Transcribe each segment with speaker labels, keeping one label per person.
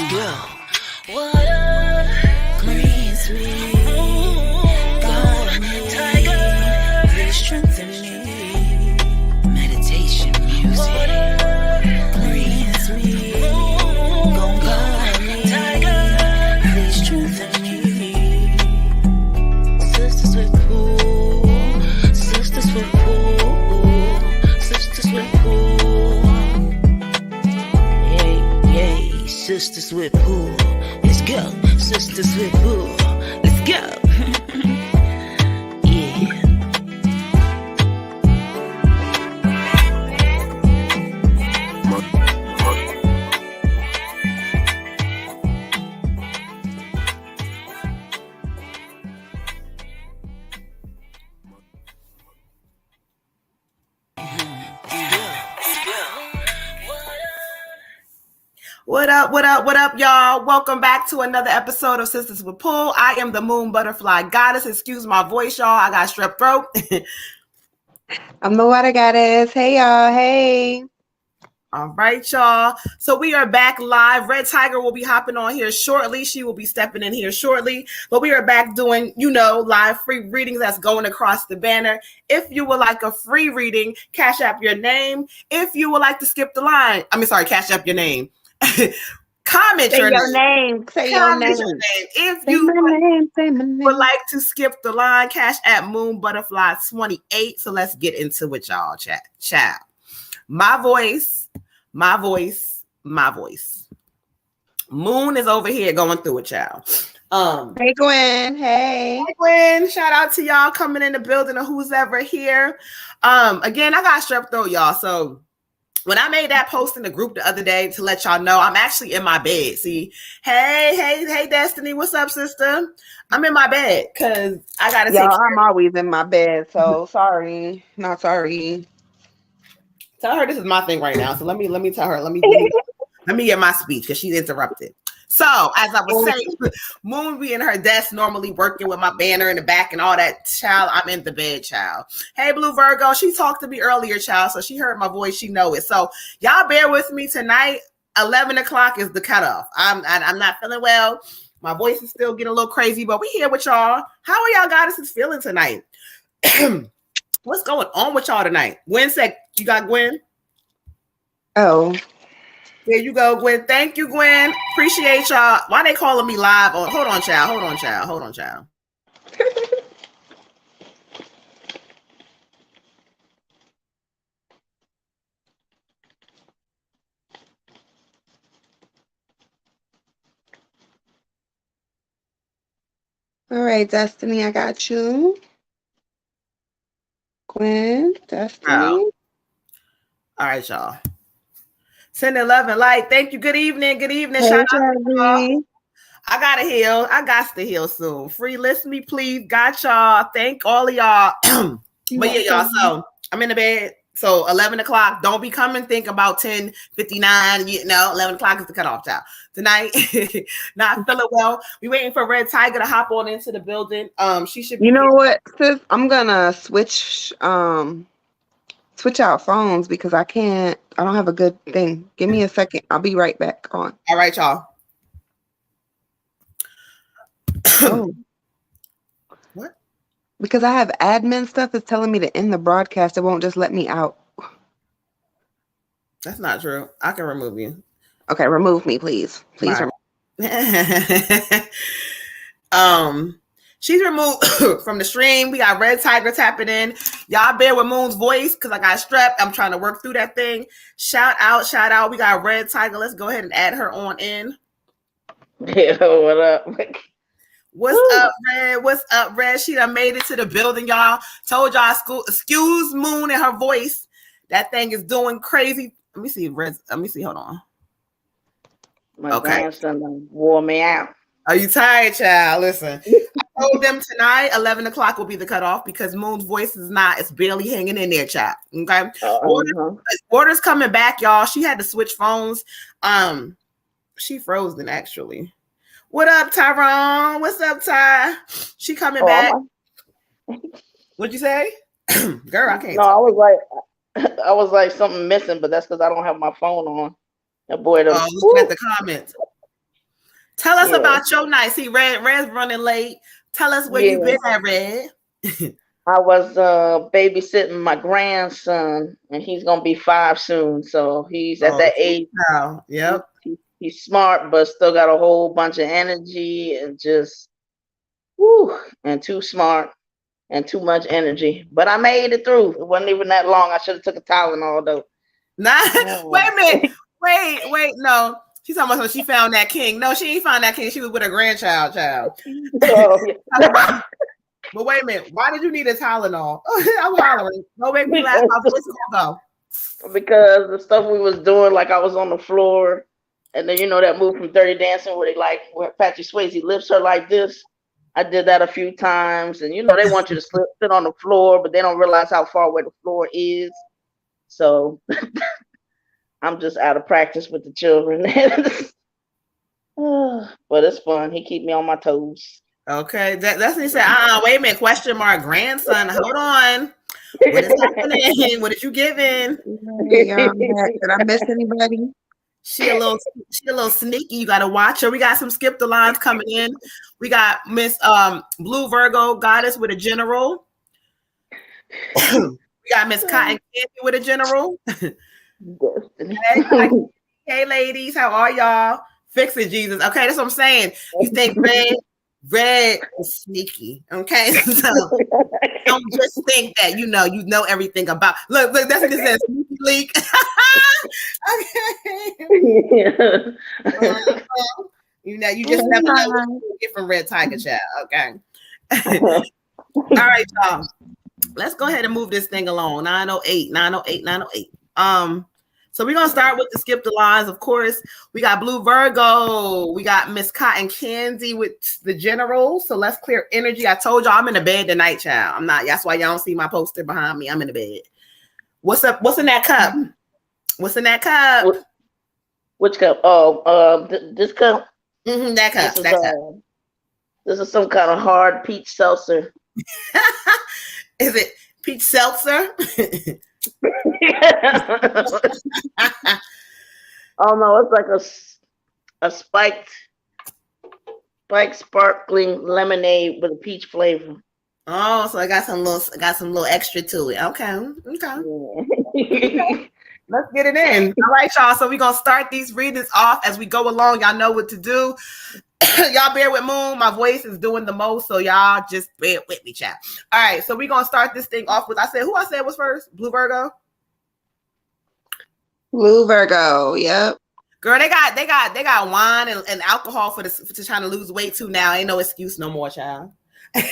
Speaker 1: Yo, what up? Green sweet, God tiger, please strengthen me. Meditation music. Green sweet, God tiger, please strengthen me. Sisters with pool, sisters with pool, sisters with pool. Yay, sisters with pool. Let's go, sisters with pool. Let's go. Yeah.
Speaker 2: What up, y'all? Welcome back to another episode of Sisters with Pool. I am the Moon Butterfly Goddess. Excuse my voice, y'all. I got strep throat.
Speaker 3: I'm the Water Goddess. Hey, y'all. Hey.
Speaker 2: All right, y'all. So we are back live. Red Tiger will be hopping on here shortly. She will be stepping in here shortly. But we are back doing, live free readings that's going across the banner. If you would like a free reading, cash app your name. If you would like to skip the line, cash app your name. Comment
Speaker 3: Say
Speaker 2: your
Speaker 3: name. Say your name.
Speaker 2: If
Speaker 3: Say
Speaker 2: you
Speaker 3: my name.
Speaker 2: would like to skip the line, cash at Moon Butterfly 28. So let's get into it, y'all. Child. My voice. Moon is over here going through it, child.
Speaker 3: Hey, Gwen. Hey.
Speaker 2: Hi, Gwen. Shout out to y'all coming in the building or who's ever here. Again, I got strep throat, y'all. So when I made that post in the group the other day to let y'all know, I'm actually in my bed. See, hey, Destiny, what's up, sister? I'm in my bed because I gotta
Speaker 3: Y'all, I'm always in my bed, so sorry. Not sorry.
Speaker 2: Tell her this is my thing right now. So let me tell her. Let me get my speech because she's interrupted. So as I was saying, Moon be in her desk normally working with my banner in the back and all that. Child, I'm in the bed, child. Hey, Blue Virgo, she talked to me earlier, child, so she heard my voice. She know it. So y'all bear with me tonight. 11 o'clock is the cutoff. I'm not feeling well. My voice is still getting a little crazy, but we here with y'all. How are y'all goddesses feeling tonight? What's going on with y'all tonight? Gwen said, you got Gwen?
Speaker 3: Oh.
Speaker 2: There you go, Gwen. Thank you, Gwen. Appreciate y'all. Why they calling me live? Hold on, child.
Speaker 3: All right, Destiny, I got you. Gwen, Destiny.
Speaker 2: Oh. All right, y'all. Sending love and light. Thank you. Good evening.
Speaker 3: Hey,
Speaker 2: Shout out to
Speaker 3: y'all.
Speaker 2: I gotta heal. I got to heal soon. Free list me, please. Got y'all. Thank all of y'all. But yeah, y'all. So I'm in the bed. So 11 o'clock. Don't be coming. Think about 10:59. 11 o'clock is the cutoff time tonight. Not feeling well. We waiting for Red Tiger to hop on into the building. She should be.
Speaker 3: You know what, sis? I'm gonna switch out phones because I don't have a good thing. Give me a second. I'll be right back on.
Speaker 2: All right, y'all.
Speaker 3: Oh.
Speaker 2: What?
Speaker 3: Because I have admin stuff that's telling me to end the broadcast. It won't just let me out.
Speaker 2: That's not true. I can remove you.
Speaker 3: Okay, remove me, please. Please
Speaker 2: Right.
Speaker 3: remove.
Speaker 2: She's removed from the stream. We got Red Tiger tapping in. Y'all bear with Moon's voice because I got strep. I'm trying to work through that thing. Shout out. We got Red Tiger. Let's go ahead and add her on in.
Speaker 4: Yo, what up?
Speaker 2: What's up, Red? She done made it to the building, y'all. Told y'all, excuse Moon and her voice. That thing is doing crazy. Let me see, Red. Let me see. Hold on.
Speaker 4: My grandson wore me out.
Speaker 2: Are you tired, child? Listen, I told them tonight 11 o'clock will be the cutoff because Moon's voice is not. It's barely hanging in there, child. Okay. Order's coming back, y'all. She had to switch phones. She frozen actually. What up, Tyrone? What's up, Ty? She coming back. What'd you say? Girl, I can't.
Speaker 4: No, I was like something missing, but that's because I don't have my phone on. That boy
Speaker 2: looking at the comments. Tell us about your night. See, Red's running late. Tell us where you been at, Red.
Speaker 4: I was babysitting my grandson, and he's gonna be 5 soon. So he's at that age.
Speaker 2: Wow. Yep.
Speaker 4: He's smart, but still got a whole bunch of energy and just and too smart and too much energy. But I made it through. It wasn't even that long. I should have took a Tylenol though.
Speaker 2: Nah, wait a minute. Wait, no. She's talking about she found that king. No, she ain't found that king. She was with her grandchild.
Speaker 4: Oh, yeah.
Speaker 2: But wait a minute. Why did you need a Tylenol? I'm hollering. Don't make me laugh. My voice go.
Speaker 4: Because the stuff we was doing, like I was on the floor, and then that move from Dirty Dancing where where Patrick Swayze lifts her like this. I did that a few times, and they want you to sit on the floor, but they don't realize how far away the floor is. So I'm just out of practice with the children. But it's fun. He keep me on my toes.
Speaker 2: Okay, that's what he said. Wait a minute. Question mark. Grandson. Hold on. What is happening? What did you giving?
Speaker 3: Did I miss anybody?
Speaker 2: She a little sneaky. You gotta watch her. We got some skip the lines coming in. We got Miss Blue Virgo Goddess with a general. We got Miss Cotton Candy with a general. Hey, ladies, how are y'all? Fix it, Jesus. Okay, that's what I'm saying. You think Red is sneaky. Okay, so don't just think that you know everything about. Look, that's what it says. Sneaky leak. Okay. You just never know what you get from Red Tiger Child. Okay. All right, y'all. Let's go ahead and move this thing along. 908. So we're gonna start with the skip the lines. Of course, we got Blue Virgo, we got Miss Cotton Candy with the general. So let's clear energy. I told y'all I'm in the bed tonight, child. I'm not. That's why y'all don't see my poster behind me. I'm in the bed. What's up? What's in that cup? What's in that cup?
Speaker 4: Which cup? Oh, this cup.
Speaker 2: That cup.
Speaker 4: This is some kind of hard peach seltzer.
Speaker 2: Is it peach seltzer?
Speaker 4: Oh no, it's like a spiked sparkling lemonade with a peach flavor.
Speaker 2: Oh, so I got some little extra to it. Okay.
Speaker 4: Yeah.
Speaker 2: Let's get it in. All right, y'all. So we're gonna start these readings off as we go along. Y'all know what to do. Y'all bear with Moon. My voice is doing the most, so y'all just bear with me, chat. All right, so we're gonna start this thing off with who I said was first? Blue Virgo.
Speaker 3: Blue Virgo, yep.
Speaker 2: Girl, they got wine and alcohol for trying to lose weight too now. Ain't no excuse no more, child.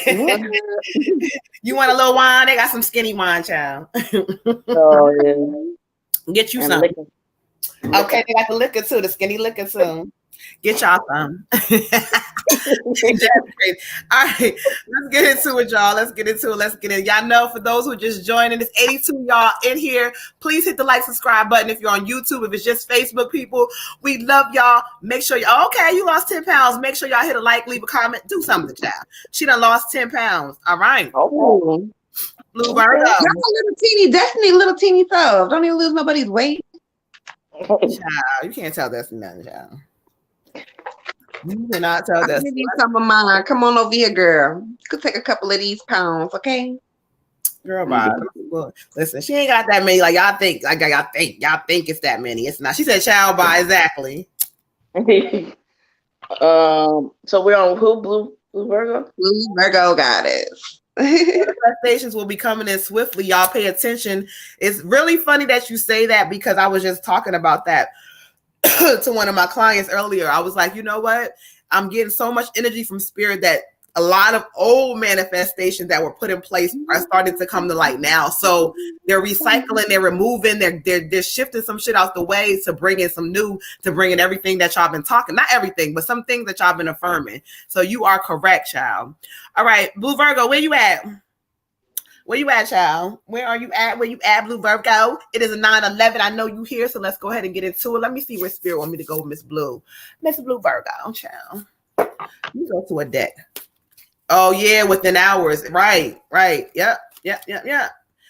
Speaker 2: You want a little wine? They got some skinny wine, child.
Speaker 4: Oh yeah.
Speaker 2: Get you some. Okay, they got the liquor too, the skinny liquor too. Get y'all some. All right, let's get into it, y'all. Let's get in. Y'all know, for those who are just joining, it's 82 y'all in here. Please hit the like, subscribe button if you're on YouTube. If it's just Facebook people, we love y'all. Make sure you lost 10 pounds. Make sure y'all hit a like, leave a comment, do something, child. She done lost 10 pounds. All right.
Speaker 3: Oh.
Speaker 2: Blue Virgo.
Speaker 3: That's a little teeny self. Don't even lose nobody's weight.
Speaker 2: Child, you can't tell Destiny nothing, child. You cannot tell Destiny.
Speaker 3: I need some of mine. Come on over here, girl. You could take a couple of these pounds, okay?
Speaker 2: Girl, bye. Listen, she ain't got that many. Like y'all think it's that many. It's not. She said, "Child, bye." Exactly.
Speaker 4: So we're on who? Blue Virgo.
Speaker 3: Blue Virgo Goddess.
Speaker 2: Manifestations will be coming in swiftly. Y'all pay attention. It's really funny that you say that, because I was just talking about that to one of my clients earlier. I was like, you know what? I'm getting so much energy from spirit that a lot of old manifestations that were put in place are starting to come to light now. So they're recycling, they're removing, they're shifting some shit out the way to bring in some new, to bring in everything that y'all been talking, not everything, but some things that y'all been affirming. So you are correct, child. All right, Blue Virgo, where you at? Where you at, child? Where are you at? Where you at, Blue Virgo? It is a 9/11. I know you here, so let's go ahead and get into it. Let me see where spirit want me to go, Miss Blue. Miss Blue Virgo, child. You go to a deck. Oh yeah, within hours. Right. Yep.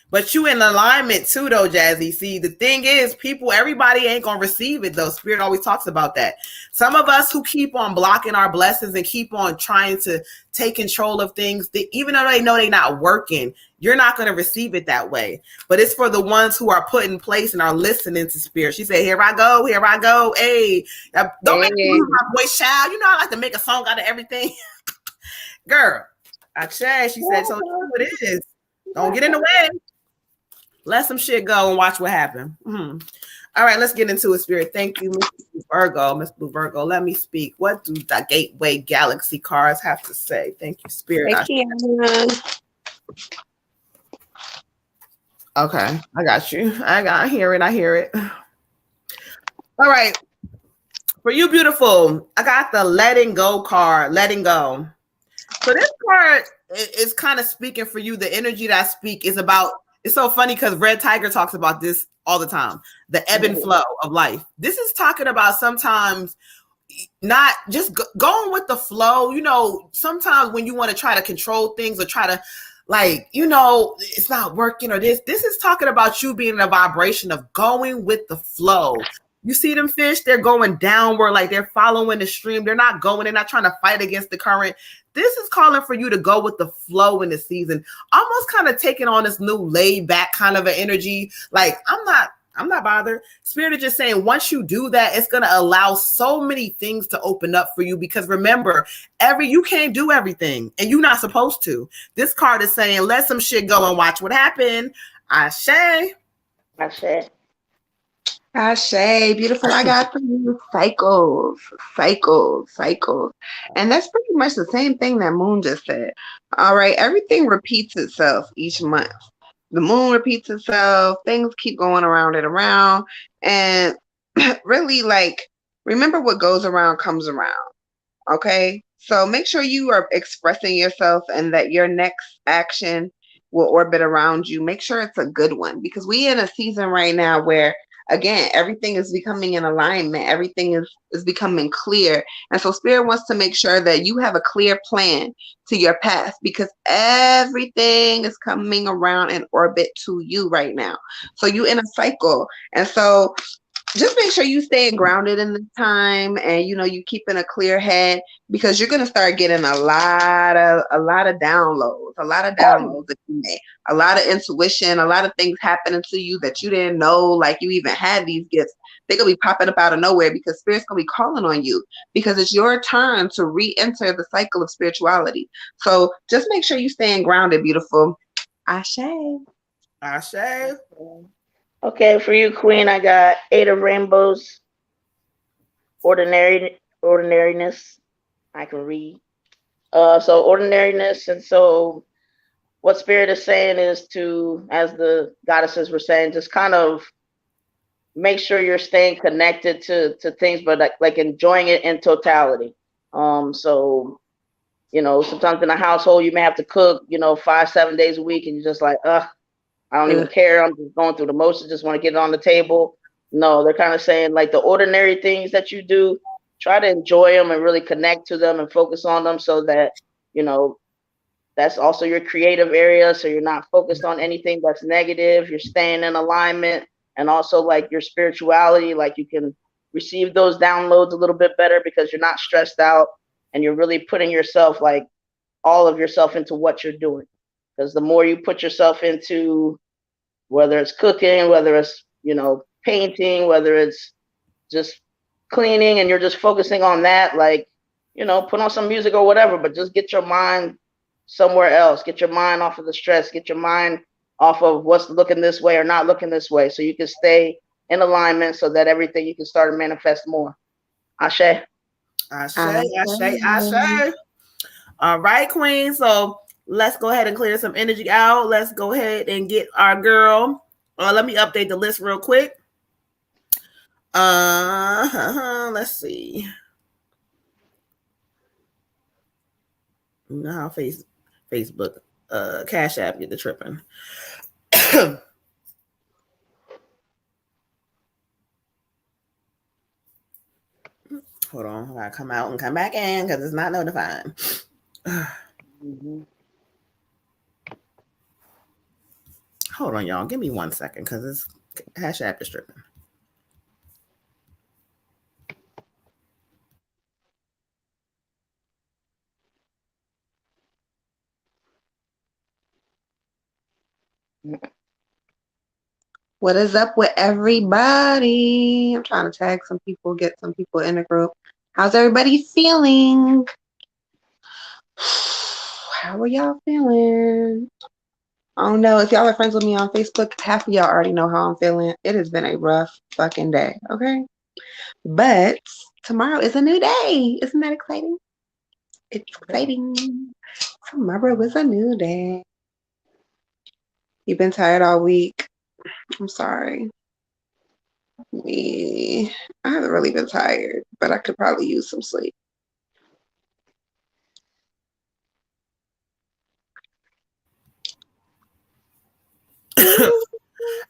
Speaker 2: But you in alignment too, though, Jazzy. See, the thing is, everybody ain't gonna receive it, though. Spirit always talks about that. Some of us who keep on blocking our blessings and keep on trying to take control of things, even though they know they're not working, you're not gonna receive it that way. But it's for the ones who are put in place and are listening to Spirit. She said, "Here I go, here I go." Hey, don't make me lose my voice, child. You know I like to make a song out of everything, girl. I said, she said, so what it is. Don't get in the way. Let some shit go and watch what happens. Mm-hmm. All right, let's get into it, Spirit. Thank you, Miss Virgo. Miss Blue Virgo, let me speak. What do the Gateway Galaxy cards have to say? Thank you, Spirit. Okay, I got you. I hear it. I hear it. All right. For you, beautiful, I got the letting go card. Letting go. So this card is kind of speaking for you. The energy that I speak is about. It's so funny because Red Tiger talks about this all the time. The ebb and flow of life. This is talking about sometimes not just going with the flow. You know, sometimes when you want to try to control things or try to, like, you know, it's not working or this. This is talking about you being in a vibration of going with the flow. You see them fish, they're going downward, like they're following the stream. They're not trying to fight against the current. This is calling for you to go with the flow in the season, almost kind of taking on this new laid back kind of an energy. Like, I'm not bothered. Spirit is just saying, once you do that, it's going to allow so many things to open up for you, because remember, you can't do everything and you're not supposed to. This card is saying, let some shit go and watch what happens. Ashe.
Speaker 3: Beautiful. I got for you cycles. And that's pretty much the same thing that Moon just said. All right. Everything repeats itself each month. The moon repeats itself. Things keep going around and around. And really, like, remember, what goes around comes around. Okay. So make sure you are expressing yourself and that your next action will orbit around you. Make sure it's a good one, because we in a season right now where, again, everything is becoming in alignment. Everything is becoming clear. And so Spirit wants to make sure that you have a clear plan to your path, because everything is coming around in orbit to you right now. So you in a cycle. And so just make sure you stay grounded in the time, and you keeping a clear head, because you're gonna start getting a lot of downloads, that you made, a lot of intuition, a lot of things happening to you that you didn't know, like you even had these gifts. They're gonna be popping up out of nowhere, because Spirit's gonna be calling on you, because it's your turn to re-enter the cycle of spirituality. So just make sure you staying grounded, beautiful. Ashe.
Speaker 4: Okay, for you, Queen, I got 8 of Rainbows. Ordinariness. I can read. So ordinariness, and so what Spirit is saying is to, as the goddesses were saying, just kind of make sure you're staying connected to things, but like enjoying it in totality. So sometimes in a household you may have to cook, 5-7 days a week, and you're just like, I don't even care. I'm just going through the motions. Just want to get it on the table. No, they're kind of saying, like, the ordinary things that you do, try to enjoy them and really connect to them and focus on them, so that, that's also your creative area. So you're not focused on anything that's negative. You're staying in alignment, and also like your spirituality, like you can receive those downloads a little bit better because you're not stressed out, and you're really putting yourself, like all of yourself, into what you're doing. Because the more you put yourself into, whether it's cooking, whether it's, painting, whether it's just cleaning, and you're just focusing on that, like, put on some music or whatever, but just get your mind somewhere else. Get your mind off of the stress. Get your mind off of what's looking this way or not looking this way, so you can stay in alignment, so that everything you can start to manifest more. Ashe.
Speaker 2: All right, Queen. So let's go ahead and clear some energy out. Let's go ahead and get our girl. Let me update the list real quick. Let's see. You know how Facebook, Cash App get the tripping. Hold on, I gotta come out and come back in because it's not notifying. Hold on, y'all. Give me 1 second because this hashtag is tripping.
Speaker 3: What is up with everybody? I'm trying to tag some people, get some people in the group. How's everybody feeling? How are y'all feeling? I don't know. If y'all are friends with me on Facebook, half of y'all already know how I'm feeling. It has been a rough fucking day, okay? But tomorrow is a new day. Isn't that exciting? It's exciting. Tomorrow is a new day. You've been tired all week. I'm sorry. I haven't really been tired, but I could probably use some sleep.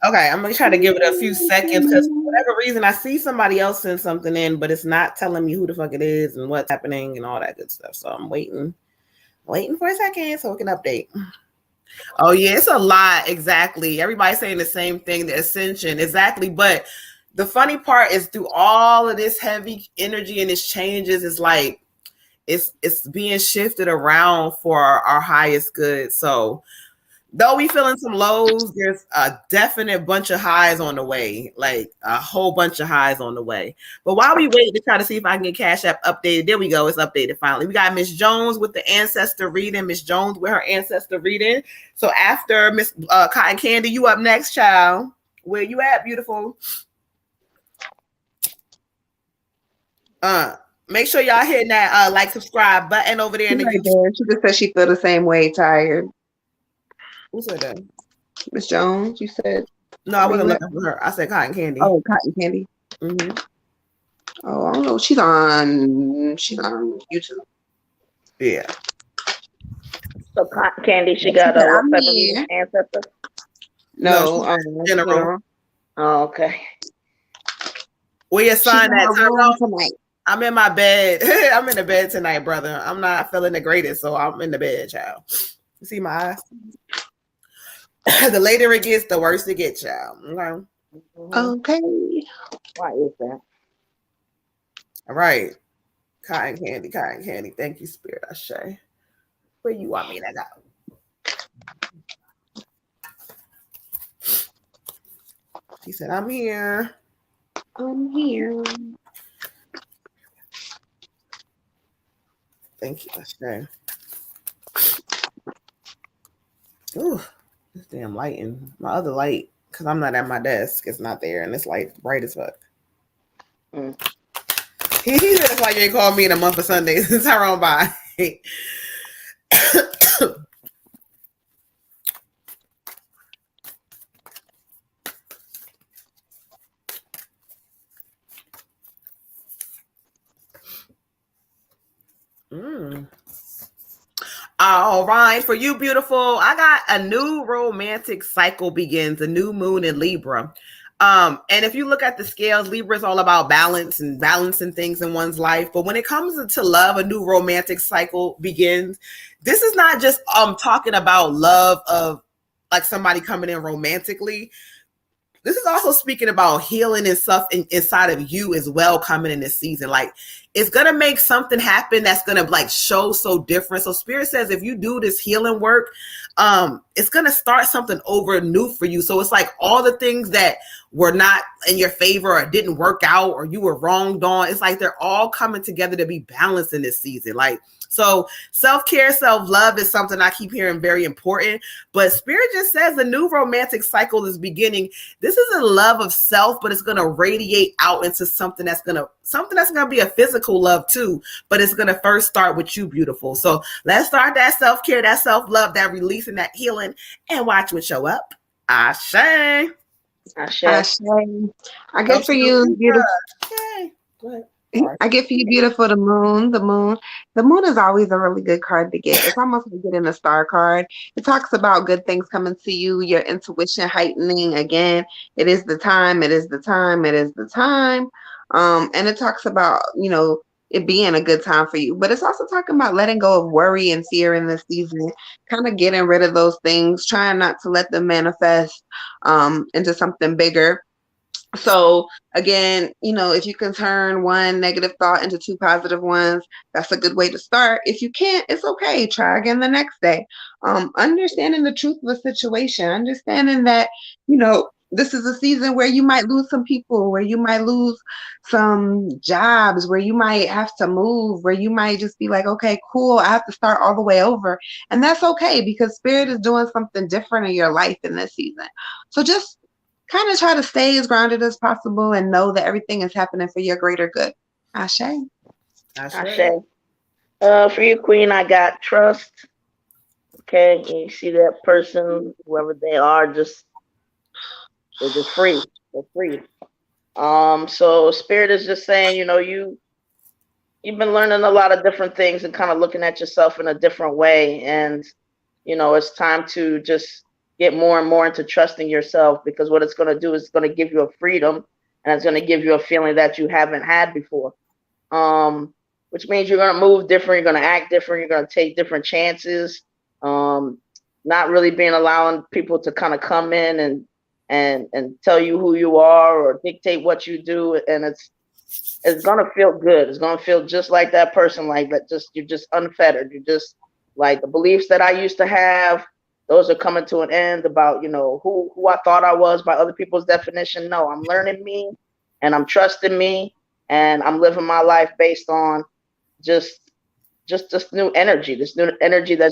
Speaker 2: Okay, I'm gonna try to give it a few seconds because for whatever reason I see somebody else send something in, but it's not telling me who the fuck it is and what's happening and all that good stuff. So I'm waiting for a second so we can update. Oh yeah, it's a lot. Exactly. Everybody's saying the same thing, the ascension. Exactly. But the funny part is through all of this heavy energy and its changes, it's like it's being shifted around for our highest good. So though we feeling some lows, there's a definite bunch of highs on the way, like a whole bunch of highs on the way. But while we wait to try to see if I can get Cash App updated, there we go. It's updated finally. We got Miss Jones with the ancestor reading. Miss Jones with her ancestor reading. So after Miss Cotton Candy, you up next, child. Where you at, beautiful? Make sure y'all hitting that like, subscribe button over there in the
Speaker 3: Right
Speaker 2: YouTube.
Speaker 3: there. She just said she feel the same way, tired.
Speaker 2: Who said that?
Speaker 3: Miss Jones, you said.
Speaker 2: No, I wasn't looking for her. I said Cotton Candy.
Speaker 3: Oh, Cotton Candy.
Speaker 2: Mm-hmm.
Speaker 3: Oh, I don't know. She's on YouTube.
Speaker 2: Yeah.
Speaker 4: So Cotton Candy, she got a what type of ancestor?
Speaker 3: No,
Speaker 2: general.
Speaker 4: Oh, okay.
Speaker 2: Where your son at, Tyrone?
Speaker 3: Tonight.
Speaker 2: I'm in my bed. I'm in the bed tonight, brother. I'm not feeling the greatest, so I'm in the bed, child. You see my eyes? The later it gets, the worse it gets, child. Okay.
Speaker 3: Okay.
Speaker 4: Why is that?
Speaker 2: All right. Cotton Candy, Cotton Candy. Thank you, Spirit. I say. Where you want me to go? She said, I'm here.
Speaker 3: I'm here.
Speaker 2: Thank you, I say. Ooh, this damn lighting. My other light, because I'm not at my desk, it's not there, and this light bright as fuck. He said that's why you ain't called me in a month of Sundays. Tyrone, bye. All right, for you, beautiful. I got a new romantic cycle begins, a new moon in Libra. And if you look at the scales, Libra is all about balance and balancing things in one's life. But when it comes to love, a new romantic cycle begins. This is not just talking about love of like somebody coming in romantically. This is also speaking about healing and stuff inside of you as well coming in this season. Like it's going to make something happen that's going to like show so different. So Spirit says if you do this healing work, it's going to start something over new for you. So it's like all the things that were not in your favor or didn't work out or you were wronged on, it's like they're all coming together to be balanced in this season. Like, so self-care, self-love is something I keep hearing very important, but Spirit just says the new romantic cycle is beginning. This is a love of self, but it's going to radiate out into something that's going to be a physical love too, but it's going to first start with you, beautiful. So let's start that self-care, that self-love, that releasing, that healing, and watch what show up. Ashe.
Speaker 3: Ashe. I guess for you, beautiful.
Speaker 2: Okay. Go ahead.
Speaker 3: I get for you, beautiful, the moon. The moon is always a really good card to get. It's almost like getting a star card. It talks about good things coming to you, your intuition heightening again. It is the time. It is the time. It is the time. And it talks about, it being a good time for you. But it's also talking about letting go of worry and fear in this season, kind of getting rid of those things, trying not to let them manifest into something bigger. So again, if you can turn one negative thought into two positive ones, that's a good way to start. If you can't, it's okay. Try again the next day. Understanding the truth of a situation, understanding that, this is a season where you might lose some people, where you might lose some jobs, where you might have to move, where you might just be like, okay, cool, I have to start all the way over. And that's okay, because Spirit is doing something different in your life in this season. So just kind of try to stay as grounded as possible and know that everything is happening for your greater good. Ashe.
Speaker 4: Ashe. For you, Queen, I got trust. Okay, and you see that person, whoever they are, they're just free. They're free. So Spirit is just saying, you've been learning a lot of different things and kind of looking at yourself in a different way, and it's time to just get more and more into trusting yourself, because what it's going to do is it's going to give you a freedom, and it's going to give you a feeling that you haven't had before. Which means you're going to move different, you're going to act different, you're going to take different chances. Not really being allowing people to kind of come in and tell you who you are or dictate what you do, and it's going to feel good. It's going to feel just like that person, like that. You're just unfettered. You're just like the beliefs that I used to have. Those are coming to an end about, who I thought I was by other people's definition. No, I'm learning me, and I'm trusting me, and I'm living my life based on just this new energy that's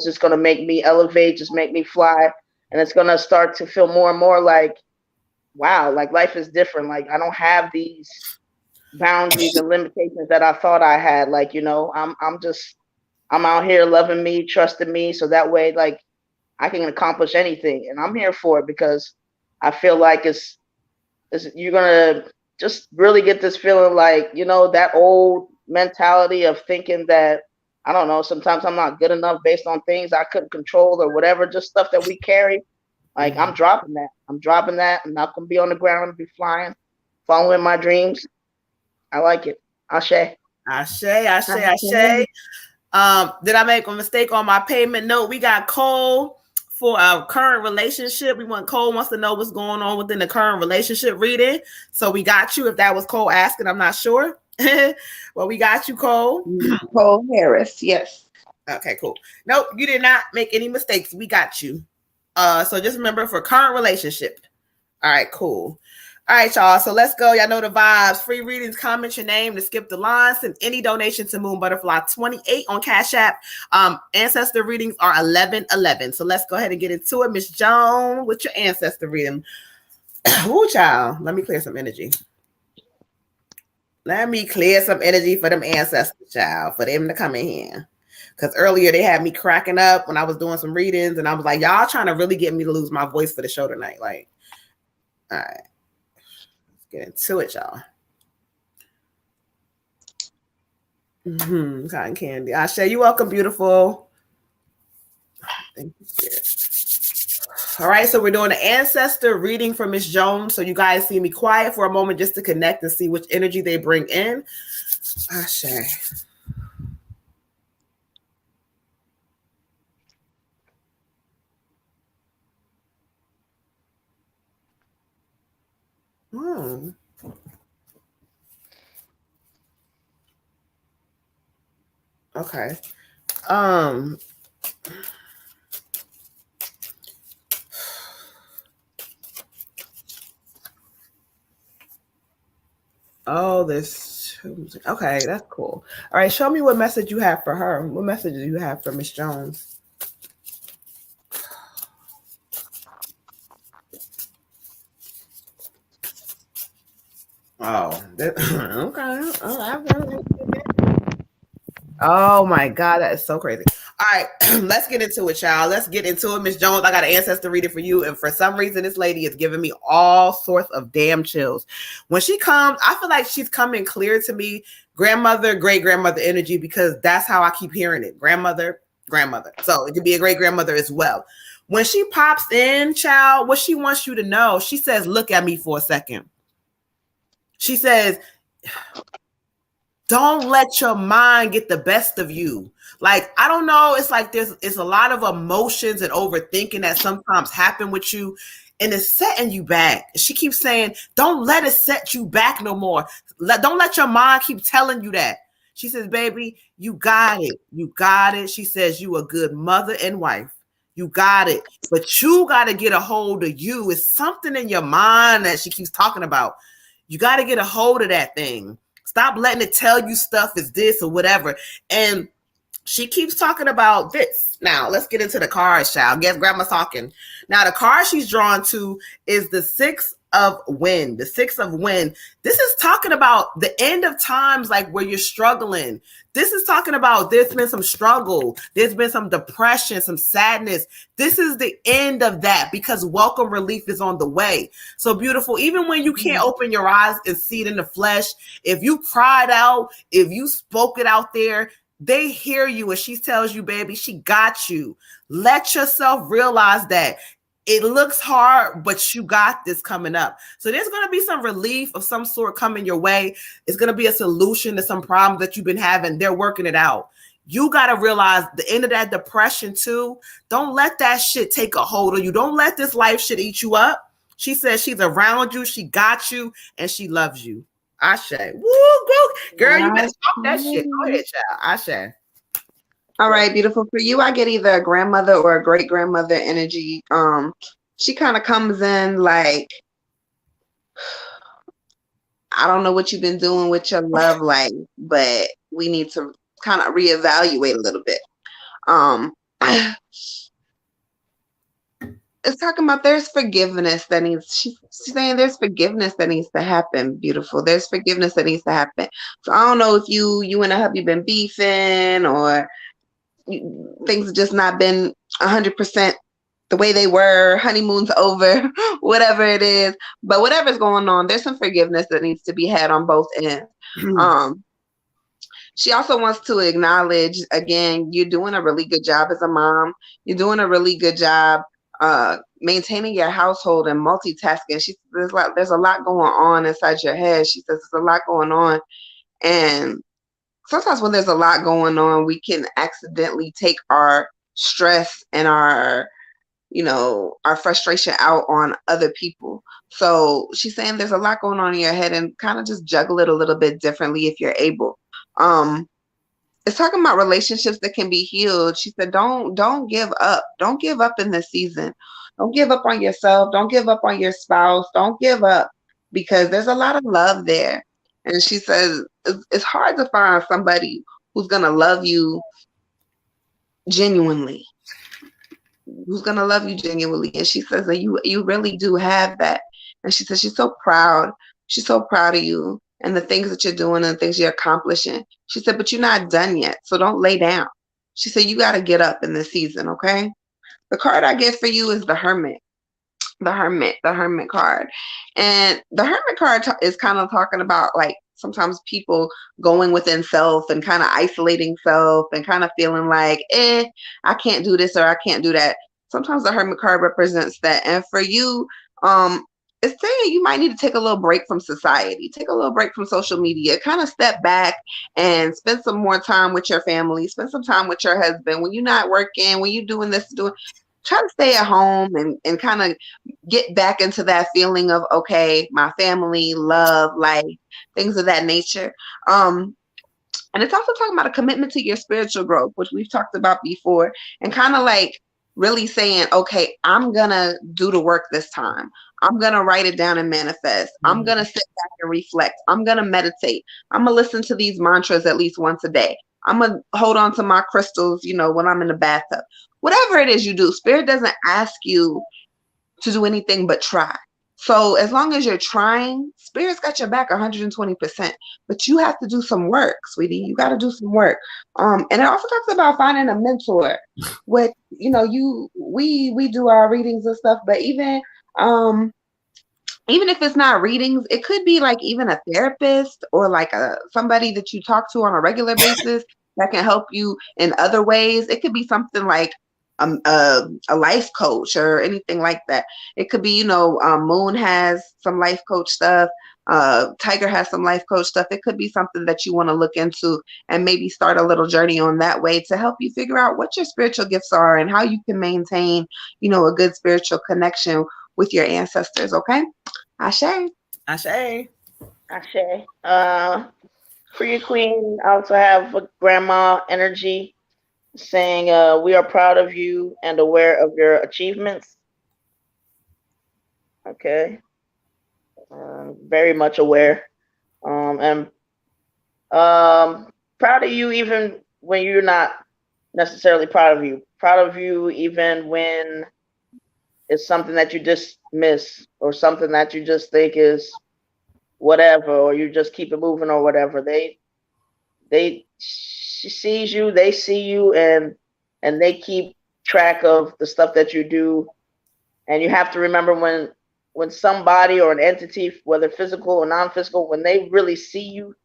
Speaker 4: just going to make me elevate, just make me fly. And it's going to start to feel more and more like, wow, like life is different. Like I don't have these boundaries and limitations that I thought I had. Like, I'm out here loving me, trusting me. So that way, like, I can accomplish anything, and I'm here for it, because I feel like you're gonna just really get this feeling like, that old mentality of thinking that, I don't know, sometimes I'm not good enough based on things I couldn't control or whatever, just stuff that we carry. Like I'm dropping that. I'm not gonna be on the ground and be flying, following my dreams. I like it. Ashe.
Speaker 2: Ashe. Did I make a mistake on my payment note? We got Cole for our current relationship. Cole wants to know what's going on within the current relationship reading. So we got you. If that was Cole asking, I'm not sure. Well, we got you, Cole.
Speaker 3: Cole Harris, yes.
Speaker 2: Okay, cool. Nope, you did not make any mistakes. We got you. So just remember, for current relationship. All right, cool. All right, y'all. So let's go. Y'all know the vibes. Free readings, comment your name to skip the line. Send any donation to Moon Butterfly 28 on Cash App. Ancestor readings are 1111. So let's go ahead and get into it. Miss Joan, with your ancestor reading. Woo, child. Let me clear some energy. Let me clear some energy for them ancestors, child, for them to come in here. Because earlier they had me cracking up when I was doing some readings, and I was like, y'all trying to really get me to lose my voice for the show tonight. Like, all right. Get into it, y'all. Cotton candy. Ashe, you welcome, beautiful. Thank you, Spirit. All right, so we're doing an ancestor reading for Miss Jones. So you guys see me quiet for a moment just to connect and see which energy they bring in. Ashe. Okay. Oh, this. Okay, that's cool. All right, show me what message you have for her. What message do you have for Miss Jones? Oh, okay. Oh my God, that is so crazy. All right, let's get into it, y'all. Let's get into it. Miss Jones, I got an ancestor reading for you. And for some reason, this lady is giving me all sorts of damn chills. When she comes, I feel like she's coming clear to me. Grandmother, great-grandmother energy, because that's how I keep hearing it. Grandmother. So it could be a great-grandmother as well. When she pops in, child, what she wants you to know, she says, look at me for a second. She says, don't let your mind get the best of you. Like, I don't know, it's like it's a lot of emotions and overthinking that sometimes happen with you, and it's setting you back. She keeps saying, don't let it set you back no more. Don't let your mind keep telling you that. She says, baby, you got it. You got it. She says, you a good mother and wife. You got it. But you got to get a hold of you. It's something in your mind that she keeps talking about. You got to get a hold of that thing. Stop letting it tell you stuff is this or whatever. And she keeps talking about this. Now, let's get into the cards, child. Guess grandma's talking. Now, the card she's drawn to is the Six of Wind. The Six of Wind. This is talking about the end of times, like where you're struggling. This is talking about there's been some struggle. There's been some depression, some sadness. This is the end of that because welcome relief is on the way. So beautiful. Even when you can't open your eyes and see it in the flesh, if you cried out, if you spoke it out there, they hear you, and she tells you, baby, she got you. Let yourself realize that it looks hard, but you got this coming up. So there's going to be some relief of some sort coming your way. It's going to be a solution to some problems that you've been having. They're working it out. You got to realize the end of that depression too. Don't let that shit take a hold of you. Don't let this life shit eat you up. She says she's around you. She got you, and she loves you. Ashe. Woo, girl, you better talk that shit. Go ahead, child. Ashe.
Speaker 3: All right, beautiful. For you, I get either a grandmother or a great grandmother energy. She kind of comes in like, I don't know what you've been doing with your love life, but we need to kind of reevaluate a little bit. It's talking about there's forgiveness that needs, she's saying there's forgiveness that needs to happen, beautiful. There's forgiveness that needs to happen. So I don't know if you and a hubby been beefing or things have just not been 100% the way they were, honeymoon's over, whatever it is. But whatever's going on, there's some forgiveness that needs to be had on both ends. She also wants to acknowledge, again, you're doing a really good job as a mom. You're doing a really good job maintaining your household and multitasking. She says there's a lot going on inside your head. She says there's a lot going on. And sometimes when there's a lot going on, we can accidentally take our stress and our frustration out on other people. So she's saying there's a lot going on in your head and kind of just juggle it a little bit differently if you're able. It's talking about relationships that can be healed. She said, don't give up. Don't give up in this season. Don't give up on yourself. Don't give up on your spouse. Don't give up because there's a lot of love there. And she says, it's hard to find somebody who's going to love you genuinely. Who's going to love you genuinely. And she says that you really do have that. And she says she's so proud. She's so proud of you and the things that you're doing and the things you're accomplishing. She said, but you're not done yet. So don't lay down. She said, you got to get up in this season. Okay. The card I get for you is the Hermit. The Hermit card. And the Hermit card is kind of talking about like sometimes people going within self and kind of isolating self and kind of feeling like, I can't do this or I can't do that. Sometimes the Hermit card represents that. And for you, it's saying you might need to take a little break from society, take a little break from social media, kind of step back and spend some more time with your family, spend some time with your husband. When you're not working, when you're doing this, try to stay at home and kind of get back into that feeling of, okay, my family, love, life, things of that nature. And it's also talking about a commitment to your spiritual growth, which we've talked about before, and kind of like really saying, okay, I'm going to do the work this time. I'm going to write it down and manifest. I'm going to sit back and reflect. I'm going to meditate. I'm going to listen to these mantras at least once a day. I'm going to hold on to my crystals, when I'm in the bathtub. Whatever it is you do, Spirit doesn't ask you to do anything but try. So as long as you're trying, Spirit's got your back 120%. But you have to do some work, sweetie. You got to do some work. And it also talks about finding a mentor. With we do our readings and stuff, but even if it's not readings, it could be like even a therapist or like somebody that you talk to on a regular basis that can help you in other ways. It could be something like a life coach or anything like that. It could be, Moon has some life coach stuff. Tiger has some life coach stuff. It could be something that you want to look into and maybe start a little journey on that way to help you figure out what your spiritual gifts are and how you can maintain, a good spiritual connection with your ancestors. Okay. Ashe.
Speaker 2: Ashe.
Speaker 4: Ashe. For your queen, I also have a grandma energy saying, we are proud of you and aware of your achievements. Okay. Very much aware. And proud of you even when you're not necessarily proud of you. Proud of you even when it's something that you dismiss or something that you just think is whatever, or you just keep it moving or whatever. She sees you, they see you, and they keep track of the stuff that you do. And you have to remember when somebody or an entity, whether physical or non-physical, when they really see you,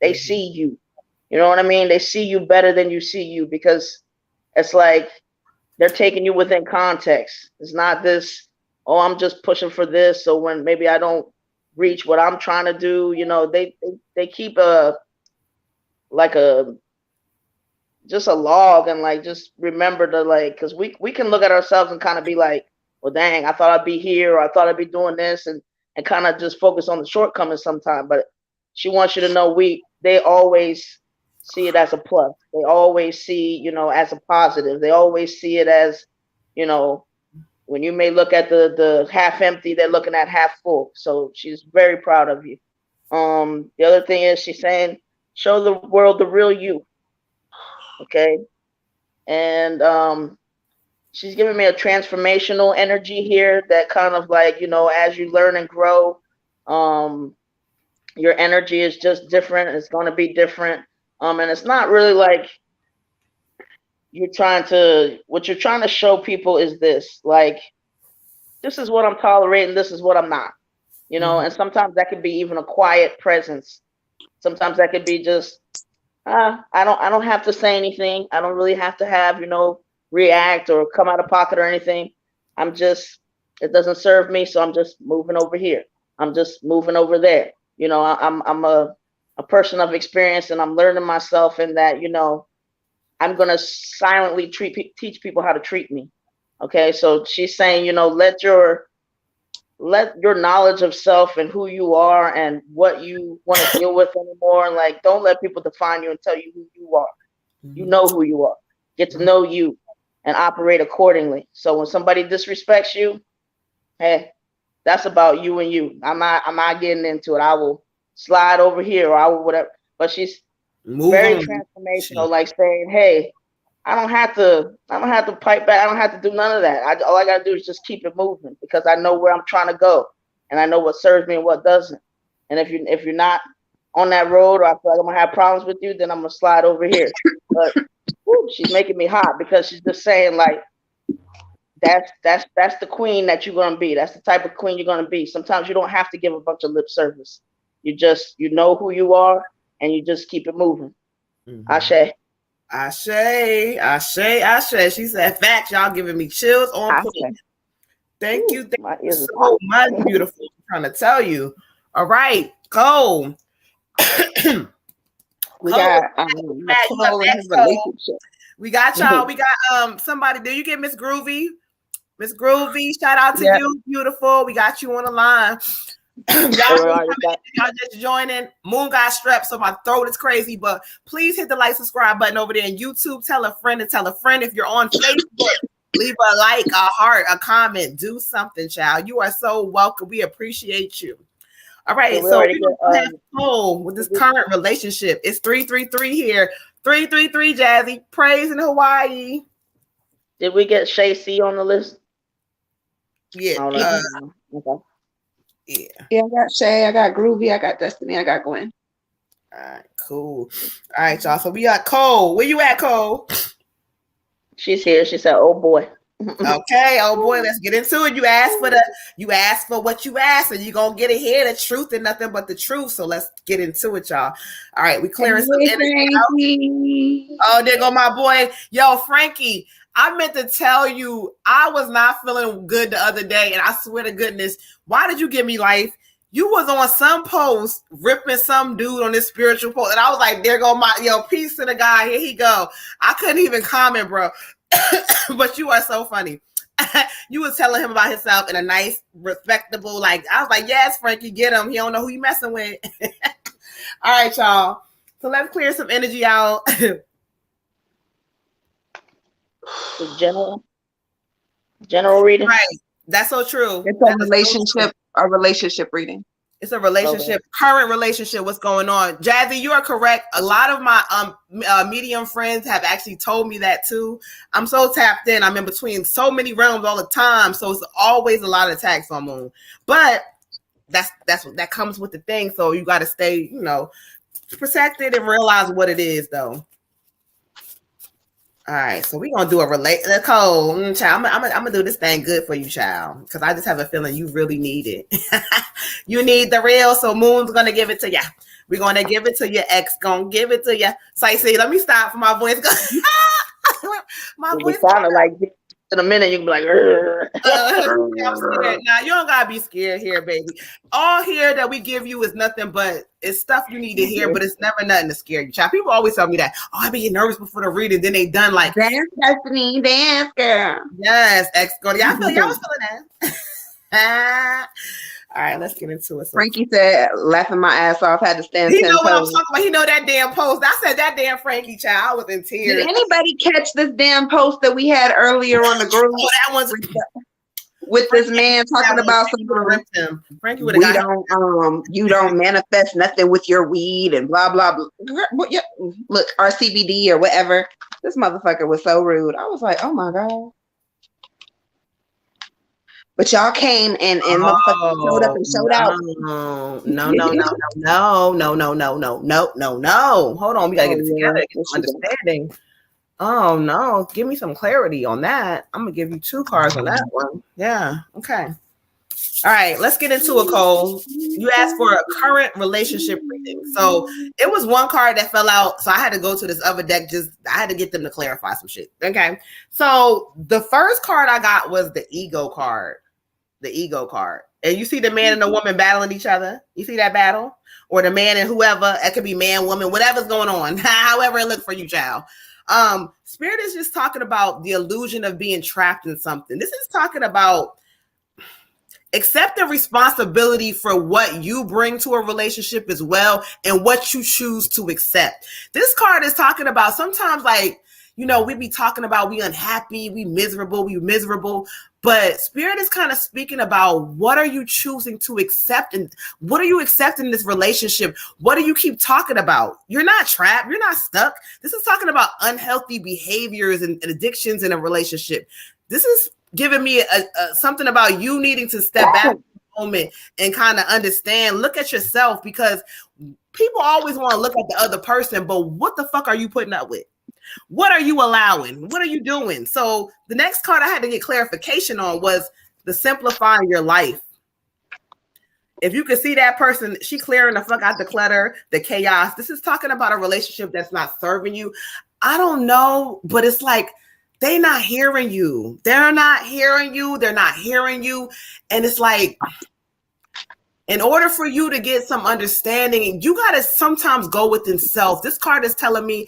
Speaker 4: they see you. You know what I mean? They see you better than you see you, because it's like they're taking you within context. It's not this, oh, I'm just pushing for this, so when maybe I don't reach what I'm trying to do, they keep just a log, and like just remember to because we can look at ourselves and kind of be like, well, dang, I thought I'd be here, or I thought I'd be doing this, and kind of just focus on the shortcomings sometimes. But she wants you to know they always see it as a plus. They always see, as a positive. They always see it as, when you may look at the half empty, they're looking at half full. So she's very proud of you. The other thing is she's saying, show the world the real you. Okay. And she's giving me a transformational energy here that kind of like, as you learn and grow, your energy is just different. It's going to be different. And it's not really like what you're trying to show people is this, like, this is what I'm tolerating. This is what I'm not, and sometimes that could be even a quiet presence. Sometimes that could be just, I don't have to say anything. I don't really have to have, react or come out of pocket or anything. It doesn't serve me. So I'm just moving over here. I'm just moving over there. I'm a person of experience, and I'm learning myself in that, I'm going to silently teach people how to treat me. Okay. So she's saying, let your knowledge of self and who you are and what you want to deal with anymore. And like, don't let people define you and tell you who you are. You know who you are. Get to know you and operate accordingly. So when somebody disrespects you, hey, that's about you and you. I'm not getting into it. I will slide over here, or I will whatever. But she's very transformational, like saying, hey, I don't have to pipe back. I don't have to do none of that. All I got to do is just keep it moving, because I know where I'm trying to go, and I know what serves me and what doesn't. And if you're not on that road, or I feel like I'm gonna have problems with you, then I'm gonna slide over here. But she's making me hot, because she's just saying like, that's the queen that you're gonna be. That's the type of queen you're gonna be. Sometimes you don't have to give a bunch of lip service. You know who you are, and you just keep it moving. Ashe.
Speaker 2: Ashe. She said, facts, y'all giving me chills on point. Thank you so much, beautiful. I'm trying to tell you. All right, Cole.
Speaker 3: We got Cole in his relationship.
Speaker 2: We got y'all. We got somebody. Did you get Miss Groovy? Miss Groovy, shout out to you, beautiful. We got you on the line. y'all just joining. Moon got strep, so my throat is crazy. But please hit the like, subscribe button over there on YouTube. Tell a friend and tell a friend. If you're on Facebook, leave a like, a heart, a comment. Do something, child. You are so welcome. We appreciate you. All right, so we're gonna have Cole with this current relationship. It's 333 here. 333, Jazzy. Praise in Hawaii.
Speaker 4: Did we get Shay C on the list?
Speaker 2: Yeah.
Speaker 4: Okay.
Speaker 3: Yeah, I got Shay, I got Groovy, I got Destiny, I got Gwen.
Speaker 2: All right, cool. All right, y'all. So we got Cole. Where you at, Cole?
Speaker 4: She's here. She said, "Oh boy."
Speaker 2: Okay, oh boy, let's get into it. You asked for what you asked, and you're gonna get it here. The truth and nothing but the truth. So let's get into it, y'all. All right, we clearing some energy out. Oh, there go my boy. Yo, Frankie. I meant to tell you, I was not feeling good the other day, and I swear to goodness, why did you give me life? You was on some post ripping some dude on this spiritual post, and I was like, "There go my peace to the guy. Here he go." I couldn't even comment, bro. But you are so funny. You was telling him about himself in a nice, respectable, like I was like, "Yes, Frankie, get him. He don't know who you messing with." All right, y'all. So let's clear some energy out.
Speaker 4: General reading.
Speaker 2: Right. That's so true.
Speaker 3: It's a relationship reading.
Speaker 2: It's a relationship, current relationship. What's going on? Jazzy, you are correct. A lot of my medium friends have actually told me that too. I'm so tapped in. I'm in between so many realms all the time. So it's always a lot of attacks on Moon. But that comes with the thing. So you got to stay, protected and realize what it is, though. All right, so we're gonna do Nicole, child. I'm gonna do this thing good for you, child, because I just have a feeling you really need it. You need the real, so Moon's gonna give it to you. We're gonna give it to your ex, gonna give it to you. So I say, let me stop for my voice. My voice
Speaker 4: sounded like in a minute you can be like,
Speaker 2: I'm scared. Now you don't gotta be scared here, baby. All here that we give you is nothing but it's stuff you need to hear, but it's never nothing to scare you. Child. People always tell me that. Oh, I be nervous before the reading. Then they done like
Speaker 3: dance, Destiny, dance, girl.
Speaker 2: Yes, ex girl. Y'all feel y'all was feeling that. All right, let's get into it. So
Speaker 3: Frankie said, laughing my ass off, had to stand.
Speaker 2: He know what I'm talking about. He know that damn post. I said that damn Frankie, child. I was in tears.
Speaker 3: Did anybody catch this damn post that we had earlier on the group?
Speaker 2: Oh, that one's
Speaker 3: with this man talking about some
Speaker 2: Frankie would have got
Speaker 3: you don't manifest nothing with your weed and blah blah blah. Look, our CBD or whatever. This motherfucker was so rude. I was like, oh my god. But y'all came and motherfuckers showed up and showed out.
Speaker 2: No. Hold on, we gotta get it together. Get some understanding. Oh no, give me some clarity on that. I'm gonna give you 2 cards on that one. Yeah, okay. All right, let's get into it, Cole. You asked for a current relationship reading. So it was one card that fell out. So I had to go to this other deck. I had to get them to clarify some shit. Okay. So the first card I got was the ego card. The ego card. And you see the man and the woman battling each other. You see that battle? Or the man and whoever. It could be man, woman, whatever's going on. However it looks for you, child. Spirit is just talking about the illusion of being trapped in something. This is talking about accepting responsibility for what you bring to a relationship as well and what you choose to accept. This card is talking about sometimes we be talking about we unhappy, we miserable, but Spirit is kind of speaking about what are you choosing to accept and what are you accepting in this relationship? What do you keep talking about? You're not trapped. You're not stuck. This is talking about unhealthy behaviors and addictions in a relationship. This is giving me something about you needing to step back for a moment and kind of understand, look at yourself, because people always want to look at the other person, but what the fuck are you putting up with? What are you allowing? What are you doing? So the next card I had to get clarification on was the simplifying your life. If you could see that person, she clearing the fuck out the clutter, the chaos. This is talking about a relationship that's not serving you. I don't know, but it's like they're not hearing you. They're not hearing you. They're not hearing you. And it's like, in order for you to get some understanding, you got to sometimes go within self. This card is telling me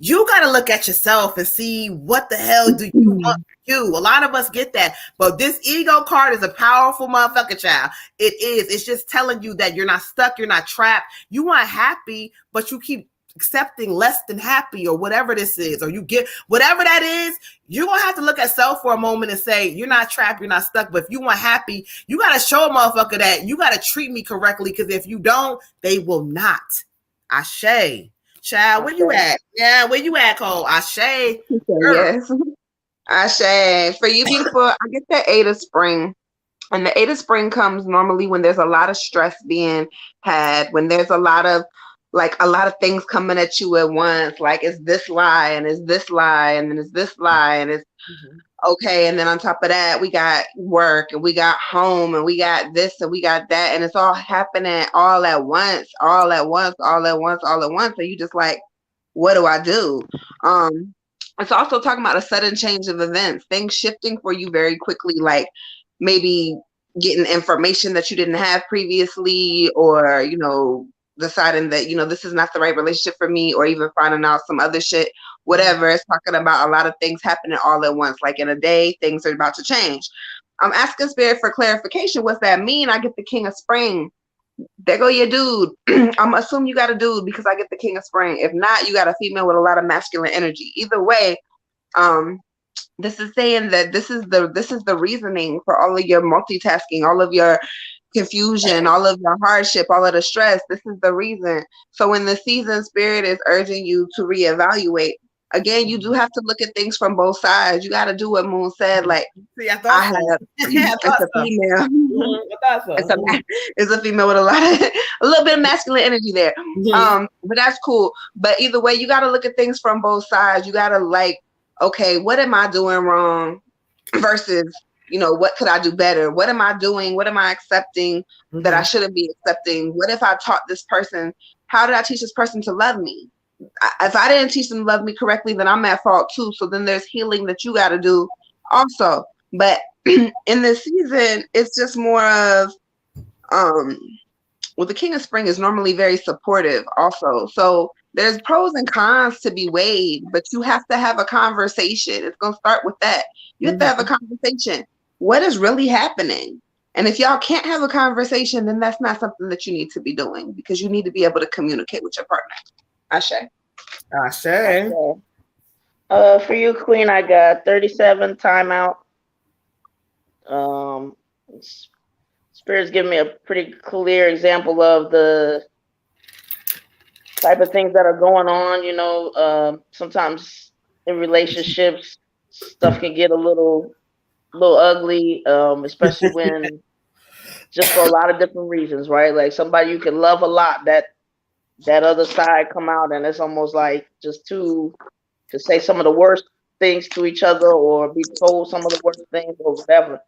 Speaker 2: you got to look at yourself and see what the hell do you want for you. A lot of us get that. But this ego card is a powerful motherfucker, child. It is. It's just telling you that you're not stuck. You're not trapped. You want happy, but you keep accepting less than happy or whatever this is. Or you get whatever that is. You're going to have to look at self for a moment and say, you're not trapped. You're not stuck. But if you want happy, you got to show a motherfucker that you got to treat me correctly. Because if you don't, they will not. Ashe. Child, where you at? Yeah, where you at, Cole? Ashe.
Speaker 3: Yes. Ashe. For you, beautiful, I get the 8 of spring. And the 8 of spring comes normally when there's a lot of stress being had, when there's a lot of things coming at you at once. Like, it's this lie, and it's this lie, and then it's this lie, and it's okay. And then on top of that, we got work, and we got home, and we got this, and we got that, and it's all happening all at once. And you just like, what do I do? It's also talking about a sudden change of events, things shifting for you very quickly, like maybe getting information that you didn't have previously, or deciding that this is not the right relationship for me, or even finding out some other shit, whatever. It's talking about a lot of things happening all at once, like in a day things are about to change. I'm asking spirit for clarification. What's that mean? I get the King of Spring. There go your dude. I'm assuming you got a dude because I get the King of Spring. If not, you got a female with a lot of masculine energy. Either way, this is saying that this is the reasoning for all of your multitasking, all of your confusion, all of your hardship, all of the stress. This is the reason. So when the season spirit is urging you to reevaluate, again, you do have to look at things from both sides. You got to do what Moon said. Like,
Speaker 2: See, I thought so.
Speaker 3: it's a female.
Speaker 2: I thought so.
Speaker 3: It's a female with a little bit of masculine energy there. But that's cool. But either way, you got to look at things from both sides. You got to like, okay, what am I doing wrong versus, what could I do better? What am I doing? What am I accepting that I shouldn't be accepting? What if I taught this person? How did I teach this person to love me? If I didn't teach them to love me correctly, then I'm at fault too. So then there's healing that you got to do also. But in this season, it's just more of, the King of Spring is normally very supportive also. So there's pros and cons to be weighed, but you have to have a conversation. It's going to start with that. You have to have a conversation. What is really happening? And if y'all can't have a conversation, then that's not something that you need to be doing, because you need to be able to communicate with your partner. Ashe.
Speaker 2: Ashe.
Speaker 4: For you, Queen, I got 37 timeout. Spirit's giving me a pretty clear example of the type of things that are going on. Sometimes in relationships, stuff can get a little ugly, especially when just for a lot of different reasons, right? Like somebody you can love a lot, that other side come out and it's almost like just to say some of the worst things to each other, or be told some of the worst things, or whatever.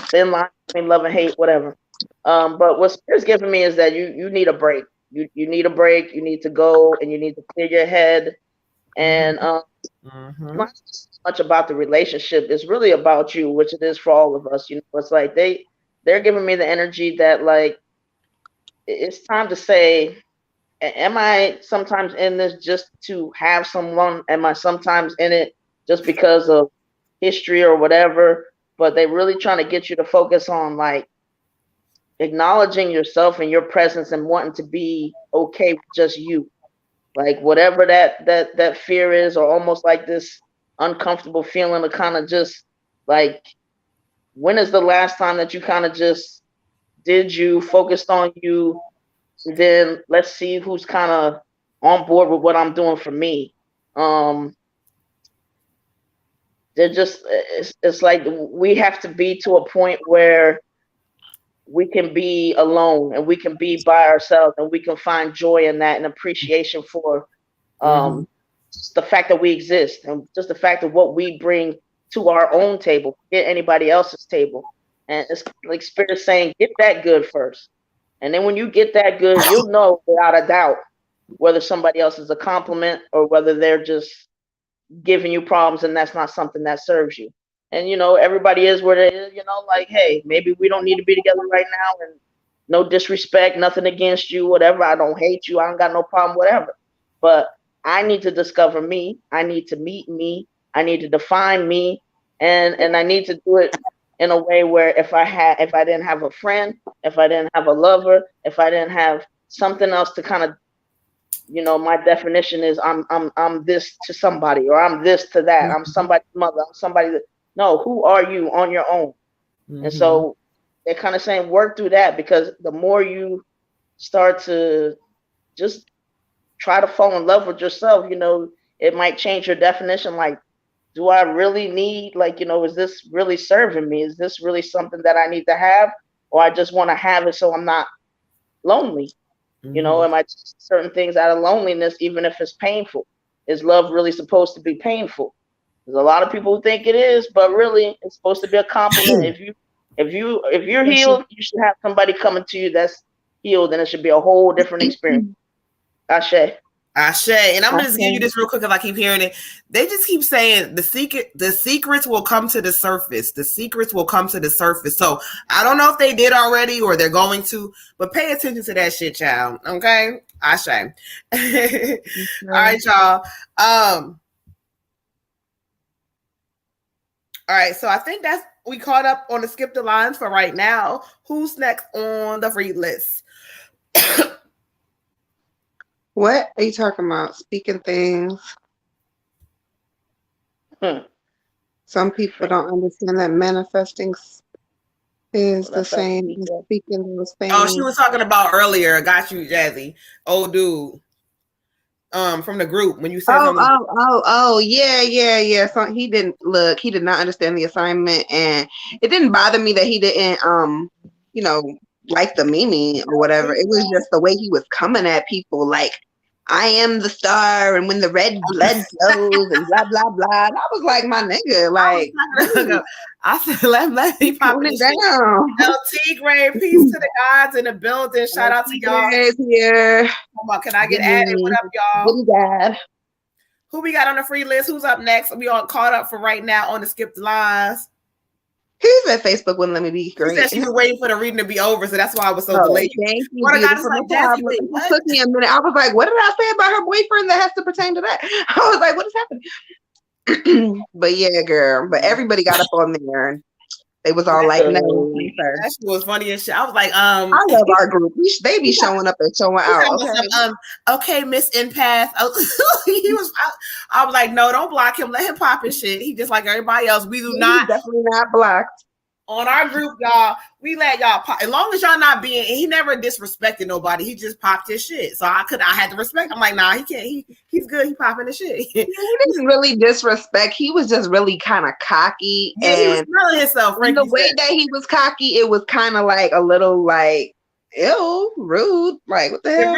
Speaker 4: Thin line between love and hate, whatever. But what Spirit's giving me is that you need a break. You need a break. You need to go and you need to clear your head. And not just much about the relationship. It's really about you, which it is for all of us. It's like they're giving me the energy that like it's time to say, am I sometimes in this just to have someone? Am I sometimes in it just because of history or whatever? But they really trying to get you to focus on like acknowledging yourself and your presence and wanting to be okay with just you. Like whatever that fear is, or almost like this uncomfortable feeling of kind of just like, when is the last time that you kind of just did you, focused on you, and then let's see who's kind of on board with what I'm doing for me. They're just, it's like we have to be to a point where we can be alone and we can be by ourselves and we can find joy in that and appreciation for just the fact that we exist, and just the fact of what we bring to our own table, get anybody else's table. And it's like Spirit saying, get that good first. And then when you get that good, you'll know without a doubt whether somebody else is a compliment or whether they're just giving you problems and that's not something that serves you. And everybody is where they is, like, hey, maybe we don't need to be together right now, and no disrespect, nothing against you, whatever. I don't hate you, I don't got no problem, whatever. But I need to discover me, I need to meet me, I need to define me, and I need to do it in a way where if I didn't have a friend, if I didn't have a lover, if I didn't have something else to kind of, my definition is I'm this to somebody, or I'm this to that. I'm somebody's mother. I'm somebody that, no, who are you on your own? And so they're kind of saying work through that, because the more you start to just try to fall in love with yourself, it might change your definition. Like, do I really need, like, is this really serving me? Is this really something that I need to have? Or I just want to have it so I'm not lonely? Am I certain things out of loneliness, even if it's painful? Is love really supposed to be painful? There's a lot of people who think it is, but really it's supposed to be a compliment. If you're healed, you should have somebody coming to you that's healed, and it should be a whole different experience. Ashe.
Speaker 2: Ashe. And I'm gonna just give you
Speaker 3: Okay.
Speaker 2: this real quick because I keep hearing it. They just keep saying the secrets will come to the surface. The secrets will come to the surface. So I don't know if they did already or they're going to, but pay attention to that shit, child. Okay? Ashe. All right, y'all. All right, so I think we caught up on the skip the lines for right now. Who's next on the free list?
Speaker 3: What are you talking about? Speaking things. Some people don't understand that manifesting is the same as speaking those things.
Speaker 2: Oh, she was talking about earlier. Got you, Jazzy. Old dude. From the group when you said something.
Speaker 3: Yeah. So he did not understand the assignment, and it didn't bother me that he didn't like the Mimi or whatever. It was just the way he was coming at people like, I am the star, and when the red blood flows, and blah blah blah. And I was like, my nigga, like,
Speaker 2: I said, let me pop it
Speaker 3: down.
Speaker 2: LT, great peace to the gods in the building. Shout out to y'all.
Speaker 3: Here.
Speaker 2: Come on, can I get added? What up, y'all? Who we got on the free list? Who's up next? We all caught up for right now on the skip the lines.
Speaker 3: Who's at Facebook wouldn't let me be great.
Speaker 2: She said she was waiting for the reading to be over, so that's why I was so delayed.
Speaker 3: Thank you. It took me a minute. I was like, what did I say about her boyfriend that has to pertain to that? I was like, what is happening? But yeah, girl. But everybody got up on there. And they was all like, no.
Speaker 2: That shit was funny as shit. I was like,
Speaker 3: I love our group. They be showing up and showing out.
Speaker 2: Okay, Miss Empath. I was like, no, don't block him. Let him pop his shit. He just like everybody else. We do not.
Speaker 3: Definitely not blocked.
Speaker 2: On our group, y'all, we let y'all pop. As long as y'all not being, he never disrespected nobody. He just popped his shit. So I had to respect. I'm like, nah, he can't. He's good. He popping the shit.
Speaker 3: He didn't really disrespect. He was just really kind of cocky.
Speaker 2: Yeah, he was smelling himself.
Speaker 3: The way that he was cocky, it was kind of like a little like, ew, rude. Like, what the hell?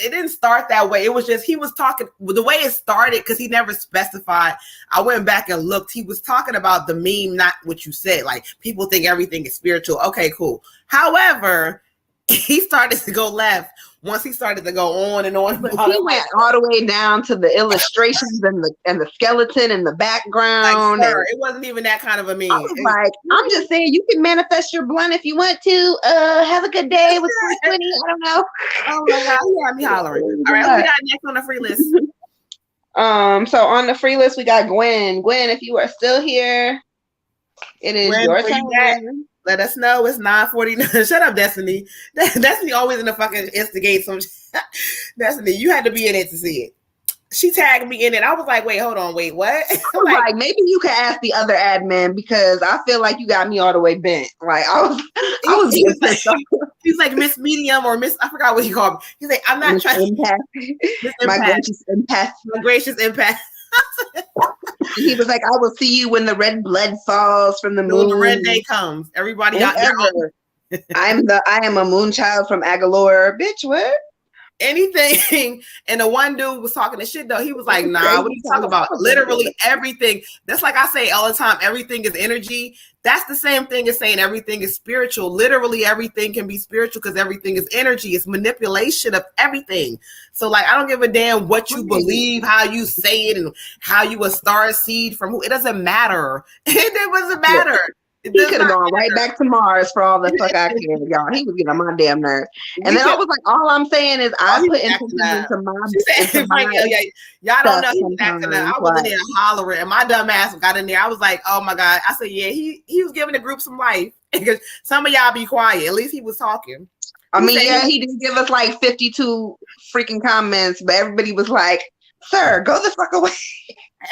Speaker 2: It didn't start that way. It was just he was talking the way it started because he never specified. I went back and looked. He was talking about the meme, not what you said. Like, people think everything is spiritual. Okay, cool. However, he started to go left once he started to go on and on.
Speaker 3: He went all the way down to the illustrations and the skeleton in the background.
Speaker 2: Like, sir, it wasn't even that kind of a meme.
Speaker 3: I was like, I'm just saying, you can manifest your blunt if you want to. Have a good day with 420. I don't know.
Speaker 2: Oh my God, he had me hollering. All right, who we got next on the free list?
Speaker 3: So on the free list we got Gwen. Gwen, if you are still here, it is your turn.
Speaker 2: Let us know. It's 9:49. Shut up, Destiny. Destiny always in the fucking instigate some. Destiny, you had to be in it to see it. She tagged me in it. I was like, wait, hold on, wait, what?
Speaker 3: I'm like, maybe you could ask the other admin because I feel like you got me all the way bent. Like
Speaker 2: he's like Miss Medium or Miss, I forgot what he called me. He's like, I'm not trying.
Speaker 3: My gracious empath.
Speaker 2: My gracious empath.
Speaker 3: He was like, I will see you when the red blood falls from the moon.
Speaker 2: When the red day comes. Everybody got
Speaker 3: I am a moon child from Agalore. Bitch, what?
Speaker 2: Anything. And the one dude was talking to shit though. He was like, nah, what are you talking about? Literally everything. That's like I say all the time, everything is energy. That's the same thing as saying everything is spiritual. Literally everything can be spiritual because everything is energy. It's manipulation of everything. So like, I don't give a damn what you believe, how you say it, and how you a star seed from who. It doesn't matter. It doesn't matter.
Speaker 3: He could have gone right back to Mars for all the fuck I cared, y'all. He was getting on my damn nerves. And then I was like, all I'm saying is I put into my
Speaker 2: y'all don't know he's acting up. I was in there hollering, and my dumb ass got in there. I was like, oh my God. I said, yeah, he was giving the group some life. Because some of y'all be quiet. At least he was talking.
Speaker 3: He did give us like 52 freaking comments, but everybody was like, sir, go the fuck away.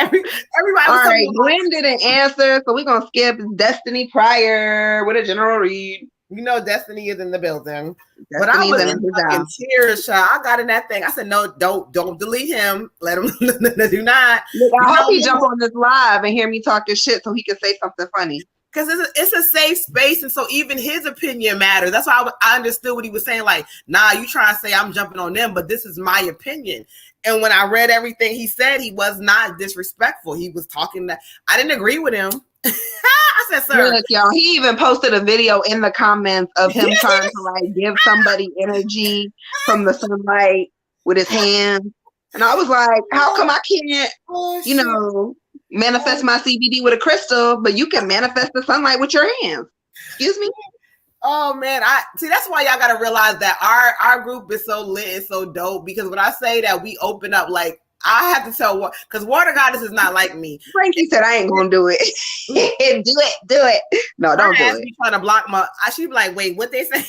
Speaker 2: Everybody
Speaker 3: all right, Gwen didn't answer, so we're gonna skip Destiny Pryor with a general read.
Speaker 2: You know Destiny is in the building. But I was in fucking tears, child. I got in that thing. I said, no, don't delete him. Let him do not.
Speaker 3: Look, I hope he jump on this live and hear me talking shit so he can say something funny.
Speaker 2: Because it's a safe space, and so even his opinion matters. That's why I understood what he was saying. Like, nah, you trying to say I'm jumping on them, but this is my opinion. And when I read everything he said, he was not disrespectful. He was talking that I didn't agree with him. I said, sir.
Speaker 3: Look, y'all, he even posted a video in the comments of him trying to like give somebody energy from the sunlight with his hands. And I was like, how come I can't,
Speaker 2: Oh,
Speaker 3: you
Speaker 2: shit.
Speaker 3: know, manifest my CBD with a crystal, but you can manifest the sunlight with your hands? Excuse me?
Speaker 2: Oh man, I see. That's why y'all gotta realize that our group is so lit and so dope. Because when I say that we open up, like I have to tell what, because Water Goddess is not like me.
Speaker 3: Frankie said, I ain't gonna do it. do it. No, don't do
Speaker 2: Her ass
Speaker 3: it.
Speaker 2: be trying to block my. She'd be like, "Wait, what they say?"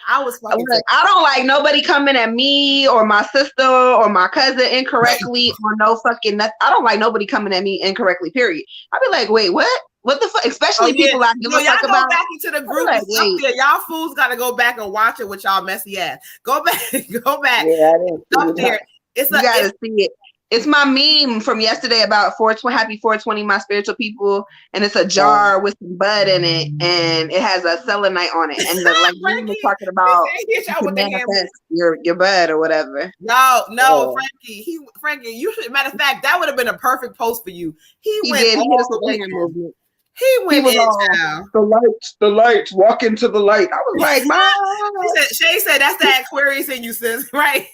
Speaker 2: I was
Speaker 3: I
Speaker 2: fucking.
Speaker 3: was like, I don't like nobody coming at me or my sister or my cousin incorrectly or no fucking nothing. I don't like nobody coming at me incorrectly, period. I'd be like, wait, what? What the fuck? Especially people I give a
Speaker 2: y'all
Speaker 3: fuck
Speaker 2: go
Speaker 3: about.
Speaker 2: back into the group.
Speaker 3: Like,
Speaker 2: Up there. Y'all fools gotta go back and watch it with y'all messy ass. Go back, go back.
Speaker 4: Yeah, I didn't see
Speaker 2: Up there. It's
Speaker 3: you gotta see it. It's my meme from yesterday about 420, happy 420, my spiritual people, and it's a jar with some bud in it, and it has a selenite on it, and the like meme was talking about you can manifest your bud or whatever.
Speaker 2: No, Frankie, you should. Matter of fact, that would have been a perfect post for you. He went
Speaker 3: did.
Speaker 2: all the way.
Speaker 3: Movement.
Speaker 2: He went
Speaker 3: was
Speaker 2: in
Speaker 3: all, the lights, walk into the light. I was like, Mom.
Speaker 2: Shay said that's the Aquarius in you, sis, right?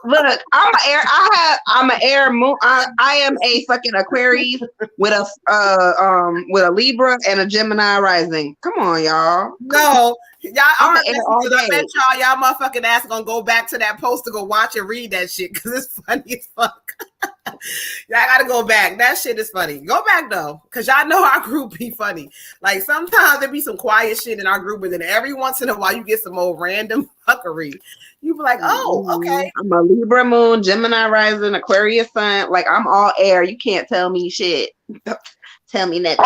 Speaker 3: Look, I'm an air moon. I am a fucking Aquarius with a Libra and a Gemini rising. Come on, y'all.
Speaker 2: No, y'all.
Speaker 3: I'm an air all day.
Speaker 2: I bet y'all motherfucking ass gonna go back to that post to go watch and read that shit because it's funny as fuck. Y'all gotta go back. That shit is funny. Go back though, because y'all know our group be funny. Like sometimes there be some quiet shit in our group, and then every once in a while you get some old random fuckery. You be like, oh, okay.
Speaker 3: I'm a Libra moon, Gemini rising, Aquarius sun. Like I'm all air. You can't tell me shit. Tell me nothing.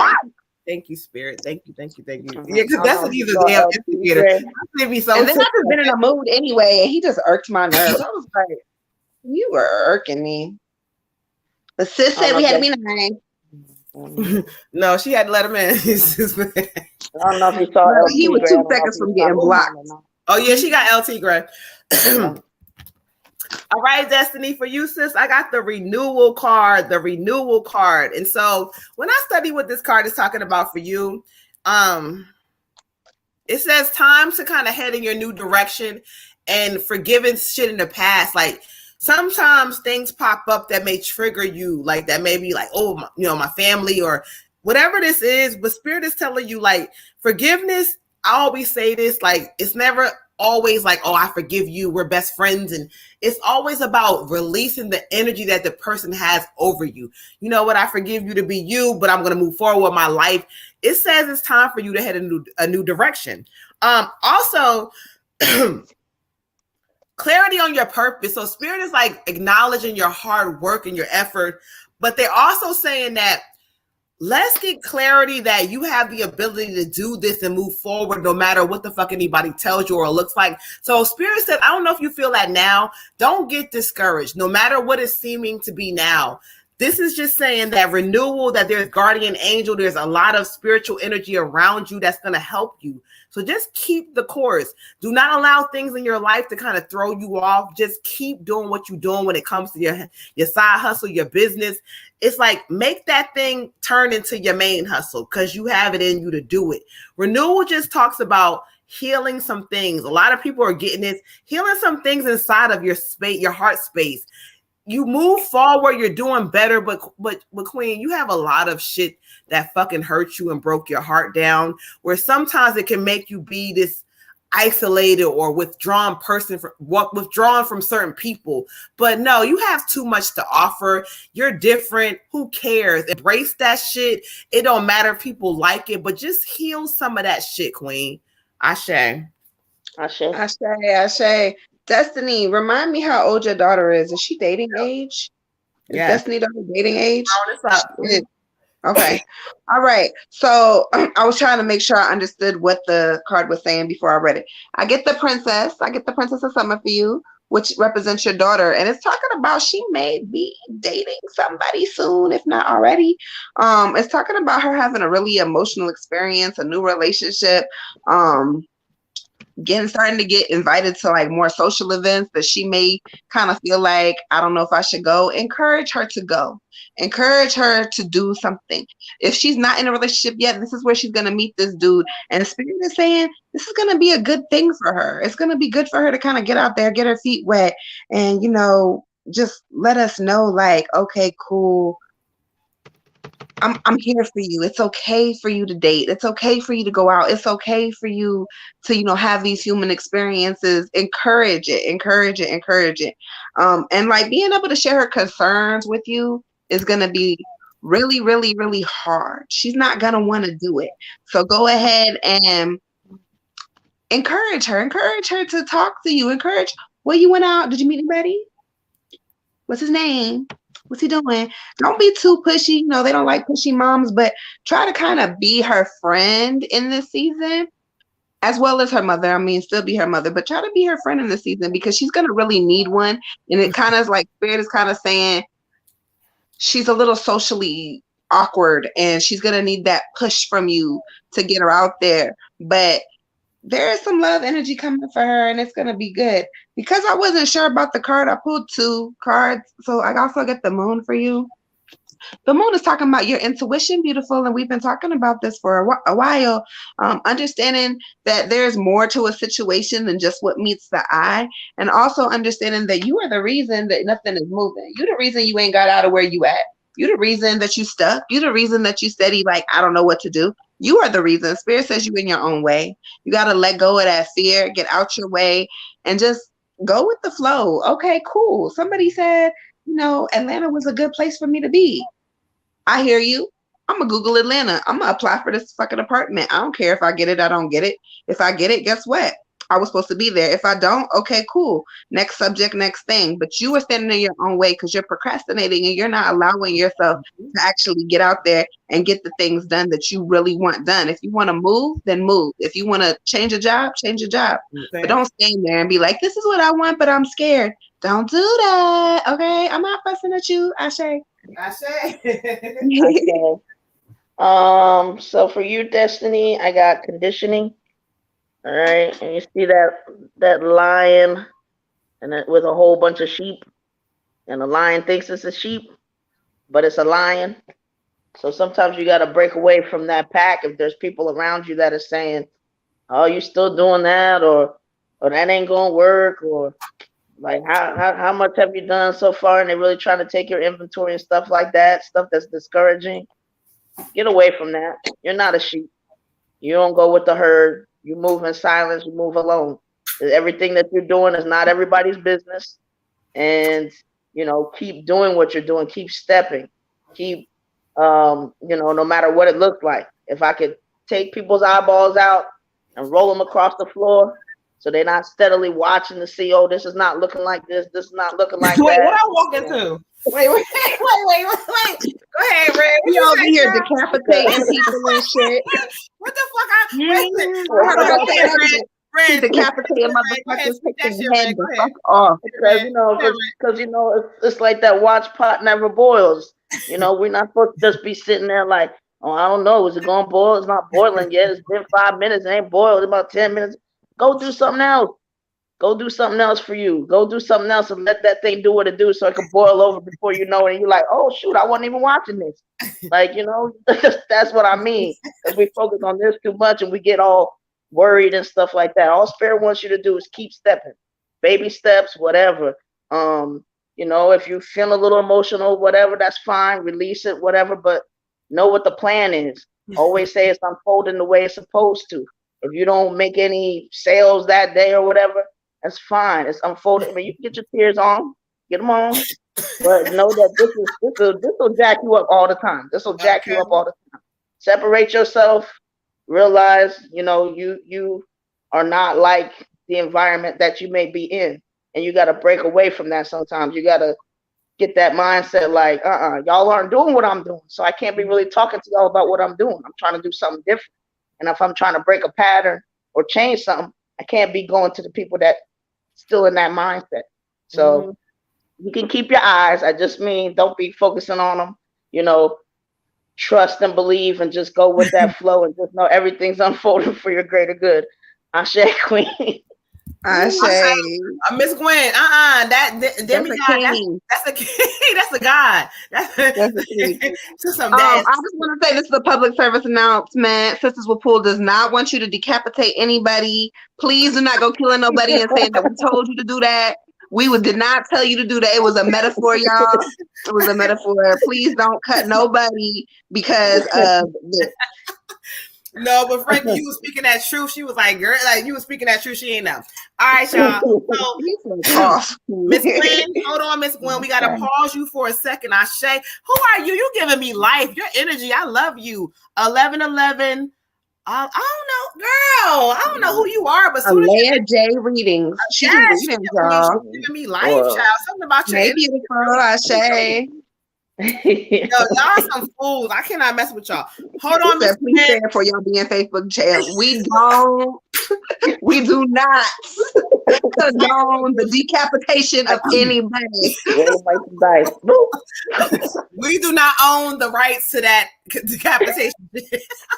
Speaker 2: Thank you, Spirit. Thank you. Yeah, because that's what he's a damn instigator.
Speaker 3: And then I just been in a mood anyway, and he just irked my nerves. I was like, you were irking me. The sis said we had to be nice.
Speaker 2: No, she had to let him in.
Speaker 4: I don't know if he saw LT.
Speaker 3: He was 2 seconds from getting blocked.
Speaker 2: Oh yeah, she got LT Gray. All right, Destiny, for you, sis, I got the renewal card. And so when I study what this card is talking about for you, it says time to kind of head in your new direction and forgiving shit in the past. Like sometimes things pop up that may trigger you, like that may be like, oh, my family or whatever this is, but Spirit is telling you like forgiveness. I always say this, like it's never always like, oh, I forgive you, we're best friends. And it's always about releasing the energy that the person has over you. You know what? I forgive you to be you, but I'm going to move forward with my life. It says it's time for you to head in a new direction. Also, clarity on your purpose. So Spirit is like acknowledging your hard work and your effort, but they're also saying that let's get clarity that you have the ability to do this and move forward no matter what the fuck anybody tells you or looks like. So Spirit said, I don't know if you feel that now. Don't get discouraged no matter what it's seeming to be now. This is just saying that renewal, that there's guardian angel, there's a lot of spiritual energy around you that's going to help you. So just keep the course. Do not allow things in your life to kind of throw you off. Just keep doing what you're doing when it comes to your side hustle, your business. It's like make that thing turn into your main hustle because you have it in you to do it. Renewal just talks about healing some things. A lot of people are getting this, healing some things inside of your space, your heart space. You move forward, you're doing better, but Queen, you have a lot of shit that fucking hurt you and broke your heart down, where sometimes it can make you be this isolated or withdrawn person, withdrawn from certain people. But no, you have too much to offer. You're different. Who cares? Embrace that shit. It don't matter if people like it, but just heal some of that shit, Queen. Ashe.
Speaker 3: Destiny, remind me how old your daughter is. Is she dating age?
Speaker 2: Yeah.
Speaker 3: Destiny daughter dating age?
Speaker 2: Oh,
Speaker 3: okay. All right. So I was trying to make sure I understood what the card was saying before I read it. I get the princess of summer for you, which represents your daughter. And it's talking about she may be dating somebody soon, if not already. It's talking about her having a really emotional experience, a new relationship, starting to get invited to like more social events that she may kind of feel like, I don't know if I should go. Encourage her to go. Encourage her to do something. If she's not in a relationship yet, this is where she's going to meet this dude. And Spirit is saying this is going to be a good thing for her. It's going to be good for her to kind of get out there, get her feet wet, and, just let us know, like, okay, cool. I'm here for you. It's okay for you to date. It's okay for you to go out. It's okay for you to, have these human experiences. Encourage it, encourage it, encourage it. And like being able to share her concerns with you is gonna be really, really, really hard. She's not gonna want to do it. So go ahead and encourage her to talk to you. Encourage, well, you went out. Did you meet anybody? What's his name? What's he doing? Don't be too pushy. They don't like pushy moms, but try to kind of be her friend in this season, as well as her mother. I mean, still be her mother, but try to be her friend in this season because she's going to really need one. And it kind of like Spirit is kind of saying she's a little socially awkward and she's going to need that push from you to get her out there. But there is some love energy coming for her and it's going to be good. Because I wasn't sure about the card, I pulled 2 cards. So I also get the moon for you. The moon is talking about your intuition, beautiful. And we've been talking about this for a while. Understanding that there's more to a situation than just what meets the eye. And also understanding that you are the reason that nothing is moving. You're the reason you ain't got out of where you at. You're the reason that you stuck. You're the reason that you steady, like, I don't know what to do. You are the reason. Spirit says you in your own way. You got to let go of that fear, get out your way, and just go with the flow. Okay, cool. Somebody said, Atlanta was a good place for me to be. I hear you. I'm going to Google Atlanta. I'm going to apply for this fucking apartment. I don't care if I get it, I don't get it. If I get it, guess what? I was supposed to be there. If I don't, okay, cool. Next subject, next thing. But you are standing in your own way because you're procrastinating and you're not allowing yourself to actually get out there and get the things done that you really want done. If you want to move, then move. If you want to change a job, change a job. Okay. But don't stand there and be like, this is what I want, but I'm scared. Don't do that. Okay? I'm not fussing at you, Ashe.
Speaker 4: So for you, Destiny, I got conditioning. All right, and you see that lion, and with a whole bunch of sheep, and the lion thinks it's a sheep, but it's a lion. So sometimes you got to break away from that pack if there's people around you that are saying, "Oh, you still doing that?" or "that ain't gonna work," or like how much have you done so far? And they're really trying to take your inventory and stuff like that, stuff that's discouraging. Get away from that. You're not a sheep. You don't go with the herd. You move in silence. You move alone. Everything that you're doing is not everybody's business. And, keep doing what you're doing. Keep stepping. Keep, no matter what it looks like. If I could take people's eyeballs out and roll them across the floor so they're not steadily watching to see, oh, this is not looking like this. This is not looking like
Speaker 2: Wait,
Speaker 4: that.
Speaker 2: what I walk into? Wait. Go ahead, Red.
Speaker 3: We over here decapitating people and shit.
Speaker 2: What the fuck?
Speaker 3: Red, decapitating motherfuckers, taking the head the fuck off.
Speaker 4: Because it's like that watch pot never boils. We're not supposed to just be sitting there like, oh, I don't know, is it gonna boil? It's not boiling yet. It's been 5 minutes. It ain't boiled. About 10 minutes. Go do something else. Go do something else for you. Go do something else and let that thing do what it do so it can boil over before you know it. And you're like, oh, shoot, I wasn't even watching this. Like, that's what I mean. Because we focus on this too much and we get all worried and stuff like that. All Spirit wants you to do is keep stepping. Baby steps, whatever. If you feel a little emotional, whatever, that's fine. Release it, whatever. But know what the plan is. Always say it's unfolding the way it's supposed to. If you don't make any sales that day or whatever, that's fine. It's unfolding. I mean, you can get your tears on, get them on, but know that this will jack you up all the time. This will jack you up all the time. Separate yourself. Realize, you are not like the environment that you may be in, and you got to break away from that. Sometimes you got to get that mindset like, y'all aren't doing what I'm doing, so I can't be really talking to y'all about what I'm doing. I'm trying to do something different, and if I'm trying to break a pattern or change something, I can't be going to the people that still in that mindset. So you can keep your eyes. I just mean, don't be focusing on them. Trust and believe and just go with that flow and just know everything's unfolding for your greater good. Ashe, Queen.
Speaker 3: Ashe.
Speaker 2: Miss Gwen. That's a king. That's a god. That's a king. I
Speaker 3: just want to say this is a public service announcement. Sisters with Pool does not want you to decapitate anybody. Please do not go killing nobody and saying that we told you to do that. did not tell you to do that. It was a metaphor, y'all. It was a metaphor. Please don't cut nobody because of this.
Speaker 2: No, but Frankie, you was speaking that truth. She was like, girl, like you was speaking that truth. She ain't know. All right, y'all. So, Miss Gwen, hold on, Miss Gwen. We gotta pause you for a second. Ashe, who are you? You giving me life, your energy. I love you. 1111. I don't know, girl. I don't know who you are, but
Speaker 3: Alea J readings. She's reading, y'all.
Speaker 2: She's giving me life, child. Something about your energy.
Speaker 3: Ashe.
Speaker 2: Yo, y'all some fools. I cannot mess with y'all. Hold on, Miss
Speaker 3: Please say it for y'all being Facebook jail. We do not condone the decapitation of anybody.
Speaker 2: We do not own the rights to that decapitation.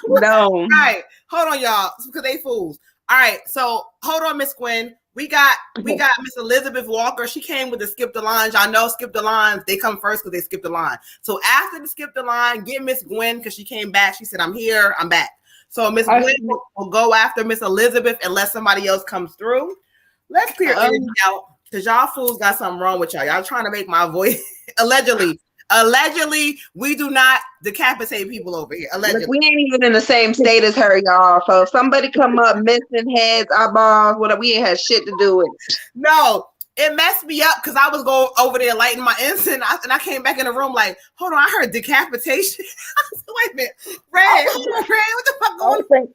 Speaker 3: No.
Speaker 2: All right, hold on, y'all, because they fools. All right, so hold on, Miss Gwen. We got Miss Elizabeth Walker. She came with the skip the lines. Y'all know skip the lines. They come first because they skip the line. So after the skip the line, get Miss Gwen because she came back. She said, "I'm here. I'm back." So Miss Gwen will go after Miss Elizabeth unless somebody else comes through. Let's clear energy out because y'all fools got something wrong with y'all. Y'all trying to make my voice Allegedly, we do not decapitate people over here. Allegedly.
Speaker 3: Look, we ain't even in the same state as her, y'all. So if somebody come up missing heads, eyeballs, whatever, we ain't had shit to do with.
Speaker 2: No, it messed me up because I was going over there lighting my incense, and I came back in the room like, hold on, I heard decapitation. Wait a minute, Ray, hold on, Ray, what the fuck going on?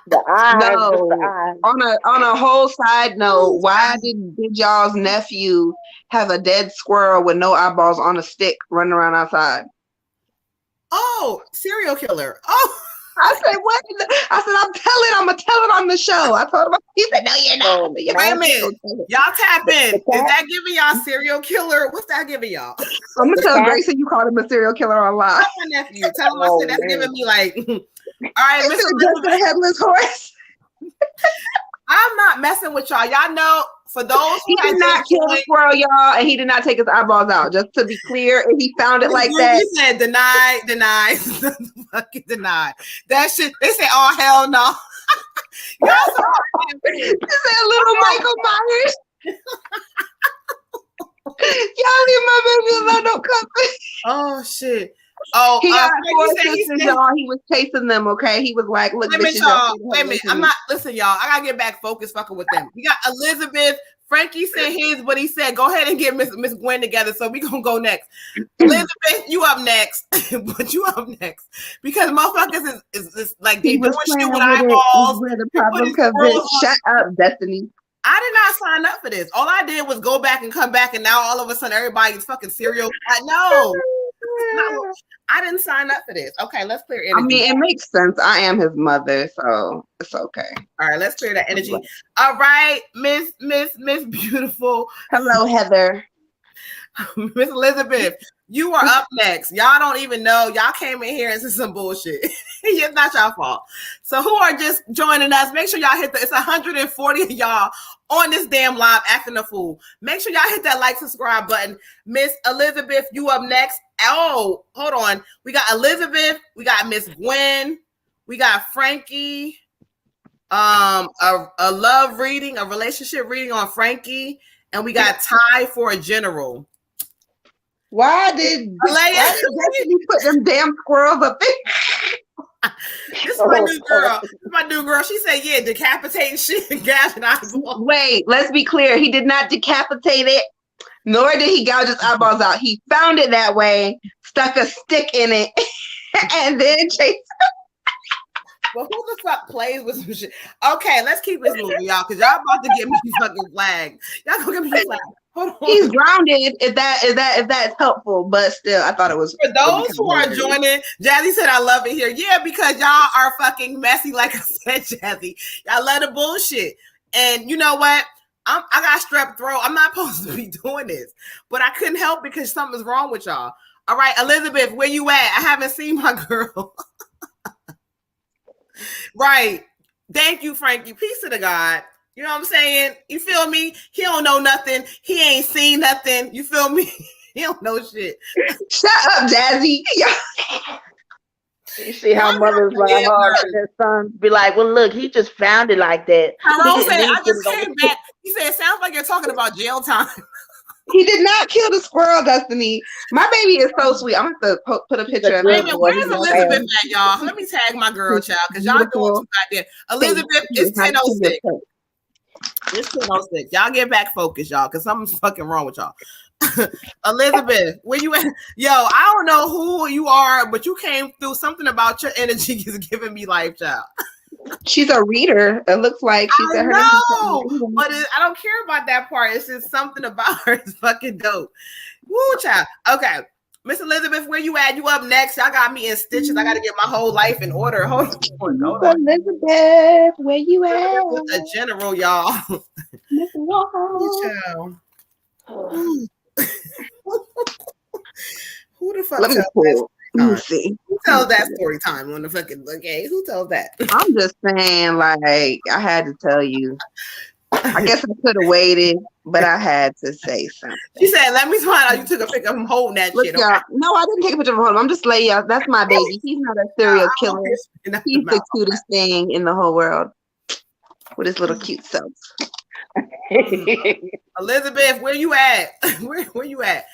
Speaker 4: The eyes,
Speaker 3: no.
Speaker 4: the eyes.
Speaker 3: On a whole side note, why did y'all's nephew have a dead squirrel with no eyeballs on a stick running around outside?
Speaker 2: Oh, serial killer. Oh,
Speaker 3: I said, what? I said, I'm gonna tell it on the show. I told him, he said, no, you're not.
Speaker 2: Wait a minute. Y'all tap in. Is that giving y'all serial killer? What's that giving y'all?
Speaker 3: I'm gonna tell Grayson you called him a serial killer online.
Speaker 2: Tell my nephew. Tell him I said that's giving me like, all right, Mr.
Speaker 3: Just a headless horse.
Speaker 2: I'm not messing with y'all. Y'all know, for those who
Speaker 3: he did not kill the squirrel, y'all, and he did not take his eyeballs out. Just to be clear, if he found it like that,
Speaker 2: he said deny, fucking deny that shit. They say, oh hell no. Y'all so
Speaker 3: he said little Michael Myers. Y'all leave my baby alone, don't come.
Speaker 2: Oh shit. Oh,
Speaker 3: he got 4 sisters, y'all. He was chasing them, okay? He was like, look,
Speaker 2: wait a minute. I'm not, listen, y'all. I gotta get back focused fucking with them. We got Elizabeth. Frankie said his, but he said, go ahead and get Miss Gwen together. So we gonna go next. Elizabeth, you up next. But you up next. Because motherfuckers is like, they doing shit with eyeballs.
Speaker 3: The problem because shut up, Destiny.
Speaker 2: I did not sign up for this. All I did was go back and come back, and now all of a sudden everybody's fucking serial. I didn't sign up for this. Okay, let's clear energy.
Speaker 3: I mean, it makes sense. I am his mother, so it's okay.
Speaker 2: All right, let's clear that energy. All right, Miss Beautiful.
Speaker 3: Hello, Heather.
Speaker 2: Miss Elizabeth, you are up next. Y'all don't even know. Y'all came in here and said some bullshit. It's not y'all fault. So who are just joining us, make sure y'all hit it's 140 of y'all on this damn live acting a fool. Make sure y'all hit that like, subscribe button. Miss Elizabeth, you up next. Oh, hold on. We got Elizabeth. We got Miss Gwen. We got Frankie. A love reading, a relationship reading on Frankie. And we got Ty for a general.
Speaker 3: Why did Destiny put them damn squirrels up there?
Speaker 2: This is my new girl. This is my new girl. She said, yeah, decapitating shit and gouging eyeballs.
Speaker 3: Wait, let's be clear. He did not decapitate it, nor did he gouge his eyeballs out. He found it that way, stuck a stick in it, and then chased.
Speaker 2: Well, who the fuck plays with some shit? Okay, let's keep this moving, y'all, because y'all about to get me fucking flagged. Y'all gonna get me flagged. Hold on.
Speaker 3: He's grounded. If that's helpful, but still, I thought it was.
Speaker 2: For those who are joining, Jazzy said, "I love it here." Yeah, because y'all are fucking messy, like I said, Jazzy. Y'all love the bullshit, and you know what? I got strep throat. I'm not supposed to be doing this, but I couldn't help because something's wrong with y'all. All right, Elizabeth, where you at? I haven't seen my girl. Right. Thank you, Frankie. Peace to the God. You know what I'm saying? You feel me? He don't know nothing. He ain't seen nothing. You feel me? He don't know shit.
Speaker 3: Shut up, Jazzy.
Speaker 4: You see how
Speaker 2: Y'all
Speaker 4: mothers
Speaker 2: gotta
Speaker 4: ride
Speaker 2: forgive
Speaker 4: hard
Speaker 2: her.
Speaker 4: for their sons? Be like, well, look, he just found it like that.
Speaker 2: Tyrone
Speaker 4: And
Speaker 2: said,
Speaker 4: then he
Speaker 2: I
Speaker 4: put
Speaker 2: just
Speaker 4: it on
Speaker 2: came
Speaker 4: the
Speaker 2: back. He said, it sounds like you're talking about jail time.
Speaker 3: He did not kill the squirrel, Destiny. My baby is so sweet. I'm going to have to put a
Speaker 4: He's a
Speaker 3: picture of
Speaker 2: Wait a
Speaker 3: him.
Speaker 4: good
Speaker 2: minute,
Speaker 4: boy.
Speaker 2: where's
Speaker 4: He's a
Speaker 2: Elizabeth
Speaker 4: family.
Speaker 2: at, y'all? Let me tag my girl,
Speaker 3: He's
Speaker 2: child, because y'all doing
Speaker 3: beautiful.
Speaker 2: too goddamn.
Speaker 3: Hey,
Speaker 2: Elizabeth, it's
Speaker 3: how to kill your
Speaker 2: 10:06.
Speaker 3: pet.
Speaker 2: It's 10:06. Y'all get back focused, y'all, because something's fucking wrong with y'all. Elizabeth, where you at? Yo, I don't know who you are, but you came through. Something about your energy is giving me life, child.
Speaker 3: She's a reader. It looks like she
Speaker 2: I
Speaker 3: said her name
Speaker 2: know,
Speaker 3: is.
Speaker 2: but I don't care about that part. It's just something about her is fucking dope. Woo, child. Okay, Miss Elizabeth, where you at? You up next? Y'all got me in stitches. I got to get my whole life in order. Hold on.
Speaker 3: Elizabeth, where you at?
Speaker 2: A general, y'all.
Speaker 3: Miss
Speaker 2: Ooh,
Speaker 3: Wall.
Speaker 2: child. Ooh. Who the fuck
Speaker 3: Let me
Speaker 2: tells that
Speaker 3: pull. Let me
Speaker 2: story time?
Speaker 3: see.
Speaker 2: Who tells that story time on the fucking okay? Who tells that?
Speaker 3: I'm just saying, like, I had to tell you. I guess I could have waited, but I had to say something.
Speaker 2: She said, "Let me find out you took a picture of him holding that
Speaker 3: Look,
Speaker 2: shit."
Speaker 3: y'all.
Speaker 2: Okay.
Speaker 3: No, I didn't take a picture of him. I'm just letting y'all. That's my baby. He's not a serial killer. He's the cutest thing in the whole world with his little cute self.
Speaker 2: Elizabeth, where you at? Where you at?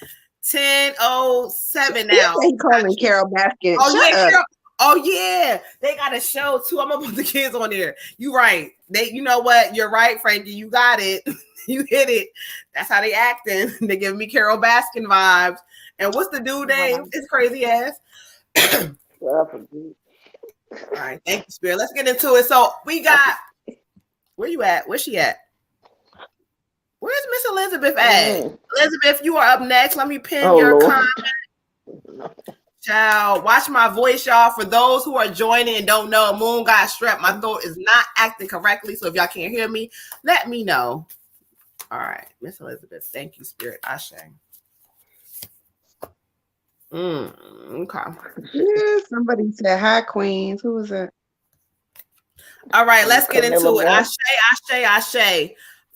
Speaker 2: 10:07 now.
Speaker 3: He calling Carol Baskin.
Speaker 2: Oh
Speaker 3: Shut
Speaker 2: yeah,
Speaker 3: up.
Speaker 2: Carol. Oh yeah, they got a show too. I'm gonna put the kids on there. You right. You know what? You're right, Frankie. You got it. You hit it. That's how they acting. They give me Carol Baskin vibes. And what's the dude name? It's crazy ass. All right, thank you, Spirit. Let's get into it. So we got. Where you at? Where's she at? Where's Miss Elizabeth at? Elizabeth, you are up next. Let me pin your comment. Child, watch my voice, y'all. For those who are joining and don't know, Moon got strep. My throat is not acting correctly. So if y'all can't hear me, let me know. All right, Miss Elizabeth. Thank you, Spirit. Ashe. Okay.
Speaker 3: Yeah, somebody said hi, Queens. Who was that?
Speaker 2: All right, let's get into it. Ashe.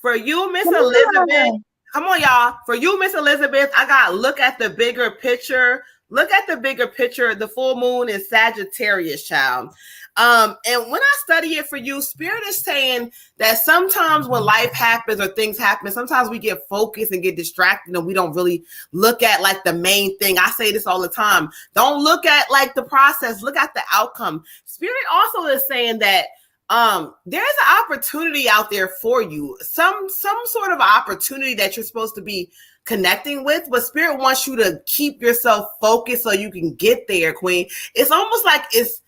Speaker 2: For you, Miss Elizabeth. Come on, y'all. For you, Miss Elizabeth, I got look at the bigger picture. Look at the bigger picture. The full moon is Sagittarius, child. And when I study it for you, Spirit is saying that sometimes when life happens or things happen, sometimes we get focused and get distracted and we don't really look at like the main thing. I say this all the time. Don't look at like the process, look at the outcome. Spirit also is saying that there's an opportunity out there for you, some sort of opportunity that you're supposed to be connecting with, but Spirit wants you to keep yourself focused so you can get there, Queen. It's almost like this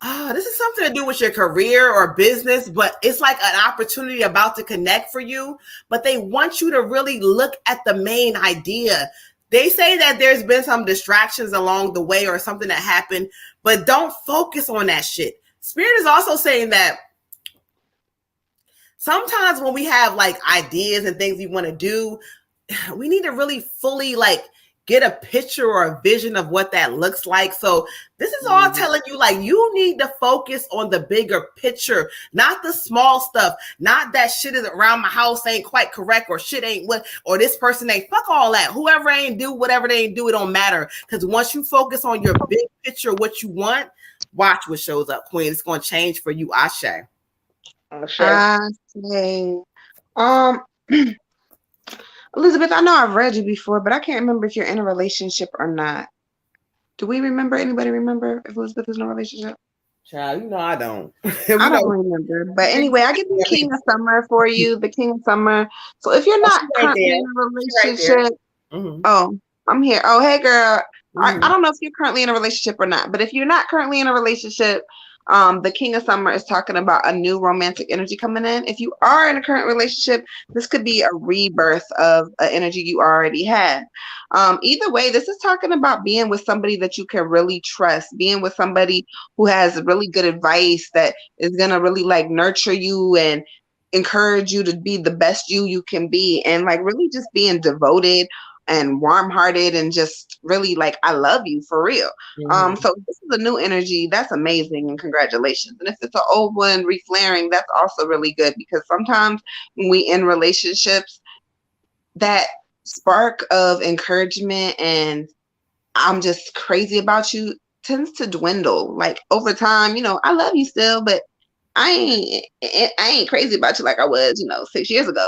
Speaker 2: is something to do with your career or business, but it's like an opportunity about to connect for you, but they want you to really look at the main idea. They say that there's been some distractions along the way or something that happened, but don't focus on that shit. Spirit is also saying that sometimes when we have like ideas and things we want to do, we need to really fully like get a picture or a vision of what that looks like. So this is all telling you like you need to focus on the bigger picture, not the small stuff, not that shit is around my house ain't quite correct or shit ain't what, or this person ain't, fuck all that. Whoever ain't do whatever they ain't do, it don't matter. Because once you focus on your big picture, what you want, watch what shows up, Queen. It's going to change for you, Ashe.
Speaker 3: Ashe. Elizabeth, I know I've read you before, but I can't remember if you're in a relationship or not. Do we remember? Anybody remember if Elizabeth is in a relationship?
Speaker 2: Child, you know I don't.
Speaker 3: I don't remember. But anyway, I get the King of Summer for you, the King of Summer. So if you're not currently in a relationship, oh, I'm here. Oh, hey, girl. I don't know if you're currently in a relationship or not, but if you're not currently in a relationship, the King of Summer is talking about a new romantic energy coming in. If you are in a current relationship, this could be a rebirth of an energy you already had. Either way, this is talking about being with somebody that you can really trust, being with somebody who has really good advice that is going to really like nurture you and encourage you to be the best you can be, and like really just being devoted and warm-hearted and just really like, I love you for real. So this is a new energy. That's amazing, and congratulations. And if it's an old one reflaring, that's also really good, because sometimes when we in relationships, that spark of encouragement and I'm just crazy about you tends to dwindle. Like over time, I love you still, but I ain't crazy about you like I was, 6 years ago.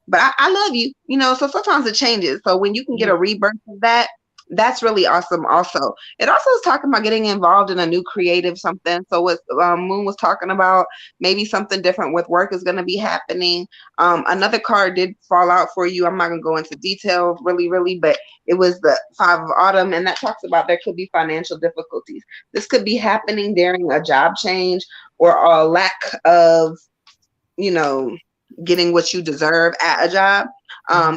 Speaker 3: But I love you, so sometimes it changes. So when you can get a rebirth of that, that's really awesome also. It also is talking about getting involved in a new creative something. So what Moon was talking about, maybe something different with work is going to be happening. Another card did fall out for you. I'm not going to go into detail really, but it was the 5 of Autumn, and that talks about there could be financial difficulties. This could be happening during a job change or a lack of, getting what you deserve at a job.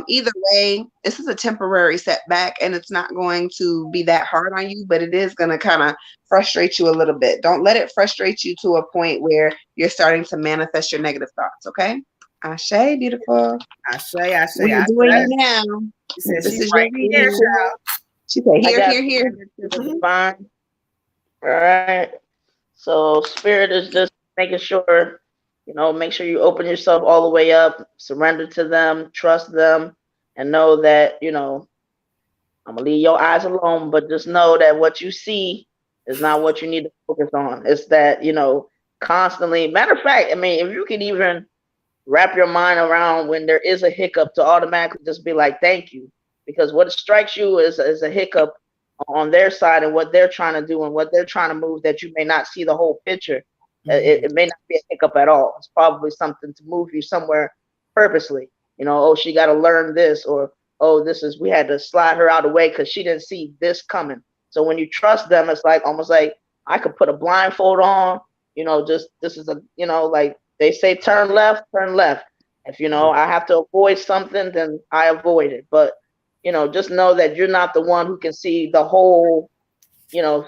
Speaker 3: Either way, this is a temporary setback, and it's not going to be that hard on you, but it is going to kind of frustrate you a little bit. Don't let it frustrate you to a point where you're starting to manifest your negative thoughts, okay? Ashe, beautiful.
Speaker 2: Ashe.
Speaker 3: What are you doing now?
Speaker 2: She said
Speaker 3: This
Speaker 2: she's
Speaker 3: is
Speaker 2: right
Speaker 3: your
Speaker 2: here,
Speaker 3: reading.
Speaker 2: child.
Speaker 3: She said, here.
Speaker 4: Fine. All right. So spirit is just making sure, make sure you open yourself all the way up, surrender to them, trust them, and know that, I'm gonna leave your eyes alone, but just know that what you see is not what you need to focus on. It's that, constantly, matter of fact, I mean, if you can even wrap your mind around when there is a hiccup to automatically just be like, thank you. Because what strikes you is a hiccup on their side and what they're trying to do and what they're trying to move that you may not see the whole picture. It may not be a hiccup at all. It's probably something to move you somewhere purposely. Oh, she got to learn this, or oh, we had to slide her out of the way because she didn't see this coming. So when you trust them, it's like almost like I could put a blindfold on, just this is like they say, turn left. If I have to avoid something, then I avoid it. But just know that you're not the one who can see the whole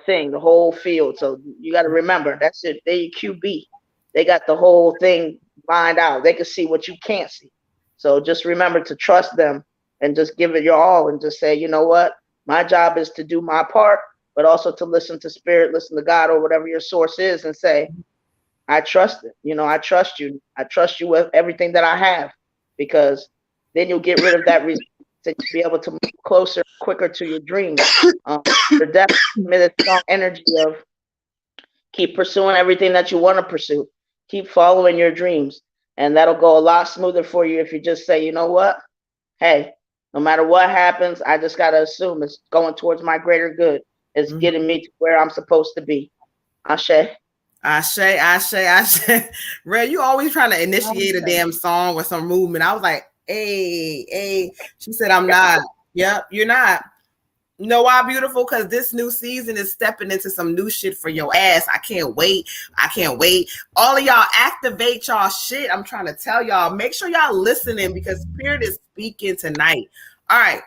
Speaker 4: thing, the whole field. So you got to remember that's it. They QB. They got the whole thing lined out. They can see what you can't see. So just remember to trust them and just give it your all and just say, you know what? My job is to do my part, but also to listen to spirit, listen to God or whatever your source is and say, I trust it. I trust you. I trust you with everything that I have, because then you'll get rid of that resistance to be able to move closer, quicker to your dreams. You're definitely a strong energy of keep pursuing everything that you want to pursue. Keep following your dreams. And that'll go a lot smoother for you if you just say, you know what? Hey, no matter what happens, I just got to assume it's going towards my greater good. It's getting me to where I'm supposed to be. Ashe.
Speaker 2: Red, you always trying to initiate a damn song with some movement. I was like, hey. She said, I'm not. Yep, you're not. You know why, beautiful? Because this new season is stepping into some new shit for your ass. I can't wait. All of y'all activate y'all shit. I'm trying to tell y'all. Make sure y'all listening because Spirit is speaking tonight. All right.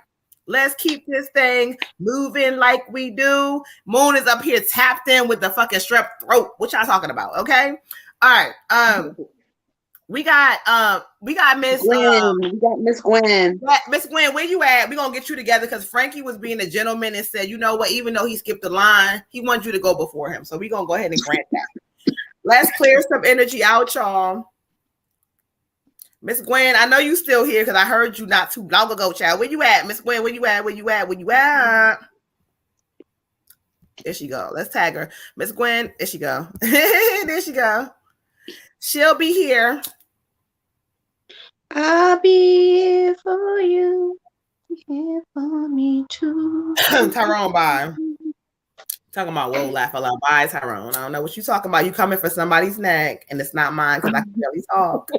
Speaker 2: Let's keep this thing moving like we do. Moon is up here tapped in with the fucking strep throat. What y'all talking about? Okay. All right. We got Miss
Speaker 3: Gwen. We got Miss Gwen.
Speaker 2: Miss Gwen, where you at? We're gonna get you together because Frankie was being a gentleman and said, you know what, even though he skipped the line, he wants you to go before him. So we're gonna go ahead and grant that. Let's clear some energy out, y'all. Miss Gwen, I know you still here because I heard you not too long ago, child. Where you at, Miss Gwen? Where you at? There she go. Let's tag her. Miss Gwen, there she go. There she go. She'll be here.
Speaker 3: I'll be here for you. Here for me too.
Speaker 2: Tyrone, bye. Talking about whoa, laugh a lot. Bye, Tyrone. I don't know what you talking about. You coming for somebody's neck, and it's not mine because I can barely talk.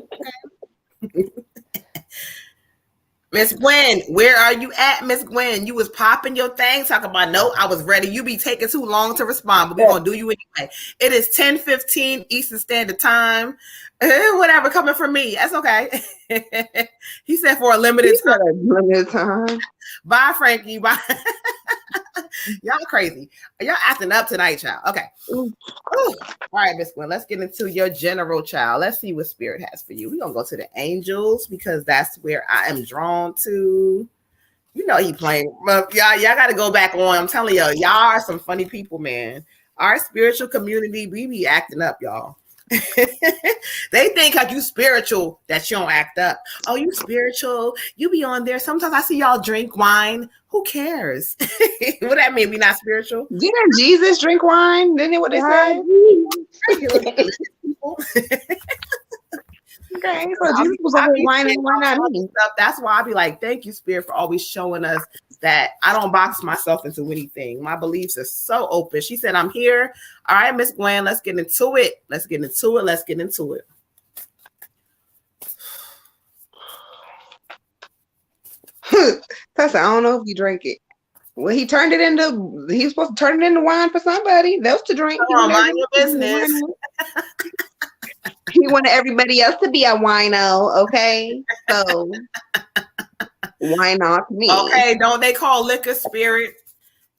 Speaker 2: Miss Gwen, where are you at, Miss Gwen? You was popping your thing, talking about no, I was ready. You be taking too long to respond, but we're gonna do you anyway. It is 10:15 Eastern Standard Time. Whatever coming from me, that's okay. He said for a limited time. Bye, Frankie. Bye. Y'all crazy. Y'all acting up tonight, child. Okay. Ooh. All right, Miss Gwen, let's get into your general, child. Let's see what Spirit has for you. We're going to go to the angels because that's where I am drawn to. You know he playing. Y'all got to go back on. I'm telling y'all are some funny people, man. Our spiritual community, we be acting up, y'all. They think like you spiritual that you don't act up. Oh, you spiritual. You be on there. Sometimes I see y'all drink wine. Who cares? What that mean? We not spiritual?
Speaker 3: Didn't Jesus drink wine? Didn't it what they said?
Speaker 2: Regular people.
Speaker 3: Okay, so Jesus was over here whining, why not me?
Speaker 2: That's why I be like, thank you, Spirit, for always showing us that I don't box myself into anything. My beliefs are so open. She said, I'm here. All right, Miss Gwen, let's get into it. Let's get into it. Let's get into it.
Speaker 3: Tessa, I don't know if you drink it. Well, he turned it into, he's supposed to turn it into wine for somebody else to drink.
Speaker 2: Come on, mind your business.
Speaker 3: He wanted everybody else to be a wino, okay? So why not me?
Speaker 2: Okay, don't they call liquor spirit?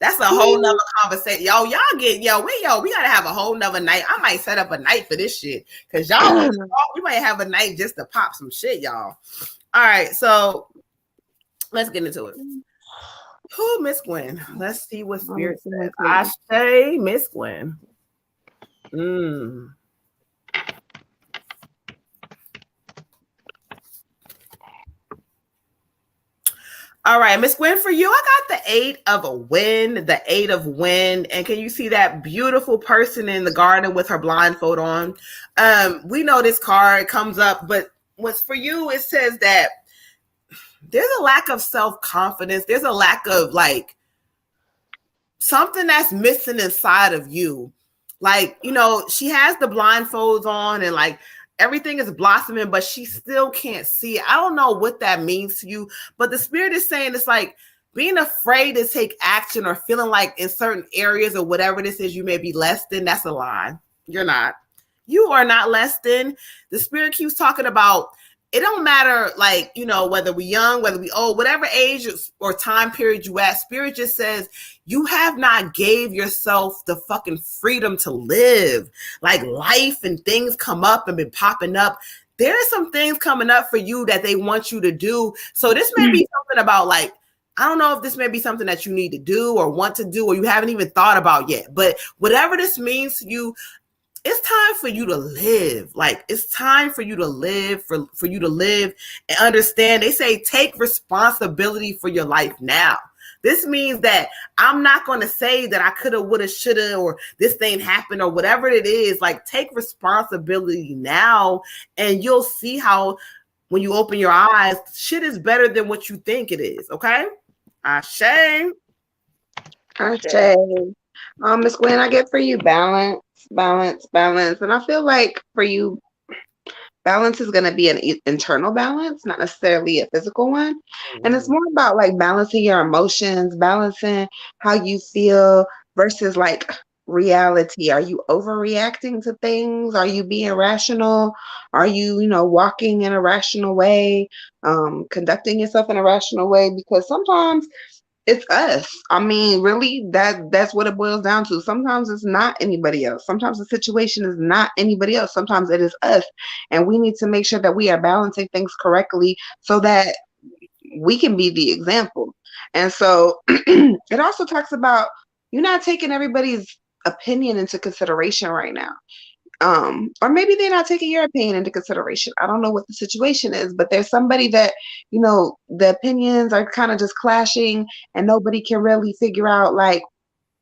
Speaker 2: That's a whole nother conversation. Y'all get, we gotta have a whole nother night. I might set up a night for this shit. Cause y'all, we might have a night just to pop some shit, y'all. All right, so let's get into it. Who, Miss Gwen? Let's see what spirit says. I say Miss Gwen. All right, Miss Gwen, for you, I got the 8 of a wind, the 8 of wind. And can you see that beautiful person in the garden with her blindfold on? We know this card comes up, but what's for you, it says that there's a lack of self-confidence. There's a lack of like something that's missing inside of you. Like, she has the blindfolds on and like everything is blossoming, but she still can't see it. I don't know what that means to you, but the spirit is saying it's like being afraid to take action or feeling like in certain areas or whatever this is you may be less than. That's a lie. You're not. You are not less than. The spirit keeps talking about it don't matter, like, whether we're young, whether we old, whatever age or time period you at, spirit just says you have not gave yourself the fucking freedom to live. Like life and things come up and been popping up. There are some things coming up for you that they want you to do. So this may be something about like, I don't know if this may be something that you need to do or want to do or you haven't even thought about yet. But whatever this means to you, it's time for you to live. Like it's time for you to live, for you to live and understand. They say take responsibility for your life now. This means that I'm not going to say that I coulda, woulda, shoulda, or this thing happened or whatever it is. Like take responsibility now and you'll see how when you open your eyes, shit is better than what you think it is. Okay? Ashe.
Speaker 3: Ashe. Miss Gwen, I get for you balance. And I feel like for you, balance is going to be an internal balance, not necessarily a physical one. And it's more about like balancing your emotions, balancing how you feel versus like reality. Are you overreacting to things? Are you being rational? Are you, walking in a rational way, conducting yourself in a rational way? Because sometimes it's us. I mean, really, that's what it boils down to. Sometimes it's not anybody else. Sometimes the situation is not anybody else. Sometimes it is us. And we need to make sure that we are balancing things correctly so that we can be the example. And so it also talks about you're not taking everybody's opinion into consideration right now. Or maybe they're not taking your opinion into consideration. I don't know what the situation is, but there's somebody that, the opinions are kind of just clashing and nobody can really figure out like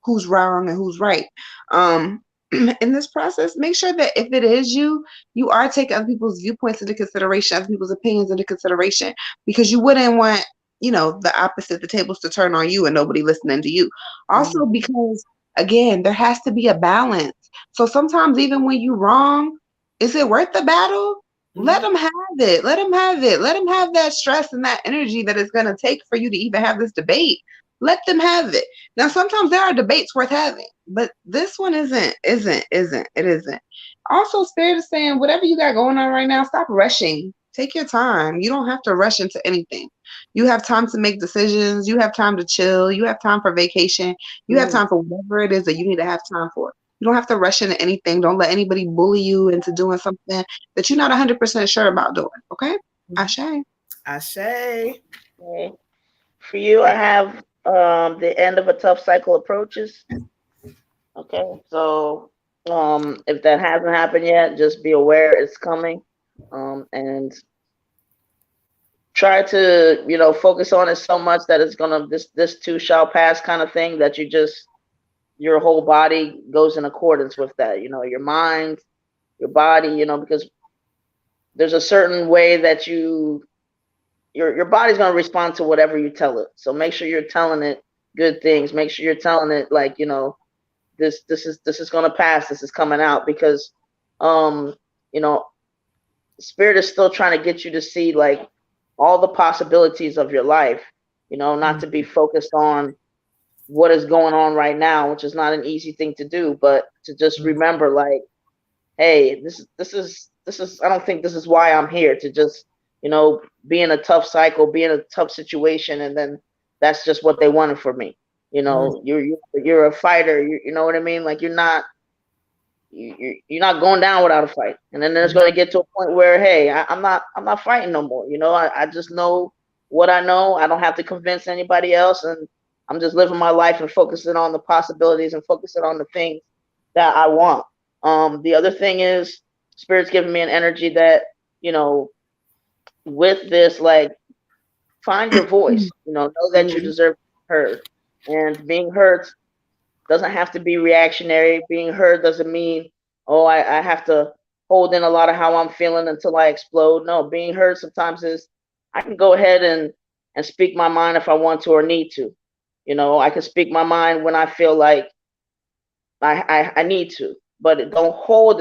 Speaker 3: who's wrong and who's right. In this process, make sure that if it is you are taking other people's viewpoints into consideration, other people's opinions into consideration, because you wouldn't want, the opposite, the tables to turn on you and nobody listening to you. Also, because again, there has to be a balance. So sometimes even when you're wrong, is it worth the battle? Let them have it. Let them have it. Let them have that stress and that energy that it's going to take for you to even have this debate. Let them have it. Now, sometimes there are debates worth having, but this one isn't. It isn't. Also, Spirit is saying, whatever you got going on right now, stop rushing. Take your time. You don't have to rush into anything. You have time to make decisions. You have time to chill. You have time for vacation. You have time for whatever it is that you need to have time for. You don't have to rush into anything. Don't let anybody bully you into doing something that you're not 100% sure about doing. Okay? Ashe.
Speaker 2: Ashe.
Speaker 4: Okay. For you, I have the end of a tough cycle approaches. Okay, so If that hasn't happened yet, just be aware it's coming. And try to, focus on it so much that it's gonna this too shall pass kind of thing, that your whole body goes in accordance with that. Your mind, your body, because there's a certain way that your body's gonna respond to whatever you tell it. So make sure you're telling it good things. Make sure you're telling it like, this is gonna pass. This is coming out, because spirit is still trying to get you to see like all the possibilities of your life, not to be focused on what is going on right now, which is not an easy thing to do, but to just remember like, hey, this is I don't think this is why I'm here, to just, be in a tough cycle, be in a tough situation, and then that's just what they wanted for me. You're a fighter, you know what I mean? Like you're not going down without a fight. And then there's going to get to a point where, hey, I'm not fighting no more. I just know what I know. I don't have to convince anybody else, and I'm just living my life and focusing on the possibilities and focusing on the things that I want. The other thing is, Spirit's giving me an energy that, with this, like, find your voice. Know that you deserve to be heard, and being heard doesn't have to be reactionary. Being heard doesn't mean, oh, I have to hold in a lot of how I'm feeling until I explode. No, being heard sometimes is, I can go ahead and speak my mind if I want to or need to. I can speak my mind when I feel like I need to, but don't hold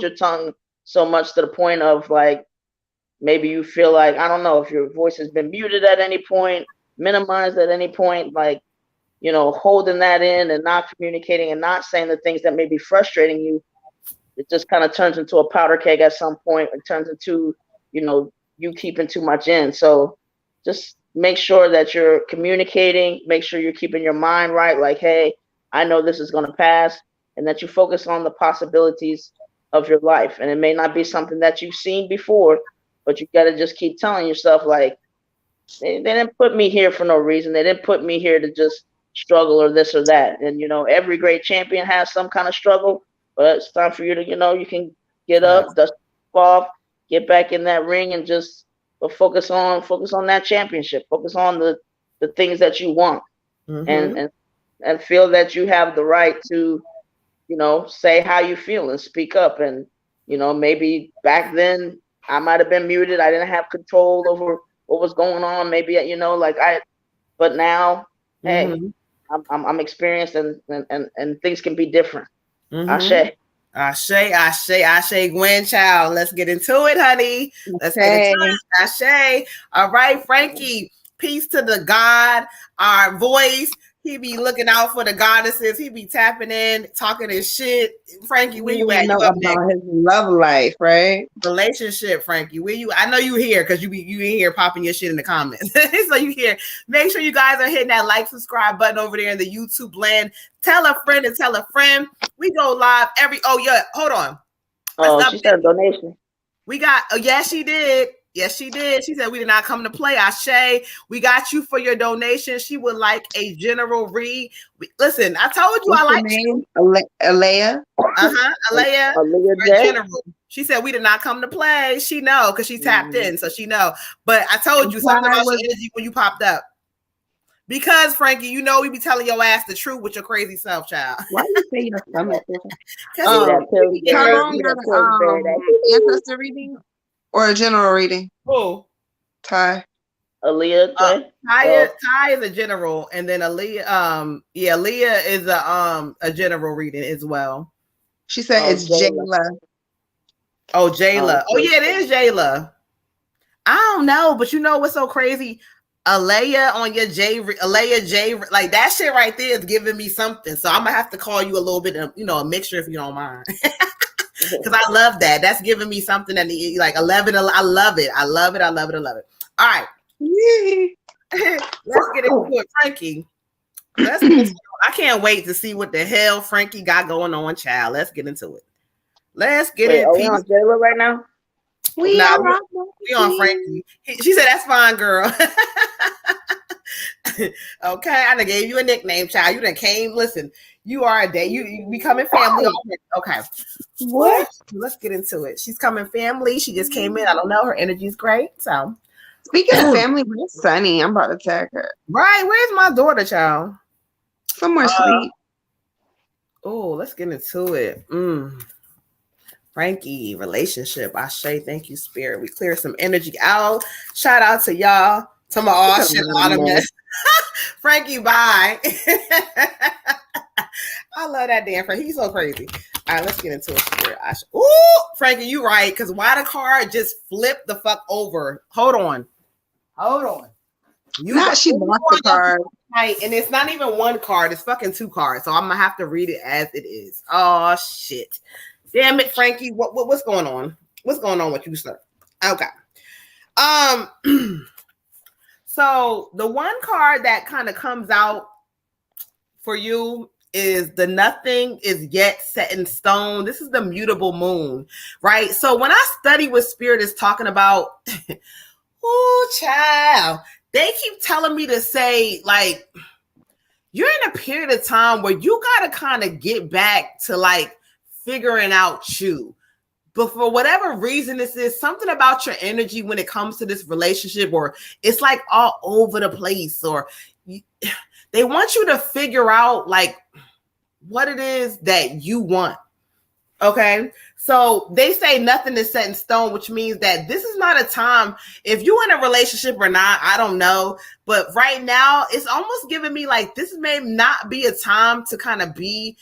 Speaker 4: your tongue so much to the point of like, maybe you feel like, I don't know, if your voice has been muted at any point, minimized at any point, like, holding that in and not communicating and not saying the things that may be frustrating you, it just kind of turns into a powder keg at some point. It turns into, you keeping too much in. So just make sure that you're communicating, make sure you're keeping your mind right. Like, hey, I know this is going to pass, and that you focus on the possibilities of your life. And it may not be something that you've seen before, but you got to just keep telling yourself, like, they didn't put me here for no reason. They didn't put me here to just struggle or this or that. And, every great champion has some kind of struggle, but it's time for you to, you can get up, dust off, get back in that ring, and just focus on that championship. Focus on the things that you want, and feel that you have the right to, say how you feel and speak up. And, maybe back then I might have been muted. I didn't have control over what was going on. Maybe, but now, hey, I'm experienced, and things can be different. Ashe.
Speaker 2: Gwen Child. Let's get into it, honey. Let's get into it. Ashe. All right, Frankie. Peace to the God, our voice. He be looking out for the goddesses. He be tapping in, talking his shit. Frankie, where you at?
Speaker 3: Know
Speaker 2: you
Speaker 3: about his love life, right?
Speaker 2: Relationship, Frankie. Where you? I know you here because you in here popping your shit in the comments. So you here. Make sure you guys are hitting that like, subscribe button over there in the YouTube land. Tell a friend and tell a friend. We go live hold on.
Speaker 4: Oh, she said a donation.
Speaker 2: We got, yes, she did. Yes, she did. She said we did not come to play. Ashe, we got you for your donation. She would like a general read. Listen, I told you. What's I like
Speaker 3: you. Alea.
Speaker 2: Alea. General. She said we did not come to play. She know because she tapped in, so she know. But I told you something about your energy when you popped up. Because Frankie, we be telling your ass the truth with your crazy self, child.
Speaker 3: Why you say your stomach? Tyrone got ancestor reading or a general reading?
Speaker 2: Who?
Speaker 3: Ty.
Speaker 4: Aaliyah.
Speaker 2: Ty is a general, and then Aaliyah. Aaliyah is a general reading as well.
Speaker 3: She said it's Jayla.
Speaker 2: Oh, Jayla. Oh yeah, it is Jayla. I don't know, but what's so crazy? Alea on your Alea J, like that shit right there is giving me something. So I'm gonna have to call you a little bit of, a mixture if you don't mind. Because I love that. That's giving me something that like 11. I love it. I love it. I love it. I love it. All right. Let's get into it, Frankie. Let's get into it. I can't wait to see what the hell Frankie got going on, child. Let's get into it. Let's get it.
Speaker 4: Are we on Jayla right now?
Speaker 2: We on Frankie. She said, that's fine, girl. Okay, I done gave you a nickname, child. You done came. Listen, you are a day. You becoming family already. Okay.
Speaker 3: What?
Speaker 2: Let's get into it. She's coming family. She just came in. I don't know. Her energy's great. So
Speaker 3: Speaking of family, where's Sunny? I'm about to tag her.
Speaker 2: right, where's my daughter, child?
Speaker 3: Somewhere sweet.
Speaker 2: Oh, let's get into it. Frankie, relationship. Ashe, thank you, spirit. We clear some energy out. Shout out to y'all. To my all shit out of mess. Frankie, bye. I love that damn Frankie. He's so crazy. All right, let's get into it. Spirit. Ooh, Frankie, you right. Because why the card just flipped the fuck over? Hold on.
Speaker 3: She lost the card.
Speaker 2: Right, and it's not even one card. It's fucking two cards. So I'm gonna have to read it as it is. Oh shit. Damn it, Frankie. What's going on? What's going on with you, sir? Okay. So the one card that kind of comes out for you is the nothing is yet set in stone. This is the mutable moon, right? So when I study what spirit is talking about, oh child, they keep telling me to say, like, you're in a period of time where you got to kind of get back to like figuring out you. But for whatever reason this is, something about your energy when it comes to this relationship, or it's like all over the place, or they want you to figure out like what it is that you want. Okay. So they say nothing is set in stone, which means that this is not a time, if you're in a relationship or not, I don't know. But right now, it's almost giving me like this may not be a time to kind of be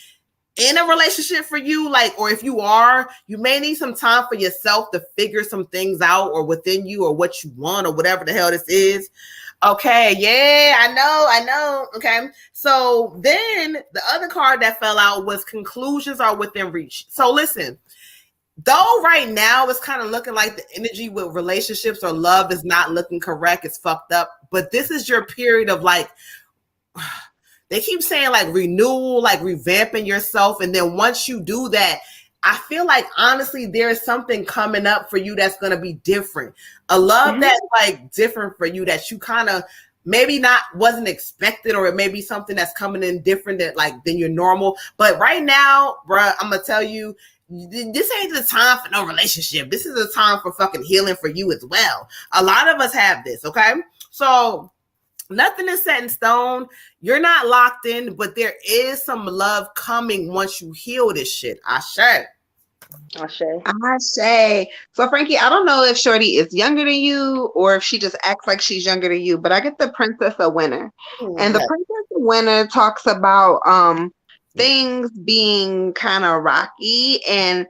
Speaker 2: in a relationship for you. Like, or if you are, you may need some time for yourself to figure some things out, or within you, or what you want, or whatever the hell this is. Okay, yeah, I know. Okay, so then the other card that fell out was conclusions are within reach. So listen, though right now it's kind of looking like the energy with relationships or love is not looking correct, it's fucked up, but this is your period of like, they keep saying like renewal, like revamping yourself, and then once you do that, I feel like honestly there's something coming up for you that's going to be different. A love that's like different for you, that you kind of maybe not wasn't expected, or it may be something that's coming in different than your normal. But right now, bruh, I'm going to tell you, this ain't the time for no relationship. This is a time for fucking healing for you as well. A lot of us have this, okay? So nothing is set in stone. You're not locked in, but there is some love coming once you heal this shit. Ashe.
Speaker 3: So Frankie, I don't know if Shorty is younger than you or if she just acts like she's younger than you, but I get the Princess of Winter. And the Princess of Winter talks about things being kind of rocky and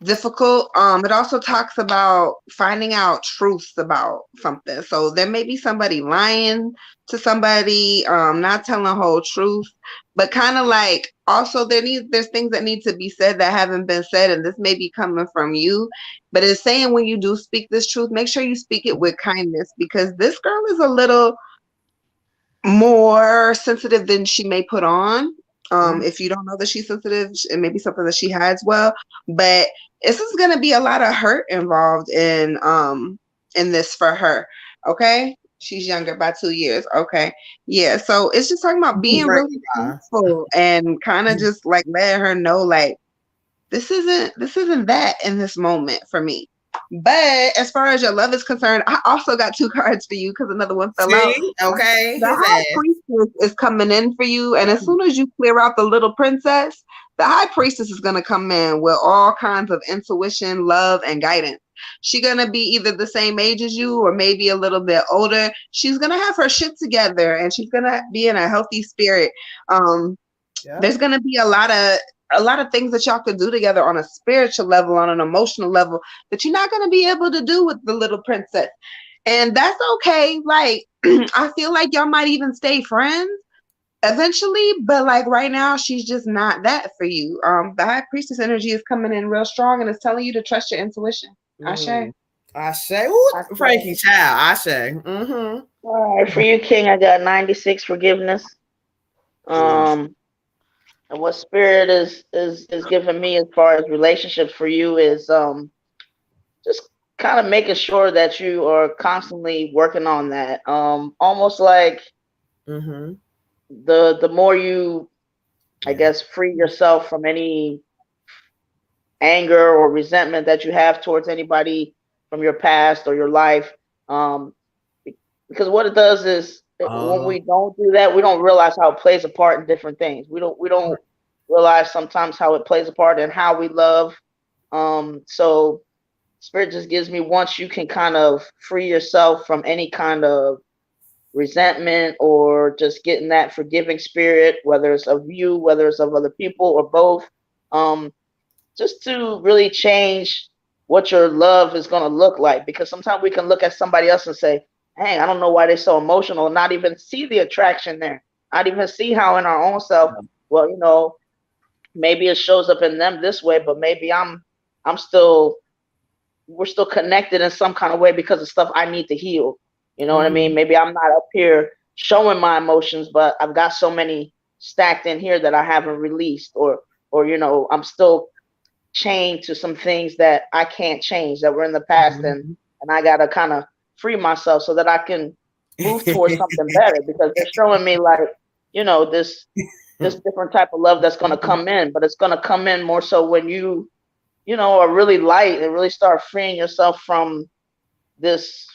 Speaker 3: difficult. It also talks about finding out truths about something. So there may be somebody lying to somebody, not telling the whole truth, but kind of like also there's things that need to be said that haven't been said, and this may be coming from you. But it's saying when you do speak this truth, make sure you speak it with kindness, because this girl is a little more sensitive than she may put on. If you don't know that she's sensitive, it may be something that she hides well, but this is going to be a lot of hurt involved in this for her. Okay. She's younger by 2 years. Okay. Yeah. So it's just talking about being really peaceful and kind of just like letting her know, like, this isn't that in this moment for me. But as far as your love is concerned, I also got 2 cards for you because another one fell out.
Speaker 2: Okay.
Speaker 3: The High Priestess is coming in for you. And as soon as you clear out the little princess, the High Priestess is going to come in with all kinds of intuition, love, and guidance. She's going to be either the same age as you or maybe a little bit older. She's going to have her shit together and she's going to be in a healthy spirit. There's going to be a lot of things that y'all could do together on a spiritual level, on an emotional level, that you're not going to be able to do with the little princess. And that's okay. Like, I feel like y'all might even stay friends eventually, but like right now, she's just not that for you. The High Priestess energy is coming in real strong and it's telling you to trust your intuition. Ashe.
Speaker 2: Ashe. Ooh, Frankie, child. Ashe.
Speaker 4: All right, for you, King, I got 96 forgiveness. And what spirit is giving me as far as relationships for you is just kind of making sure that you are constantly working on that. Almost like the more you, I guess, free yourself from any anger or resentment that you have towards anybody from your past or your life. Because what it does is when we don't do that, we don't realize how it plays a part in different things. We don't realize sometimes how it plays a part in how we love. So Spirit just gives me, once you can kind of free yourself from any kind of resentment or just getting that forgiving spirit, whether it's of you, whether it's of other people or both, just to really change what your love is going to look like. Because sometimes we can look at somebody else and say, hey, I don't know why they're so emotional, not even see the attraction there, not even see how in our own self, well, you know, maybe it shows up in them this way, but maybe we're still connected in some kind of way because of stuff I need to heal. You know what I mean? Maybe I'm not up here showing my emotions, but I've got so many stacked in here that I haven't released, or you know, I'm still chained to some things that I can't change that were in the past, and I gotta kind of free myself so that I can move towards something better, because they're showing me, like, you know, this different type of love that's gonna come in, but it's gonna come in more so when you know, are really light and really start freeing yourself from this.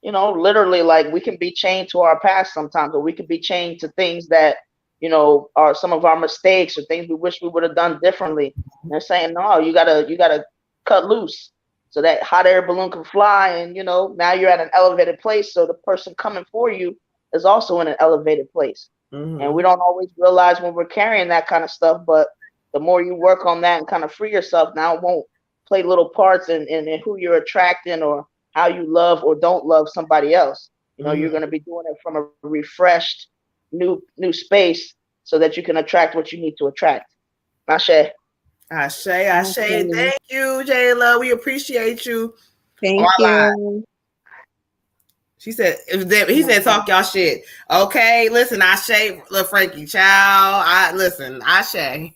Speaker 4: You know, literally, like, we can be chained to our past sometimes, or we can be chained to things that, you know, are some of our mistakes or things we wish we would have done differently. And they're saying, no, you gotta cut loose so that hot air balloon can fly. And, you know, now you're at an elevated place, so the person coming for you is also in an elevated place. And we don't always realize when we're carrying that kind of stuff, but the more you work on that and kind of free yourself, now it won't play little parts in who you're attracting or how you love or don't love somebody else. You know, you're going to be doing it from a refreshed, new space, so that you can attract what you need to attract. Ashe.
Speaker 2: Ashe. Thank you, Jayla. We appreciate you.
Speaker 3: Thank you.
Speaker 2: He said, talk y'all shit. Okay, listen, Ashe, look, Frankie, child. Ashe.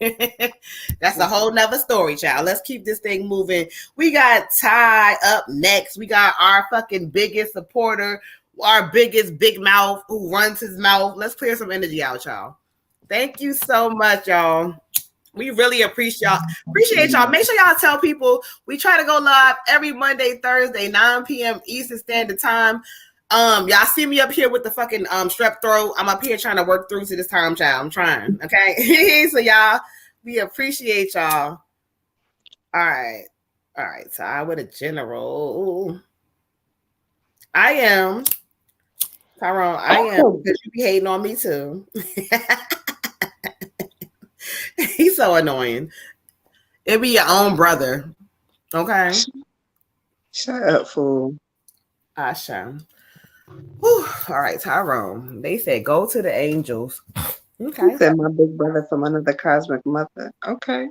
Speaker 2: That's a whole nother story, child. Let's keep this thing moving. We got Ty up next. We got our fucking biggest supporter, our biggest big mouth who runs his mouth. Let's clear some energy out, y'all. Thank you so much, y'all. We really appreciate y'all. Make sure y'all tell people we try to go live every Monday, Thursday, 9 p.m. Eastern Standard Time. Y'all see me up here with the fucking strep throat. I'm up here trying to work through to this time, child. I'm trying. Okay. So y'all, we appreciate y'all. All right. So I with a general. I am. Tyrone, I am, because you be hating on me too. He's so annoying. It be your own brother. Okay.
Speaker 3: Shut up, fool.
Speaker 2: Asha. Whew. All right, Tyrone. They said go to the angels. Okay.
Speaker 3: He said my big brother from another cosmic mother. Okay.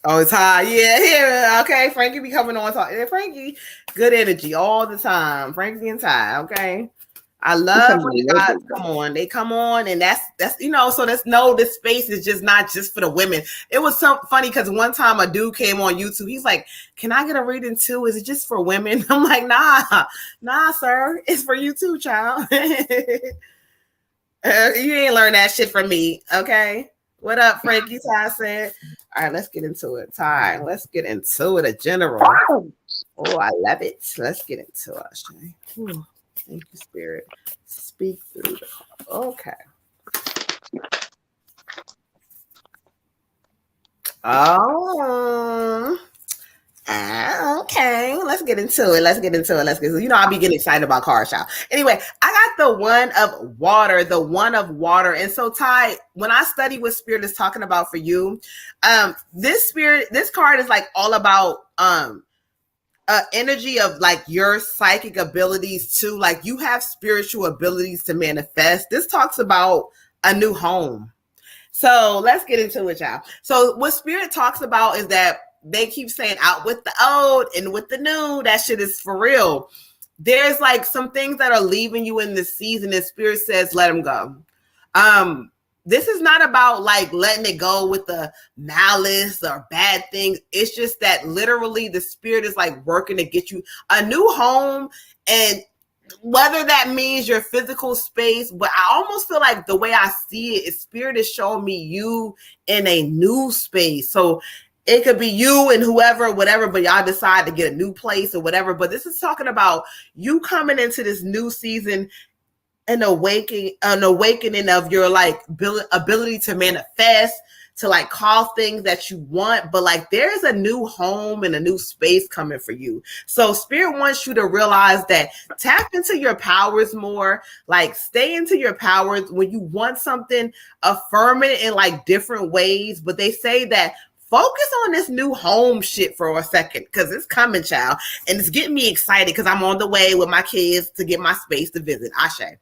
Speaker 2: Oh, Ty. Yeah. Okay. Frankie be coming on talk. Frankie, good energy all the time. Frankie and Ty. Okay. I love when the guys come on. They come on, and that's you know. So this space is just not just for the women. It was so funny because one time a dude came on YouTube. He's like, "Can I get a reading too? Is it just for women?" I'm like, "Nah, sir. It's for you too, child." You ain't learn that shit from me, okay? What up, Frankie? Ty said. All right, let's get into it. Ty, let's get into it. A general. Oh, I love it. Let's get into it. Thank you, Spirit. Speak through the call. Okay. Okay. Let's get into it. You know, I'll be getting excited about cars, y'all. Anyway, I got the one of water. And so, Ty, when I study what Spirit is talking about for you, this card is like all about energy of like your psychic abilities too. Like you have spiritual abilities to manifest. This talks about a new home. So let's get into it, y'all. So what Spirit talks about is that they keep saying out with the old and with the new. That shit is for real. There's like some things that are leaving you in this season, and Spirit says, let them go. this is not about like letting it go with the malice or bad things. It's just that literally the spirit is like working to get you a new home, and whether that means your physical space, but I almost feel like the way I see it is spirit is showing me you in a new space. So it could be you and whoever, whatever, but y'all decide to get a new place or whatever. But this is talking about you coming into this new season, an awakening of your like ability to manifest, to like call things that you want. But like there's a new home and a new space coming for you. So spirit wants you to realize that, tap into your powers more, like stay into your powers. When you want something, affirm it in like different ways. But they say that focus on this new home shit for a second, because it's coming, child, and it's getting me excited because I'm on the way with my kids to get my space to visit. Ashe.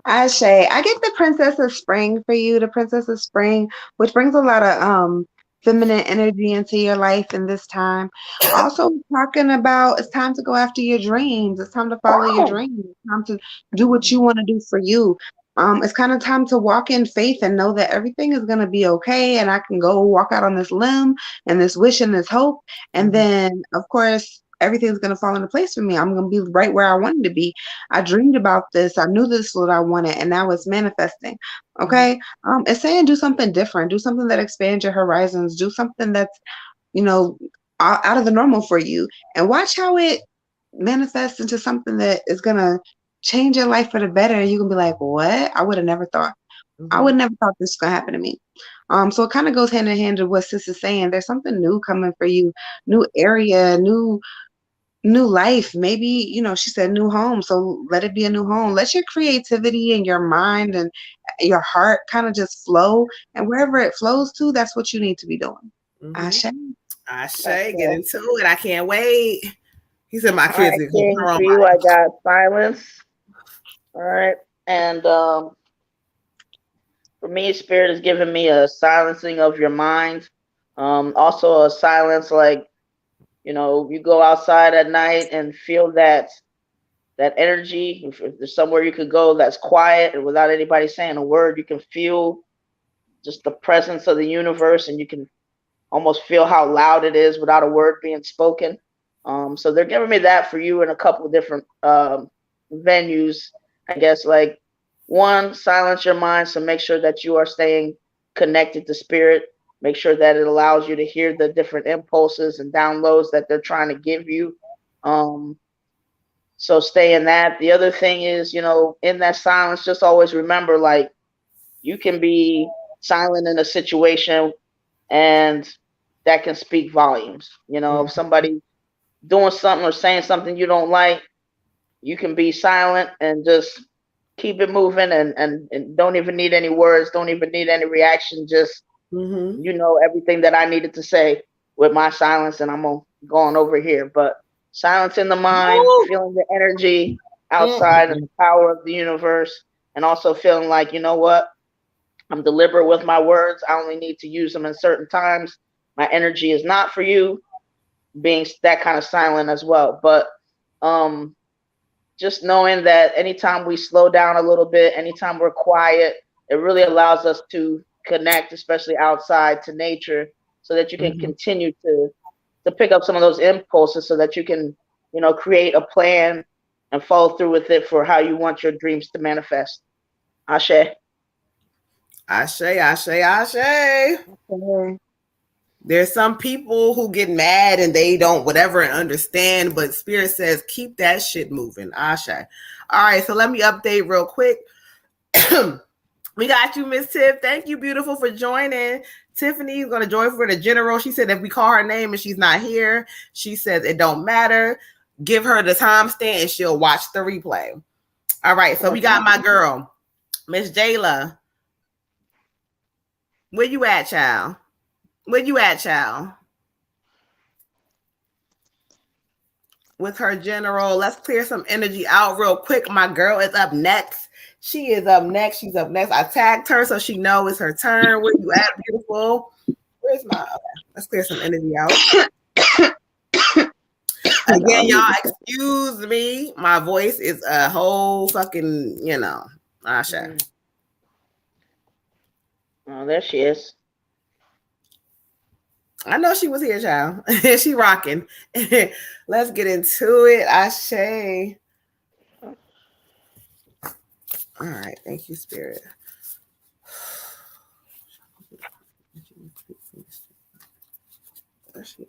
Speaker 3: Ashe, I get the Princess of Spring for you, the Princess of Spring, which brings a lot of feminine energy into your life in this time. Also talking about it's time to go after your dreams. It's time to follow your dreams. It's time to do what you want to do for you. It's kind of time to walk in faith and know that everything is going to be okay, and I can go walk out on this limb and this wish and this hope, and then of course everything's going to fall into place for me. I'm going to be right where I wanted to be. I dreamed about this. I knew this is what I wanted, and now it's manifesting. Okay. It's saying do something different, do something that expands your horizons, do something that's, out of the normal for you, and watch how it manifests into something that is going to change your life for the better. And you can be like, what? I would have never thought. I would never thought this was going to happen to me. So it kind of goes hand in hand with what Sis is saying. There's something new coming for you, new area, new life. Maybe, she said new home. So let it be a new home. Let your creativity and your mind and your heart kind of just flow. And wherever it flows to, that's what you need to be doing. Ashe.
Speaker 2: Ashe, get into it. I can't wait. He said my kids
Speaker 4: are going for you. I got silence. All right. And for me, spirit is giving me a silencing of your mind. Also a silence, like, you go outside at night and feel that energy. If there's somewhere you could go that's quiet and without anybody saying a word, you can feel just the presence of the universe, and you can almost feel how loud it is without a word being spoken. So they're giving me that for you in a couple of different venues, I guess. Like, one, silence your mind, so make sure that you are staying connected to spirit. Make sure that it allows you to hear the different impulses and downloads that they're trying to give you. So stay in that. The other thing is, in that silence, just always remember, like, you can be silent in a situation and that can speak volumes. If somebody doing something or saying something you don't like, you can be silent and just keep it moving and don't even need any words, don't even need any reaction. Just, everything that I needed to say with my silence, and I'm going over here. But silence in the mind, feeling the energy outside and the power of the universe, and also feeling like, you know what? I'm deliberate with my words. I only need to use them in certain times. My energy is not for you. Being that kind of silent as well. But just knowing that anytime we slow down a little bit, anytime we're quiet, it really allows us to connect, especially outside, to nature, so that you can continue to pick up some of those impulses, so that you can, create a plan and follow through with it for how you want your dreams to manifest. Ashe.
Speaker 2: Ashe, ashe, ashe. There's some people who get mad and they don't whatever and understand, but spirit says keep that shit moving. Ashe. All right, so let me update real quick. We got you, Miss Tiff. Thank you, beautiful, for joining. Tiffany is going to join for the general. She said if we call her name and she's not here, she says it don't matter. Give her the timestamp and she'll watch the replay. All right, so we got my girl, Miss Jayla. Where you at, child? Where you at, child? With her general, let's clear some energy out real quick. My girl is up next. She is up next. She's up next. I tagged her so she knows it's her turn. Where you at, beautiful? Where's my? Okay, let's clear some energy out. Again, y'all, excuse me. My voice is a whole fucking, Ashe.
Speaker 4: Oh, there she is.
Speaker 2: I know she was here, child. She rocking. Let's get into it. Ashe. All right. Thank you, Spirit. Ashe.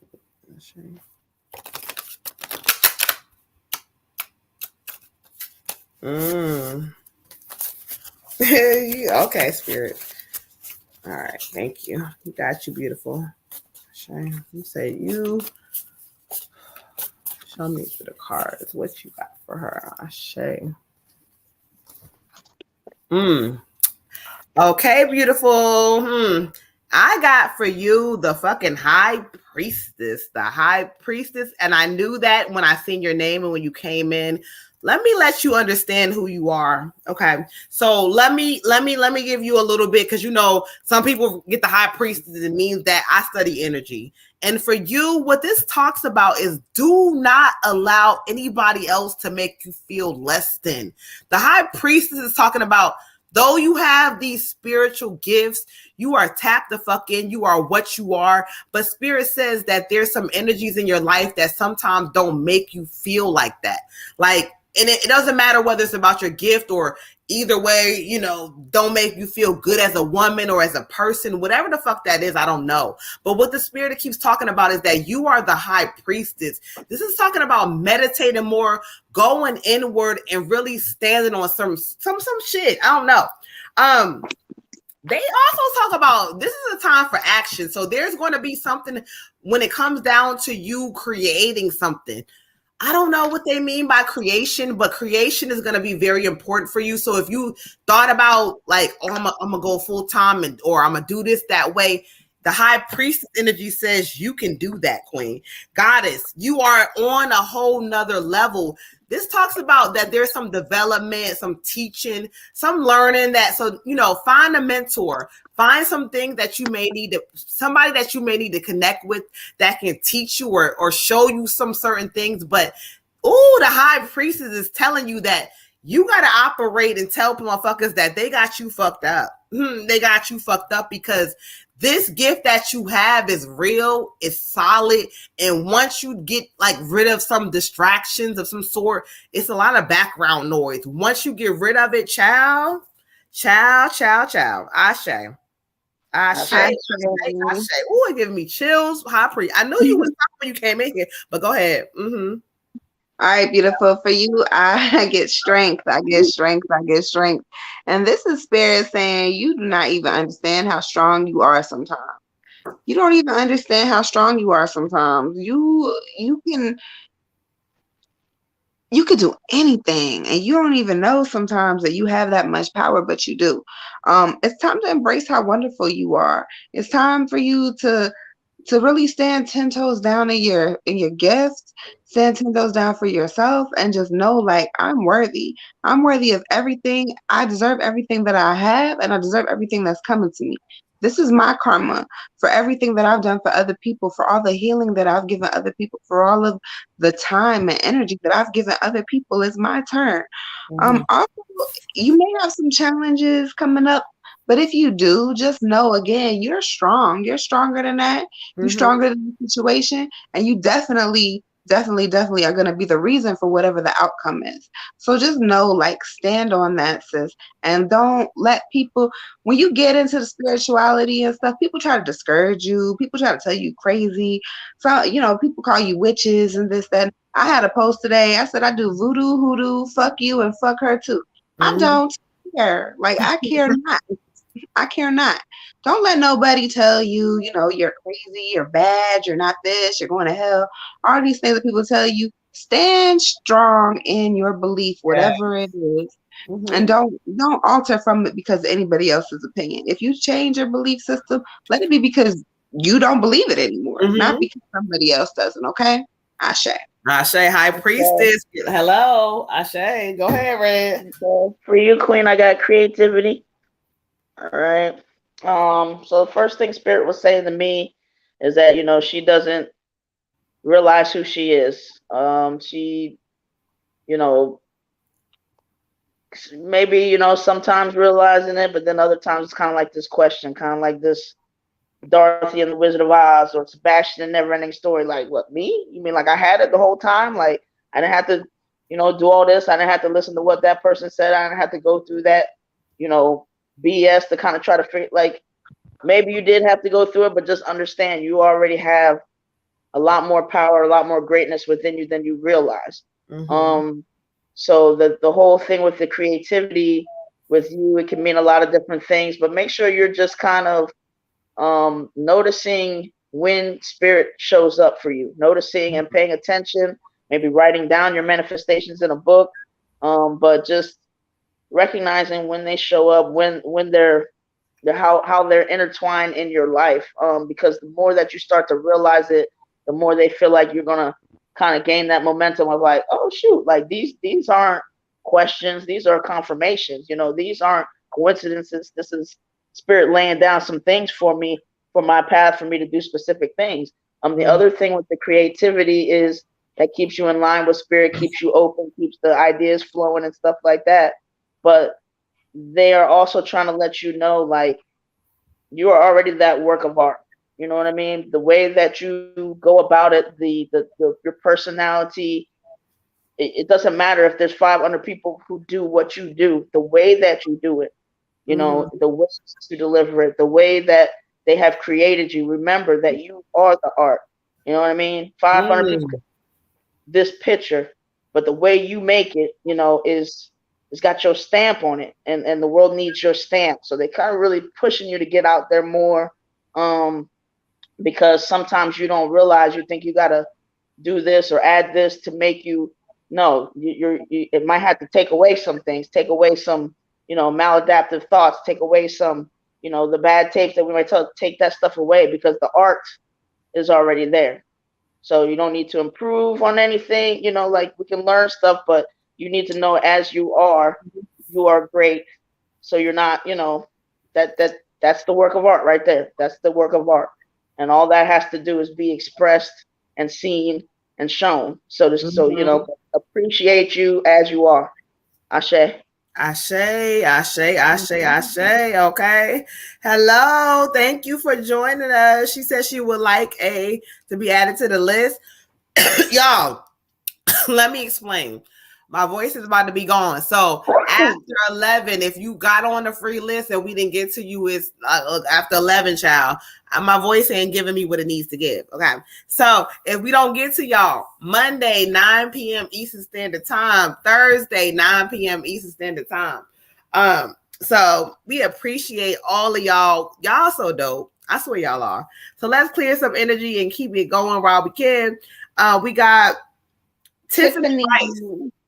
Speaker 2: Mm. Okay, Spirit. All right. Thank you. You got you, beautiful. Ashe. You say you. Show me for the cards what you got for her. Ashe. Okay, beautiful. I got for you the fucking high priestess, and I knew that when I seen your name and when you came in. Let me let you understand who you are. Okay, so let me give you a little bit, because you know some people get the high priestess. It means that I study energy, and for you, what this talks about is do not allow anybody else to make you feel less than. The high priestess is talking about, though you have these spiritual gifts, you are tapped the fuck in, you are what you are. But Spirit says that there's some energies in your life that sometimes don't make you feel like that. Like, and it doesn't matter whether it's about your gift or either way, you know, don't make you feel good as a woman or as a person, whatever the fuck that is, I don't know. But what the Spirit keeps talking about is that you are the high priestess. This is talking about meditating more, going inward, and really standing on some shit. I don't know. They also talk about this is a time for action. So there's going to be something when it comes down to you creating something. I don't know what they mean by creation, but creation is going to be very important for you. So if you thought about like, oh, I'm going to go full time or I'm going to do this that way, the high priestess energy says you can do that, queen. Goddess, you are on a whole nother level. This talks about that there's some development, some teaching, some learning that, so, you know, find a mentor, find something that you may need to, somebody that you may need to connect with that can teach you or show you some certain things. But, the high priestess is telling you that you got to operate and tell motherfuckers that they got you fucked up. They got you fucked up because this gift that you have is real, it's solid. And once you get like rid of some distractions of some sort, it's a lot of background noise. Once you get rid of it, child. Ashe.
Speaker 3: Ashe.
Speaker 2: Oh, it giving me chills. High priest. I knew you was talking when you came in here, but go ahead.
Speaker 3: All right, beautiful. For you, I get strength. I get strength. I get strength. And this is Spirit saying you do not even understand how strong you are sometimes. You don't even understand how strong you are sometimes. You could do anything, and you don't even know sometimes that you have that much power, but you do. It's time to embrace how wonderful you are. It's time for you to really stand 10 toes down in your gifts, stand 10 toes down for yourself, and just know, like, I'm worthy. I'm worthy of everything. I deserve everything that I have, and I deserve everything that's coming to me. This is my karma for everything that I've done for other people, for all the healing that I've given other people, for all of the time and energy that I've given other people. It's my turn. Also, you may have some challenges coming up, but if you do, just know again, you're strong. You're stronger than that. You're stronger than the situation, and you definitely are going to be the reason for whatever the outcome is. So just know, like, stand on that, sis, and don't let people, when you get into the spirituality and stuff, people try to discourage you. People try to tell you crazy. So, you know, people call you witches and this, that. I had a post today. I said, I do voodoo, hoodoo, fuck you, and fuck her too. I don't care. Like, I care not. I care not. Don't let nobody tell you, you know, you're crazy, you're bad, you're not this, you're going to hell. All these things that people tell you. Stand strong in your belief, whatever it is, and don't alter from it because of anybody else's opinion. If you change your belief system, let it be because you don't believe it anymore, not because somebody else doesn't. Okay, Ashe.
Speaker 2: Ashe, high priestess. Hello, Ashe. Go ahead, Red.
Speaker 4: Okay. For you, Queen, I got creativity. All right. So the first thing Spirit was saying to me is that, you know, she doesn't realize who she is. She, you know, maybe, you know, sometimes realizing it, but then other times it's kind of like this question, kind of like this Dorothy and the Wizard of Oz or Sebastian and Never Ending Story. Like, what, me? You mean like I had it the whole time? Like, I didn't have to, you know, do all this. I didn't have to listen to what that person said. I didn't have to go through that, you know, BS to kind of try to figure, like, maybe you did have to go through it, but just understand you already have a lot more power, a lot more greatness within you than you realize. So the whole thing with the creativity with you, it can mean a lot of different things, but make sure you're just kind of noticing when spirit shows up for you, noticing and paying attention, maybe writing down your manifestations in a book, but just recognizing when they show up, when they're how they're intertwined in your life, because the more that you start to realize it, the more they feel like you're gonna kind of gain that momentum of like, oh shoot, like these aren't questions, these are confirmations, you know, these aren't coincidences. This is spirit laying down some things for me, for my path, for me to do specific things. The other thing with the creativity is that keeps you in line with spirit, keeps you open, keeps the ideas flowing and stuff like that. But they are also trying to let you know, like, you are already that work of art. You know what I mean? The way that you go about it, your personality, it doesn't matter if there's 500 people who do what you do. The way that you do it, you know, the way to deliver it, the way that they have created you. Remember that you are the art. You know what I mean? 500 people could this picture, but the way you make it, you know, is it's got your stamp on it, and the world needs your stamp. So they kind of really pushing you to get out there more, because sometimes you don't realize, you think you got to do this or add this to make you, no, it might have to take away some things, take away some, you know, maladaptive thoughts, take away some, you know, the bad tapes that we might tell, take that stuff away, because the art is already there. So you don't need to improve on anything, you know, like we can learn stuff, but you need to know as you are great. So you're not, you know, that's the work of art right there. That's the work of art. And all that has to do is be expressed and seen and shown. So so, you know, appreciate you as you are. Ashe.
Speaker 2: Ashe, Ashe, Ashe, Ashe. Okay. Hello. Thank you for joining us. She said she would like to be added to the list. Y'all, let me explain. My voice is about to be gone. So after 11, if you got on the free list and we didn't get to you, it's after 11, child. My voice ain't giving me what it needs to give. Okay. So if we don't get to y'all, Monday, 9 p.m. Eastern Standard Time, Thursday, 9 p.m. Eastern Standard Time. So we appreciate all of y'all. Y'all so dope. I swear y'all are. So let's clear some energy and keep it going while we can. We got Tiffany Rice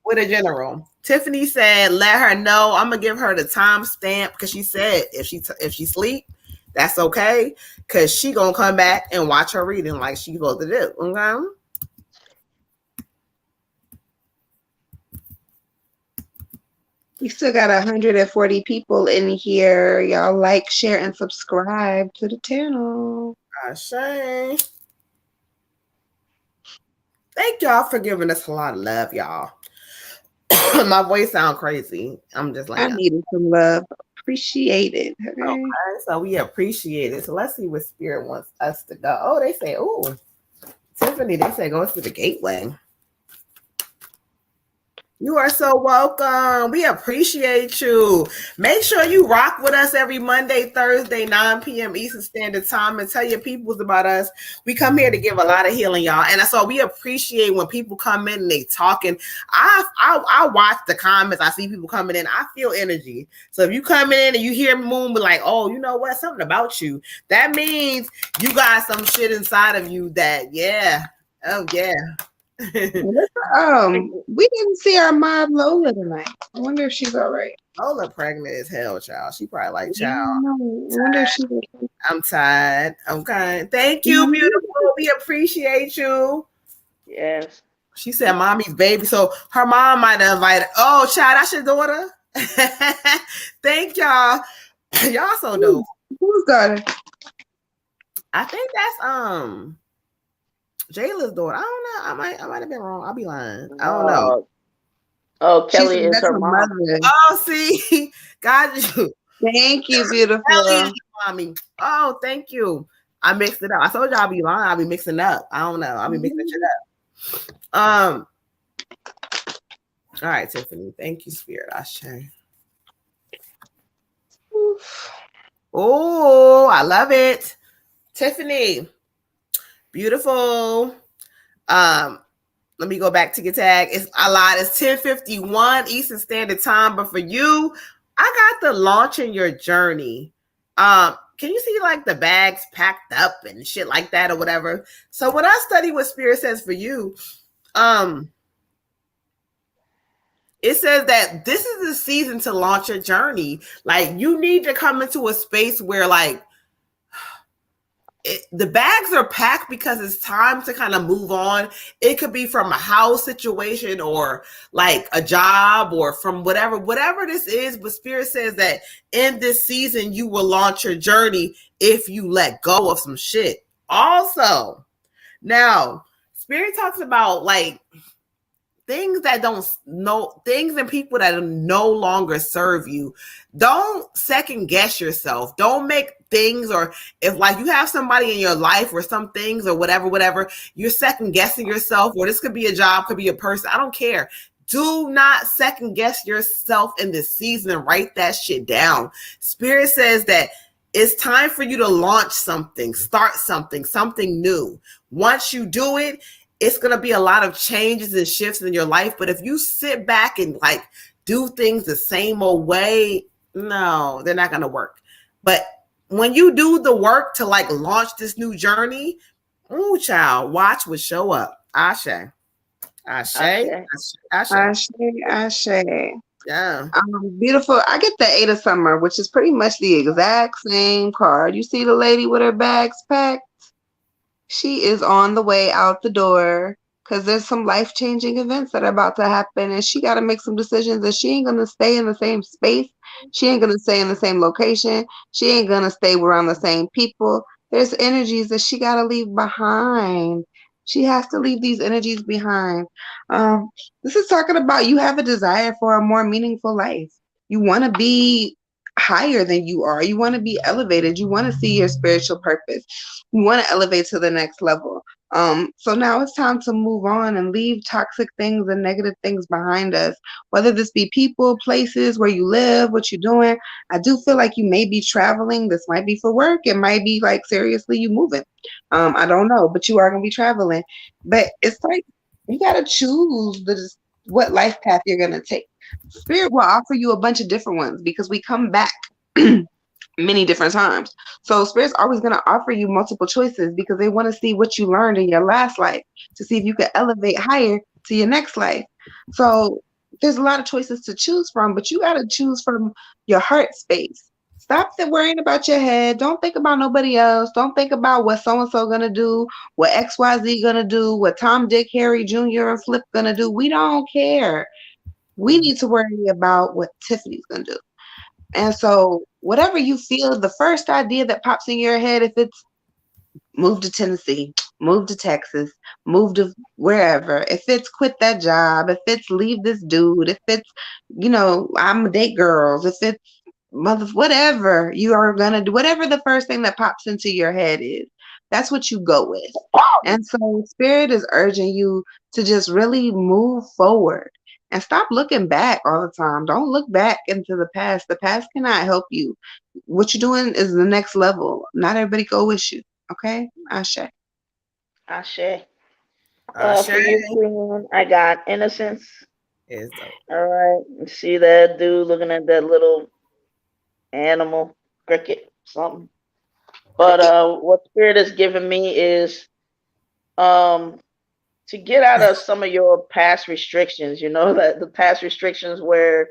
Speaker 2: with a general. Tiffany said, let her know. I'm gonna give her the time stamp, because she said if she sleep, that's okay, because she gonna come back and watch her reading like she's supposed to do. Okay.
Speaker 3: We still got 140 people in here. Y'all like, share, and subscribe to the channel.
Speaker 2: I say. Thank y'all for giving us a lot of love, y'all. My voice sound crazy. I'm just like,
Speaker 3: I needed some love. Appreciate it.
Speaker 2: Okay, so we appreciate it. So let's see what spirit wants us to go. Oh, they say, oh, Tiffany, they say go to the gateway. You are so welcome. We appreciate you. Make sure you rock with us every Monday, Thursday, 9 p.m. Eastern Standard Time, and tell your peoples about us. We come here to give a lot of healing, y'all. And so we appreciate when people come in and they talking. I watch the comments. I see people coming in. I feel energy. So if you come in and you hear Moon be like, oh, you know what? Something about you. That means you got some shit inside of you that, yeah. Oh, yeah.
Speaker 3: We didn't see our mom Lola tonight. I wonder if she's all right.
Speaker 2: Lola pregnant as hell, child. She probably like, child.
Speaker 3: I wonder if she's okay.
Speaker 2: I'm tired. Okay. Thank you, beautiful. We appreciate you.
Speaker 4: Yes.
Speaker 2: She said mommy's baby. So her mom might have invited. Oh, child, that's your daughter. Thank y'all. Y'all so dope.
Speaker 3: Who's daughter?
Speaker 2: I think that's Jayla's daughter. I don't know. I might have been wrong. I'll be lying. I don't know.
Speaker 4: Oh,
Speaker 3: She
Speaker 4: Kelly
Speaker 3: said
Speaker 4: is
Speaker 3: that's
Speaker 4: her
Speaker 3: her
Speaker 4: mom.
Speaker 3: mother.
Speaker 2: Oh, see, got you.
Speaker 3: Thank you,
Speaker 2: Kelly,
Speaker 3: beautiful.
Speaker 2: mommy. Oh, thank you. I mixed it up. I told you I'll be lying. I'll be mixing up. I don't know. I'll be mixing shit up. All right, Tiffany. Thank you, Spirit. I share. Oh, I love it. Tiffany. Beautiful. Let me go back to your tag. It's a lot. It's 10:51 Eastern Standard Time. But for you, I got the launching your journey. Can you see like the bags packed up and shit like that or whatever? So when I study what Spirit says for you, it says that this is the season to launch your journey. Like you need to come into a space where like the bags are packed because it's time to kind of move on. It could be from a house situation or like a job or from whatever this is. But Spirit says that in this season, you will launch your journey if you let go of some shit. Also, now, Spirit talks about like things that don't know things and people that no longer serve you. Don't second guess yourself. Don't make things, or if like you have somebody in your life or some things or whatever, you're second guessing yourself, or this could be a job, could be a person. I don't care. Do not second guess yourself in this season and write that shit down. Spirit says that it's time for you to launch something, start something new. Once you do it, it's going to be a lot of changes and shifts in your life. But if you sit back and like do things the same old way, no, they're not going to work. But when you do the work to like launch this new journey, ooh, child, watch what show up. Ashe. Ashe.
Speaker 3: Ashe, Ashe.
Speaker 2: Yeah.
Speaker 3: Beautiful. I get the 8 of Summer, which is pretty much the exact same card. You see the lady with her bags packed? She is on the way out the door because there's some life-changing events that are about to happen, and she got to make some decisions, and she ain't going to stay in the same space. She ain't going to stay in the same location. She ain't going to stay around the same people. There's energies that she got to leave behind. She has to leave these energies behind. This is talking about you have a desire for a more meaningful life. You want to be higher than you are. You want to be elevated. You want to see your spiritual purpose. You want to elevate to the next level. So now it's time to move on and leave toxic things and negative things behind us, whether this be people, places, where you live, what you're doing. I do feel like you may be traveling. This might be for work. It might be like seriously you moving. I don't know, but you are going to be traveling. But it's like you got to choose what life path you're going to take. Spirit will offer you a bunch of different ones because we come back many different times. So Spirit's always going to offer you multiple choices because they want to see what you learned in your last life to see if you can elevate higher to your next life. So there's a lot of choices to choose from, but you got to choose from your heart space. Stop worrying about your head. Don't think about nobody else. Don't think about what so-and-so going to do, what XYZ going to do, what Tom, Dick, Harry, Jr., and Flip going to do. We don't care. We need to worry about what Tiffany's going to do. And so whatever you feel, the first idea that pops in your head, if it's move to Tennessee, move to Texas, move to wherever, if it's quit that job, if it's leave this dude, if it's, I'm a date girls, if it's whatever you are going to do, whatever the first thing that pops into your head is, that's what you go with. And so Spirit is urging you to just really move forward. And stop looking back all the time. Don't look back into the past. The past cannot help you. What you're doing is the next level. Not everybody go with you. Okay? Ashe.
Speaker 4: Ashe.
Speaker 2: Ashe.
Speaker 4: For you, Queen, I got Innocence.
Speaker 2: It's dope.
Speaker 4: All right. You see that dude looking at that little animal, cricket, something. But what Spirit has given me is to get out of some of your past restrictions, that the past restrictions where,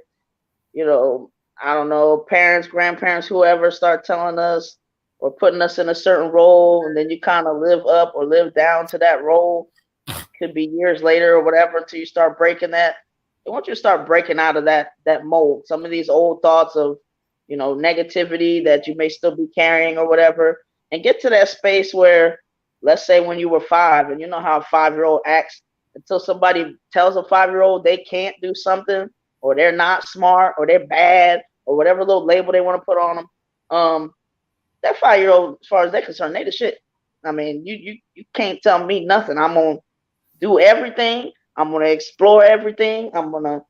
Speaker 4: I don't know, parents, grandparents, whoever start telling us or putting us in a certain role, and then you kind of live up or live down to that role. Could be years later or whatever until you start breaking that. I want you to start breaking out of that mold. Some of these old thoughts of, negativity that you may still be carrying or whatever, and get to that space where, let's say when you were 5, and you know how a 5-year-old acts until somebody tells a 5-year-old they can't do something, or they're not smart, or they're bad, or whatever little label they want to put on them. That 5-year-old, as far as they're concerned, they the shit. I mean, you can't tell me nothing. I'm gonna do everything. I'm gonna explore everything. I'm gonna,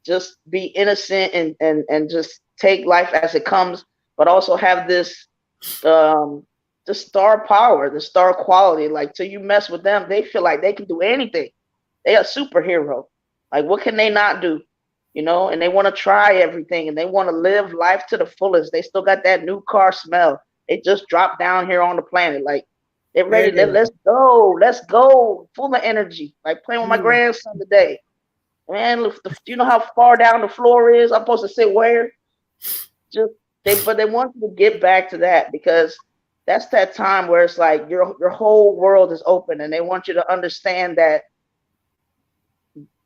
Speaker 4: just be innocent and just take life as it comes, but also have this the star power, the star quality. Like, till you mess with them, they feel like they can do anything. They a superhero. Like, what can they not do? And they want to try everything, and they want to live life to the fullest. They still got that new car smell. They just dropped down here on the planet. Like, they're ready. Let's go. Full of energy. Like playing with my grandson today. Man, look, you know how far down the floor is? I'm supposed to sit where? But they want you to get back to that, because that's that time where it's like your whole world is open, and they want you to understand that,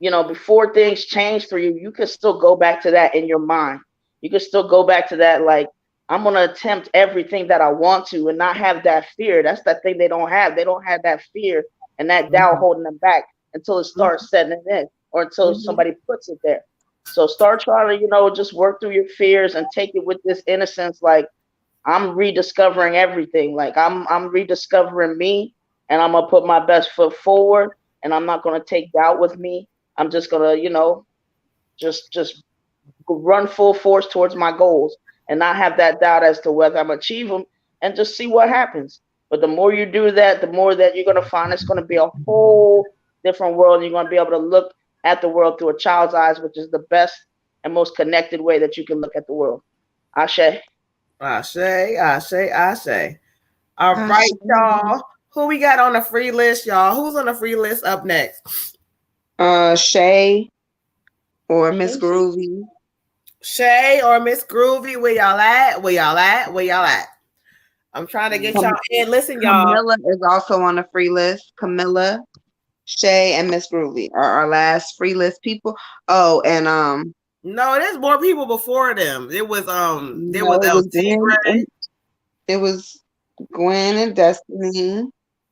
Speaker 4: before things change for you, you can still go back to that in your mind. You can still go back to that, like, I'm going to attempt everything that I want to and not have that fear. That's that thing they don't have. They don't have that fear and that doubt holding them back until it starts setting in, or until somebody puts it there. So start trying to, just work through your fears and take it with this innocence. Like, I'm rediscovering everything. Like, I'm rediscovering me, and I'm going to put my best foot forward, and I'm not going to take doubt with me. I'm just going to, just run full force towards my goals and not have that doubt as to whether I'm achieve them, and just see what happens. But the more you do that, the more that you're going to find it's going to be a whole different world. And you're going to be able to look at the world through a child's eyes, which is the best and most connected way that you can look at the world. Ashe.
Speaker 2: Ashe. All right, y'all. Who we got on the free list, y'all? Who's on the free list up next?
Speaker 3: Shay or Miss Groovy.
Speaker 2: Shay or Miss Groovy, where y'all at? I'm trying to get y'all in. Listen, y'all.
Speaker 3: Camilla is also on the free list. Camilla, Shay, and Miss Groovy are our last free list people. Oh, and
Speaker 2: no, there's more people before them. It was
Speaker 3: It was Gwen and Destiny.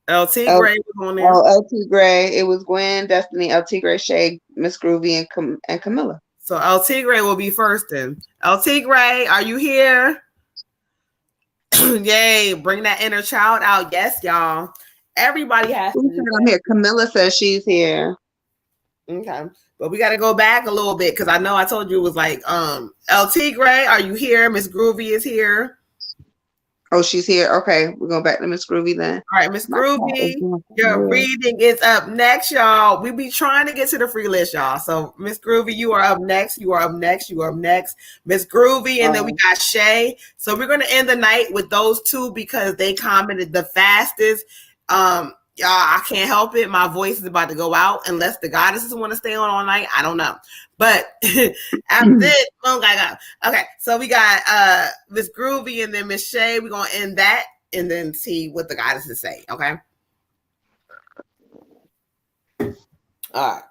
Speaker 2: LT Gray was on there.
Speaker 3: Oh, LT Gray. It was Gwen, Destiny, LT Gray, Shay, Miss Groovy, and Camilla.
Speaker 2: So LT Gray will be first then. LT Gray, are you here? Yay, bring that inner child out. Yes, y'all. Everybody has to.
Speaker 3: I'm here. Camilla says she's here.
Speaker 2: Okay. But we got to go back a little bit, because I know I told you it was like, LT Gray, are you here? Miss Groovy is here.
Speaker 3: Oh, she's here. Okay, we're going back to Miss Groovy then.
Speaker 2: All right, Miss Groovy, your reading is up next, y'all. We be trying to get to the free list, y'all. So, Miss Groovy, you are up next. Miss Groovy, and then we got Shay. So, we're going to end the night with those two because they commented the fastest. Y'all, I can't help it. My voice is about to go out unless the goddesses want to stay on all night. I don't know. But after this, okay. So we got Miss Groovy and then Miss Shay. We're gonna end that and then see what the goddesses say. Okay. All right.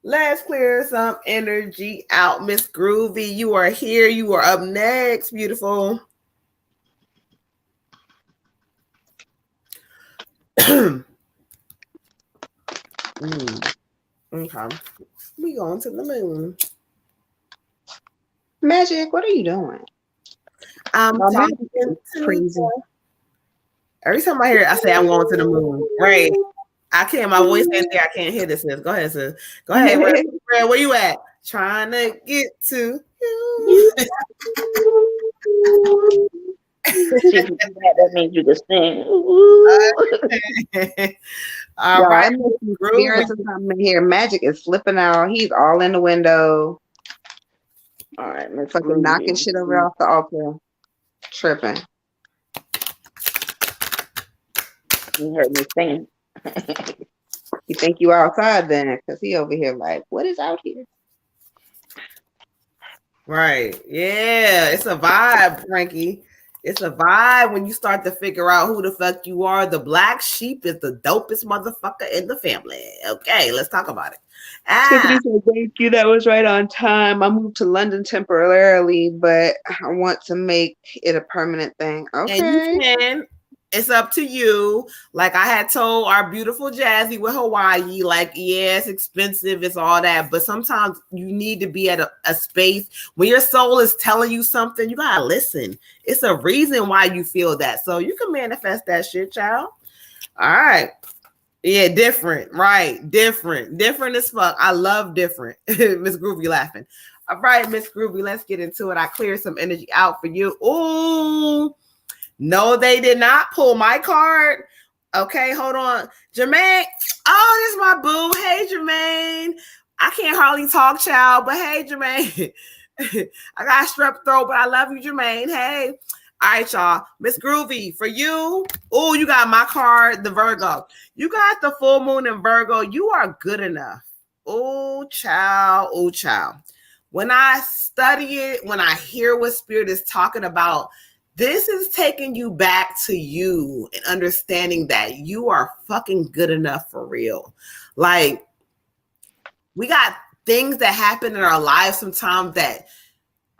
Speaker 2: Let's clear some energy out. Miss Groovy, you are here. You are up next. Beautiful. Okay. We going to the moon.
Speaker 3: Magic, what are you doing?
Speaker 2: I'm talking crazy. Every time I hear it, I say I'm going to the moon. Right. I can't, my voice ain't there. I can't hear this, sis. Go ahead, sis. Go ahead. Where you at? Trying to get to you.
Speaker 4: That means you can sing.
Speaker 2: All right.
Speaker 3: I'm here. Magic is flipping out. He's all in the window.
Speaker 4: All right,
Speaker 3: it's fucking knocking shit over off the altar. Tripping.
Speaker 4: You heard me singing.
Speaker 3: You think you outside then? Because he over here like, what is out here?
Speaker 2: Right. Yeah. It's a vibe, Frankie. It's a vibe when you start to figure out who the fuck you are. The black sheep is the dopest motherfucker in the family. Okay, let's talk about it.
Speaker 3: Tiffany said, thank you. That was right on time. I moved to London temporarily, but I want to make it a permanent thing. Okay.
Speaker 2: And you can. It's up to you. Like I had told our beautiful Jazzy with Hawaii, like, yeah, it's expensive, it's all that. But sometimes you need to be at a space when your soul is telling you something, you gotta listen. It's a reason why you feel that. So you can manifest that shit, child. All right. Yeah, different, right? Different as fuck. I love different. Miss Groovy laughing. All right, Miss Groovy, let's get into it. I cleared some energy out for you. Ooh, no, they did not pull my card. Okay, hold on. Jermaine. Oh, this is my boo. Hey, Jermaine. I can't hardly talk, child, but hey, Jermaine. I got strep throat, but I love you, Jermaine. Hey. All right, y'all. Miss Groovy, for you. Oh, you got my card, the Virgo. You got the full moon in Virgo. You are good enough. Oh, child. Oh, child. When I study it, when I hear what Spirit is talking about, this is taking you back to you and understanding that you are fucking good enough for real. Like, we got things that happen in our lives sometimes that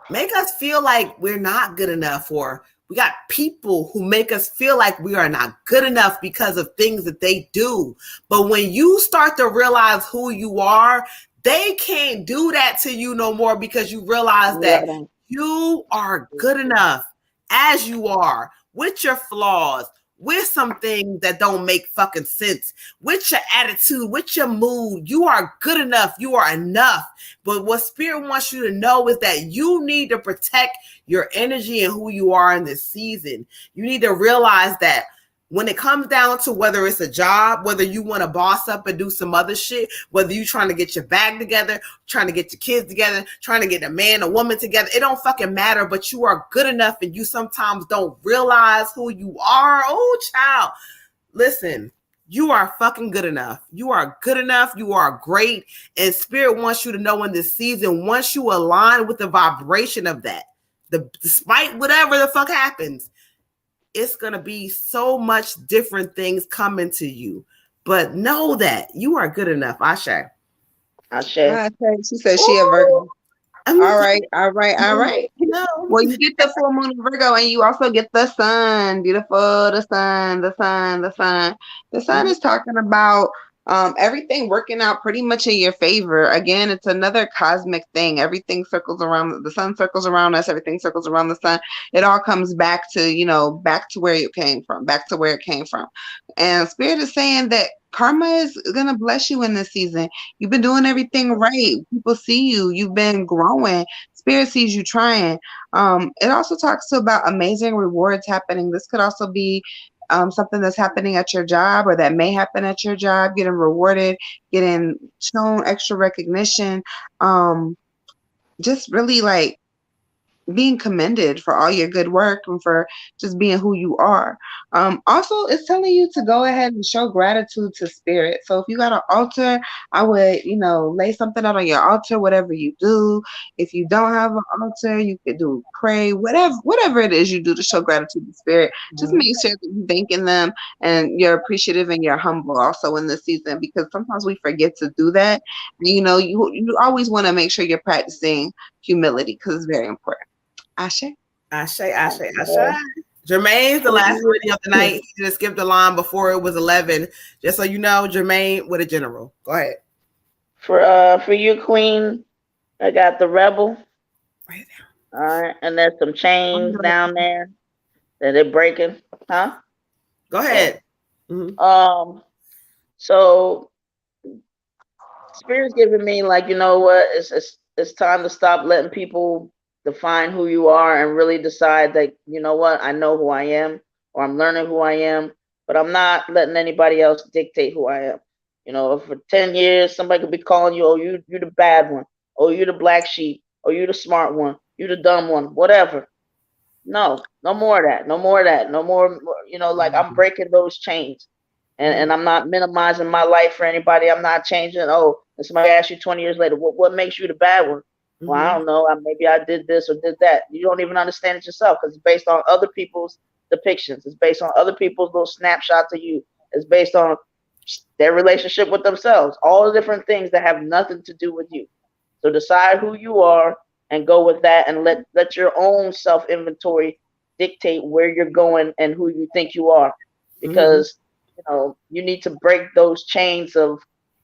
Speaker 2: make us feel like we're not good enough, or we got people who make us feel like we are not good enough because of things that they do. But when you start to realize who you are, they can't do that to you no more, because you realize that you are good enough as you are, with your flaws, with some things that don't make fucking sense, with your attitude, with your mood. You are good enough. You are enough. But what Spirit wants you to know is that you need to protect your energy and who you are in this season. You need to realize that when it comes down to whether it's a job, whether you want to boss up and do some other shit, whether you're trying to get your bag together, trying to get your kids together, trying to get a man, a woman together, it don't fucking matter, but you are good enough, and you sometimes don't realize who you are. Oh, child. Listen, you are fucking good enough. You are good enough. You are great. And Spirit wants you to know in this season, once you align with the vibration of that, despite whatever the fuck happens, it's going to be so much different things coming to you. But know that you are good enough. Ashe.
Speaker 3: She said she a Virgo. All right.
Speaker 2: No.
Speaker 3: Well, you get the full moon in Virgo, and you also get the sun. Beautiful. The sun. The sun is talking about everything working out pretty much in your favor. Again, it's another cosmic thing. Everything circles around the sun, circles around us. Everything circles around the sun. It all comes back to, back to where it came from, And Spirit is saying that karma is going to bless you in this season. You've been doing everything right. People see you. You've been growing. Spirit sees you trying. It also talks about amazing rewards happening. This could also be something that's happening at your job, or that may happen at your job, getting rewarded, getting shown extra recognition, just really like being commended for all your good work and for just being who you are. Also, it's telling you to go ahead and show gratitude to Spirit. So if you got an altar, I would, lay something out on your altar, whatever you do. If you don't have an altar, you could pray, whatever it is you do to show gratitude to Spirit. Just make sure that you're thanking them and you're appreciative and you're humble also in this season, because sometimes we forget to do that. And, you always want to make sure you're practicing humility, because it's very important. Ashe.
Speaker 2: Jermaine's the last reading of the night. He just skipped the line before it was 11. Just so you know, Jermaine with a general. Go ahead.
Speaker 4: For you, Queen, I got the Rebel.
Speaker 2: Right
Speaker 4: there. All right, and there's some chains down there that they're breaking. Huh?
Speaker 2: Go ahead.
Speaker 4: So Spirit's giving me, like, you know what? It's time to stop letting people define who you are and really decide that, you know what, I know who I am, or I'm learning who I am, but I'm not letting anybody else dictate who I am. For 10 years, somebody could be calling you, oh, you the bad one, oh, you the black sheep, oh, you the smart one, you the dumb one, whatever. No more of that. No more, like, I'm breaking those chains. And I'm not minimizing my life for anybody. I'm not changing. Oh, and somebody asks you 20 years later, what makes you the bad one? Well, I don't know. Maybe I did this or did that. You don't even understand it yourself, because it's based on other people's depictions. It's based on other people's little snapshots of you. It's based on their relationship with themselves. All the different things that have nothing to do with you. So decide who you are and go with that, and let your own self-inventory dictate where you're going and who you think you are, because you need to break those chains of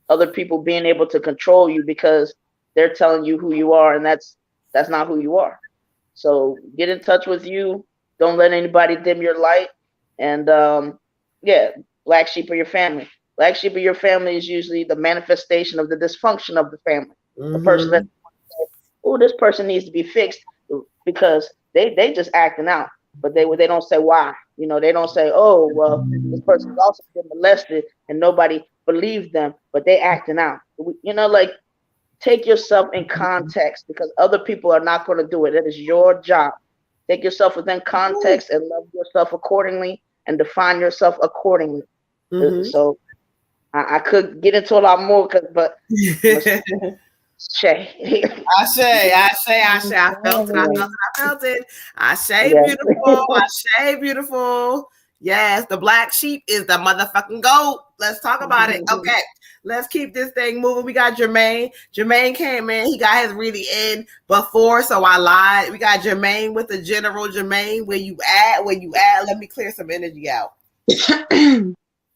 Speaker 4: other people being able to control you because they're telling you who you are, and that's not who you are. So get in touch with you. Don't let anybody dim your light. And black sheep of your family. Black sheep of your family is usually the manifestation of the dysfunction of the family. The person that, oh, this person needs to be fixed, because they just acting out, but they don't say why. They don't say, oh, well, this person's also been molested and nobody believed them, but they acting out. Like, take yourself in context, because other people are not going to do it. It is your job. Take yourself within context and love yourself accordingly and define yourself accordingly. So I could get into a lot more, but Shay.
Speaker 2: I felt it. I say beautiful. I say beautiful. Yes, the black sheep is the motherfucking goat. Let's talk about it. Okay, let's keep this thing moving. We got Jermaine. Jermaine came in. He got his reading in before, so I lied. We got Jermaine with the general. Jermaine, where you at? Let me clear some energy out.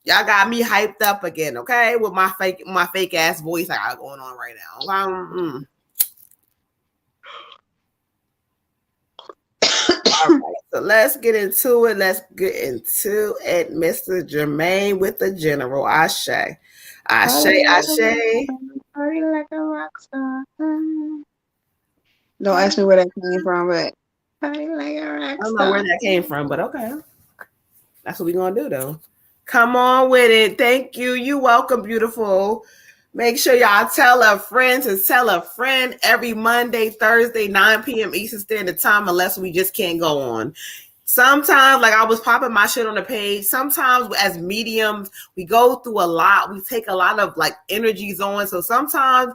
Speaker 2: Y'all got me hyped up again, okay? With my fake ass voice I got going on right now. All right, so let's get into it. Mr. Jermaine with the general. Ashe.
Speaker 3: Party like a rock star. Don't ask me where that came from, but party like a rock star.
Speaker 2: I don't know where that came from, but okay. That's what we're going to do, though. Come on with it. Thank you. You welcome, beautiful. Make sure y'all tell a friend to tell a friend every Monday, Thursday, 9 p.m. Eastern Standard Time, unless we just can't go on. Sometimes, like I was popping my shit on the page, sometimes as mediums, we go through a lot. We take a lot of like energies on. So sometimes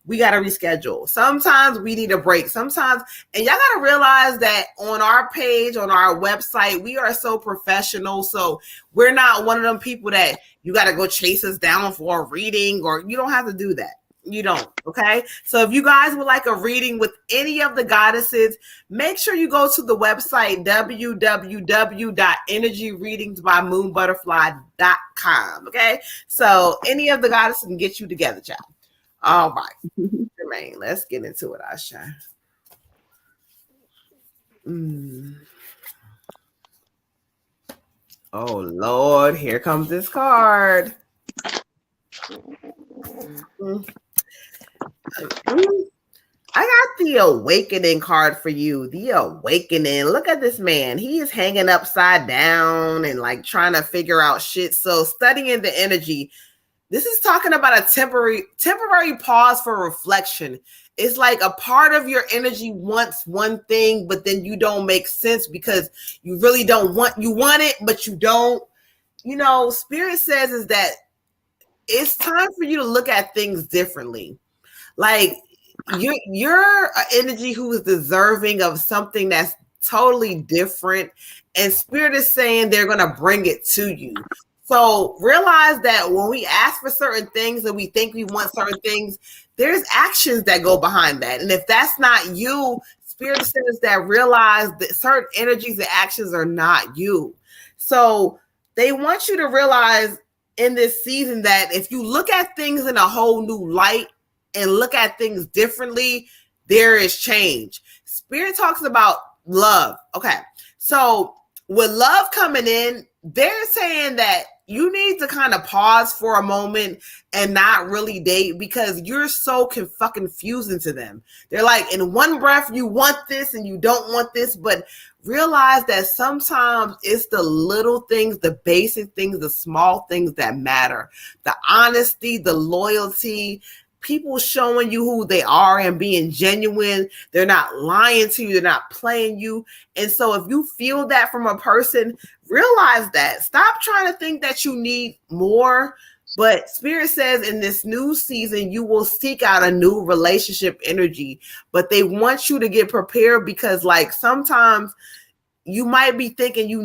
Speaker 2: we got to reschedule. Sometimes we need a break. Sometimes, and y'all got to realize that on our page, on our website, we are so professional. So we're not one of them people that you got to go chase us down for a reading, or you don't have to do that. You don't. Okay. So if you guys would like a reading with any of the goddesses, make sure you go to the website, www.energyreadingsbymoonbutterfly.com. Okay. So any of the goddesses can get you together, child. All right, Jermaine, let's get into it, Asha. Oh, Lord, here comes this card. I got the Awakening card for you. The Awakening. Look at this man. He is hanging upside down and like trying to figure out shit. So studying the energy. This is talking about a temporary pause for reflection. It's like a part of your energy wants one thing, but then you don't make sense because you really don't want it, but you don't. Spirit says is that it's time for you to look at things differently. Like you're an energy who is deserving of something that's totally different, and Spirit is saying they're going to bring it to you. So realize that when we ask for certain things and we think we want certain things, there's actions that go behind that. And if that's not you, Spirit says that realize that certain energies and actions are not you. So they want you to realize in this season that if you look at things in a whole new light and look at things differently, there is change. Spirit talks about love. Okay. So with love coming in, they're saying that you need to kind of pause for a moment and not really date because you're so fucking confusing to them. They're like, in one breath, you want this and you don't want this, but realize that sometimes it's the little things, the basic things, the small things that matter. The honesty, the loyalty, people showing you who they are and being genuine. They're not lying to you. They're not playing you. And so if you feel that from a person, realize that. Stop trying to think that you need more. But Spirit says in this new season, you will seek out a new relationship energy. But they want you to get prepared because like sometimes you might be thinking you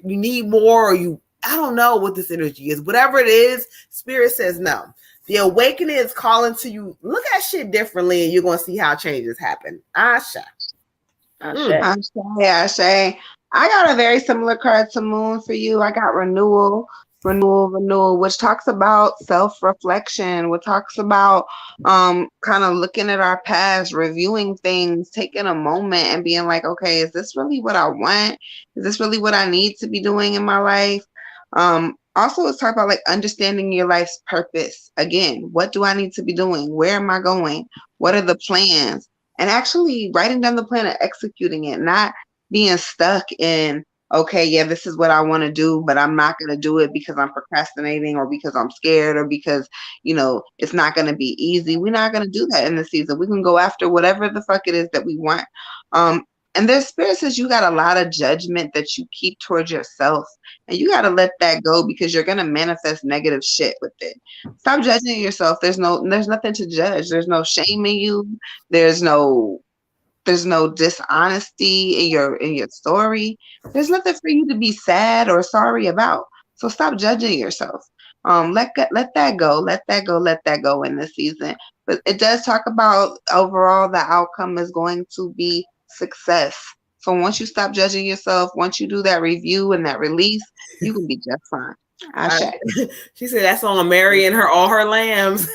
Speaker 2: need more, or I don't know what this energy is. Whatever it is, Spirit says no. The Awakening is calling to you. Look at shit differently, and you're going to see how changes happen. Asha.
Speaker 4: Ashe.
Speaker 3: Ashe. I got a very similar card to Moon for you. I got renewal, which talks about self-reflection, which talks about kind of looking at our past, reviewing things, taking a moment and being like, okay, is this really what I want? Is this really what I need to be doing in my life? Also, it's talking about like understanding your life's purpose. Again, what do I need to be doing? Where am I going? What are the plans? And actually writing down the plan and executing it, not being stuck in, okay, yeah, this is what I want to do, but I'm not going to do it because I'm procrastinating or because I'm scared or because, it's not going to be easy. We're not going to do that in the season. We can go after whatever the fuck it is that we want. And their spirit says you got a lot of judgment that you keep towards yourself, and you got to let that go because you're going to manifest negative shit with it. Stop judging yourself. There's nothing to judge. There's no shame in you. There's no dishonesty in your story. There's nothing for you to be sad or sorry about. So stop judging yourself. Let that go. Let that go in this season. But it does talk about overall the outcome is going to be success. So once you stop judging yourself, once you do that review and that release, you can be just fine.
Speaker 2: She said that's on Mary and all her lambs.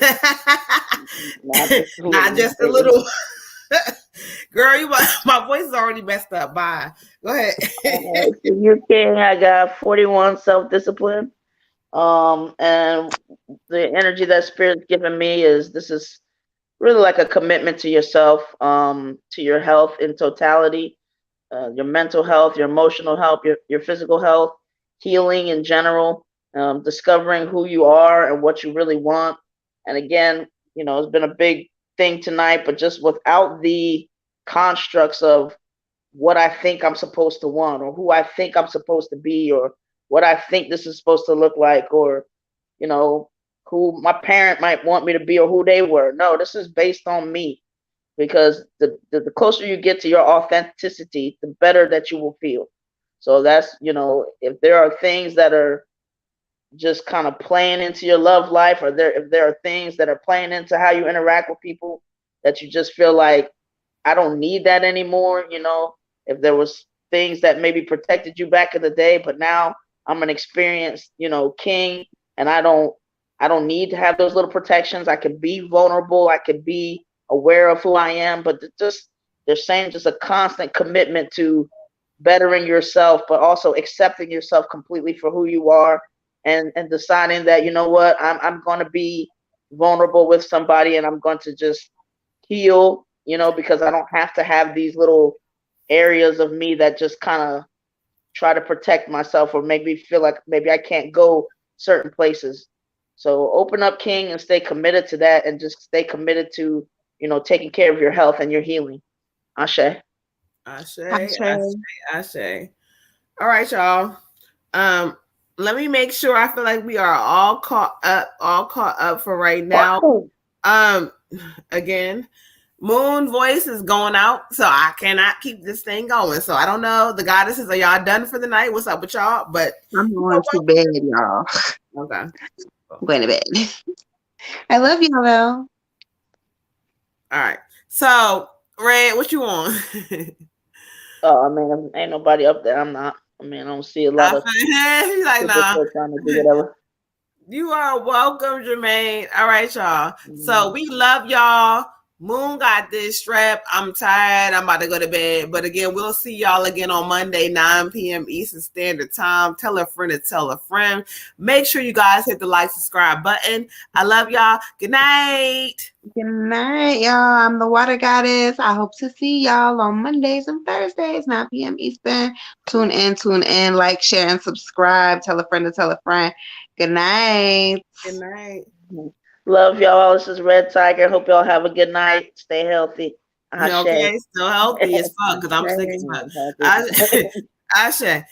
Speaker 2: Not just a little. Girl, my voice is already messed up. Bye. Go ahead.
Speaker 4: So you King, I got 41 self-discipline. And the energy that Spirit's given me this is really like a commitment to yourself, to your health in totality, your mental health, your emotional health, your physical health, healing in general, discovering who you are and what you really want. And again, it's been a big thing tonight, but just without the constructs of what I think I'm supposed to want or who I think I'm supposed to be or what I think this is supposed to look like or, who my parent might want me to be or who they were. No, this is based on me because the closer you get to your authenticity, the better that you will feel. So that's, if there are things that are just kind of playing into your love life or if there are things that are playing into how you interact with people that you just feel like, I don't need that anymore. If there was things that maybe protected you back in the day, but now I'm an experienced, king and I don't need to have those little protections. I can be vulnerable. I can be aware of who I am, but they're saying just a constant commitment to bettering yourself, but also accepting yourself completely for who you are and deciding that, what, I'm going to be vulnerable with somebody and I'm going to just heal, because I don't have to have these little areas of me that just kind of try to protect myself or make me feel like maybe I can't go certain places. So open up, King, and stay committed to that and just stay committed to, taking care of your health and your healing. Ashe.
Speaker 2: Ashe. All right, y'all. Let me make sure. I feel like we are all caught up for right now. Again, Moon voice is going out, so I cannot keep this thing going. So I don't know. The goddesses, are y'all done for the night? What's up with y'all? But
Speaker 3: I'm going to bed, y'all.
Speaker 2: Okay.
Speaker 3: I'm going to bed. I love you, though.
Speaker 2: All right. So, Red, what you want?
Speaker 4: Oh, I mean, ain't nobody up there. I'm not. I mean, I don't see a lot of
Speaker 2: He's like, nah.
Speaker 4: Trying to do whatever.
Speaker 2: You are welcome, Jermaine. All right, y'all. So we love y'all. Moon got this strap. I'm tired. I'm about to go to bed. But again, we'll see y'all again on Monday, 9 p.m. Eastern Standard Time. Tell a friend to tell a friend. Make sure you guys hit the like, subscribe button. I love y'all. Good night.
Speaker 3: Good night, y'all. I'm the Water Goddess. I hope to see y'all on Mondays and Thursdays, 9 p.m. Eastern. Tune in, like, share, and subscribe. Tell a friend to tell a friend. Good night.
Speaker 2: Good night.
Speaker 4: Love y'all. This is Red Tiger. Hope y'all have a good night. Stay healthy.
Speaker 2: Okay, still healthy as fuck because I'm sick as fuck. Ashe.